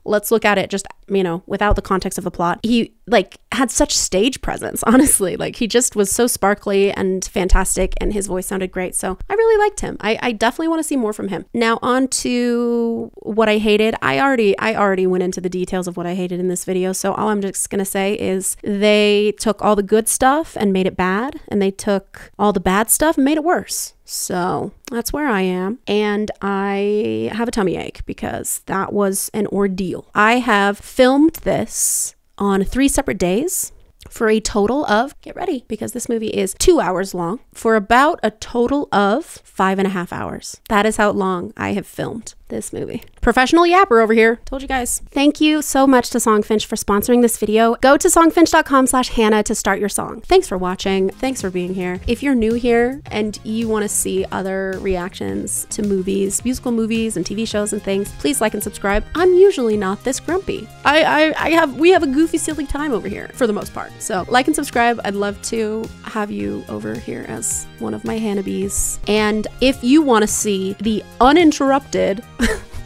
let's look at it just, you know, without the context of the plot. He like had such stage presence, honestly. Like he just was so sparkly and fantastic and his voice sounded great. So I really liked him. I definitely want to see more from him. Now on to what I hated. I already went into the details of what I hated in this video. So all I'm just going to say is they took all the good stuff and made it bad, and they took all the bad stuff and made it worse. So that's where I am. And I have a tummy ache because that was an ordeal. I have filmed this on 3 separate days for a total of, get ready, because this movie is 2 hours long, for about a total of 5.5 hours. That is how long I have filmed this movie. Professional yapper over here. Told you guys. Thank you so much to Songfinch for sponsoring this video. Go to songfinch.com/Hannah to start your song. Thanks for watching. Thanks for being here. If you're new here and you want to see other reactions to movies, musical movies and TV shows and things, please like and subscribe. I'm usually not this grumpy. We have a goofy, silly time over here for the most part. So like and subscribe. I'd love to have you over here as one of my Hannah-bees. And if you want to see the uninterrupted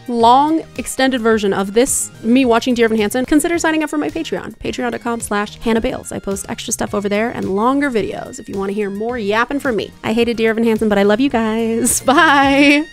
long extended version of this, me watching Dear Evan Hansen, consider signing up for my Patreon, patreon.com/Hannah Bales. I post extra stuff over there and longer videos if you want to hear more yapping from me. I hated Dear Evan Hansen, but I love you guys. Bye.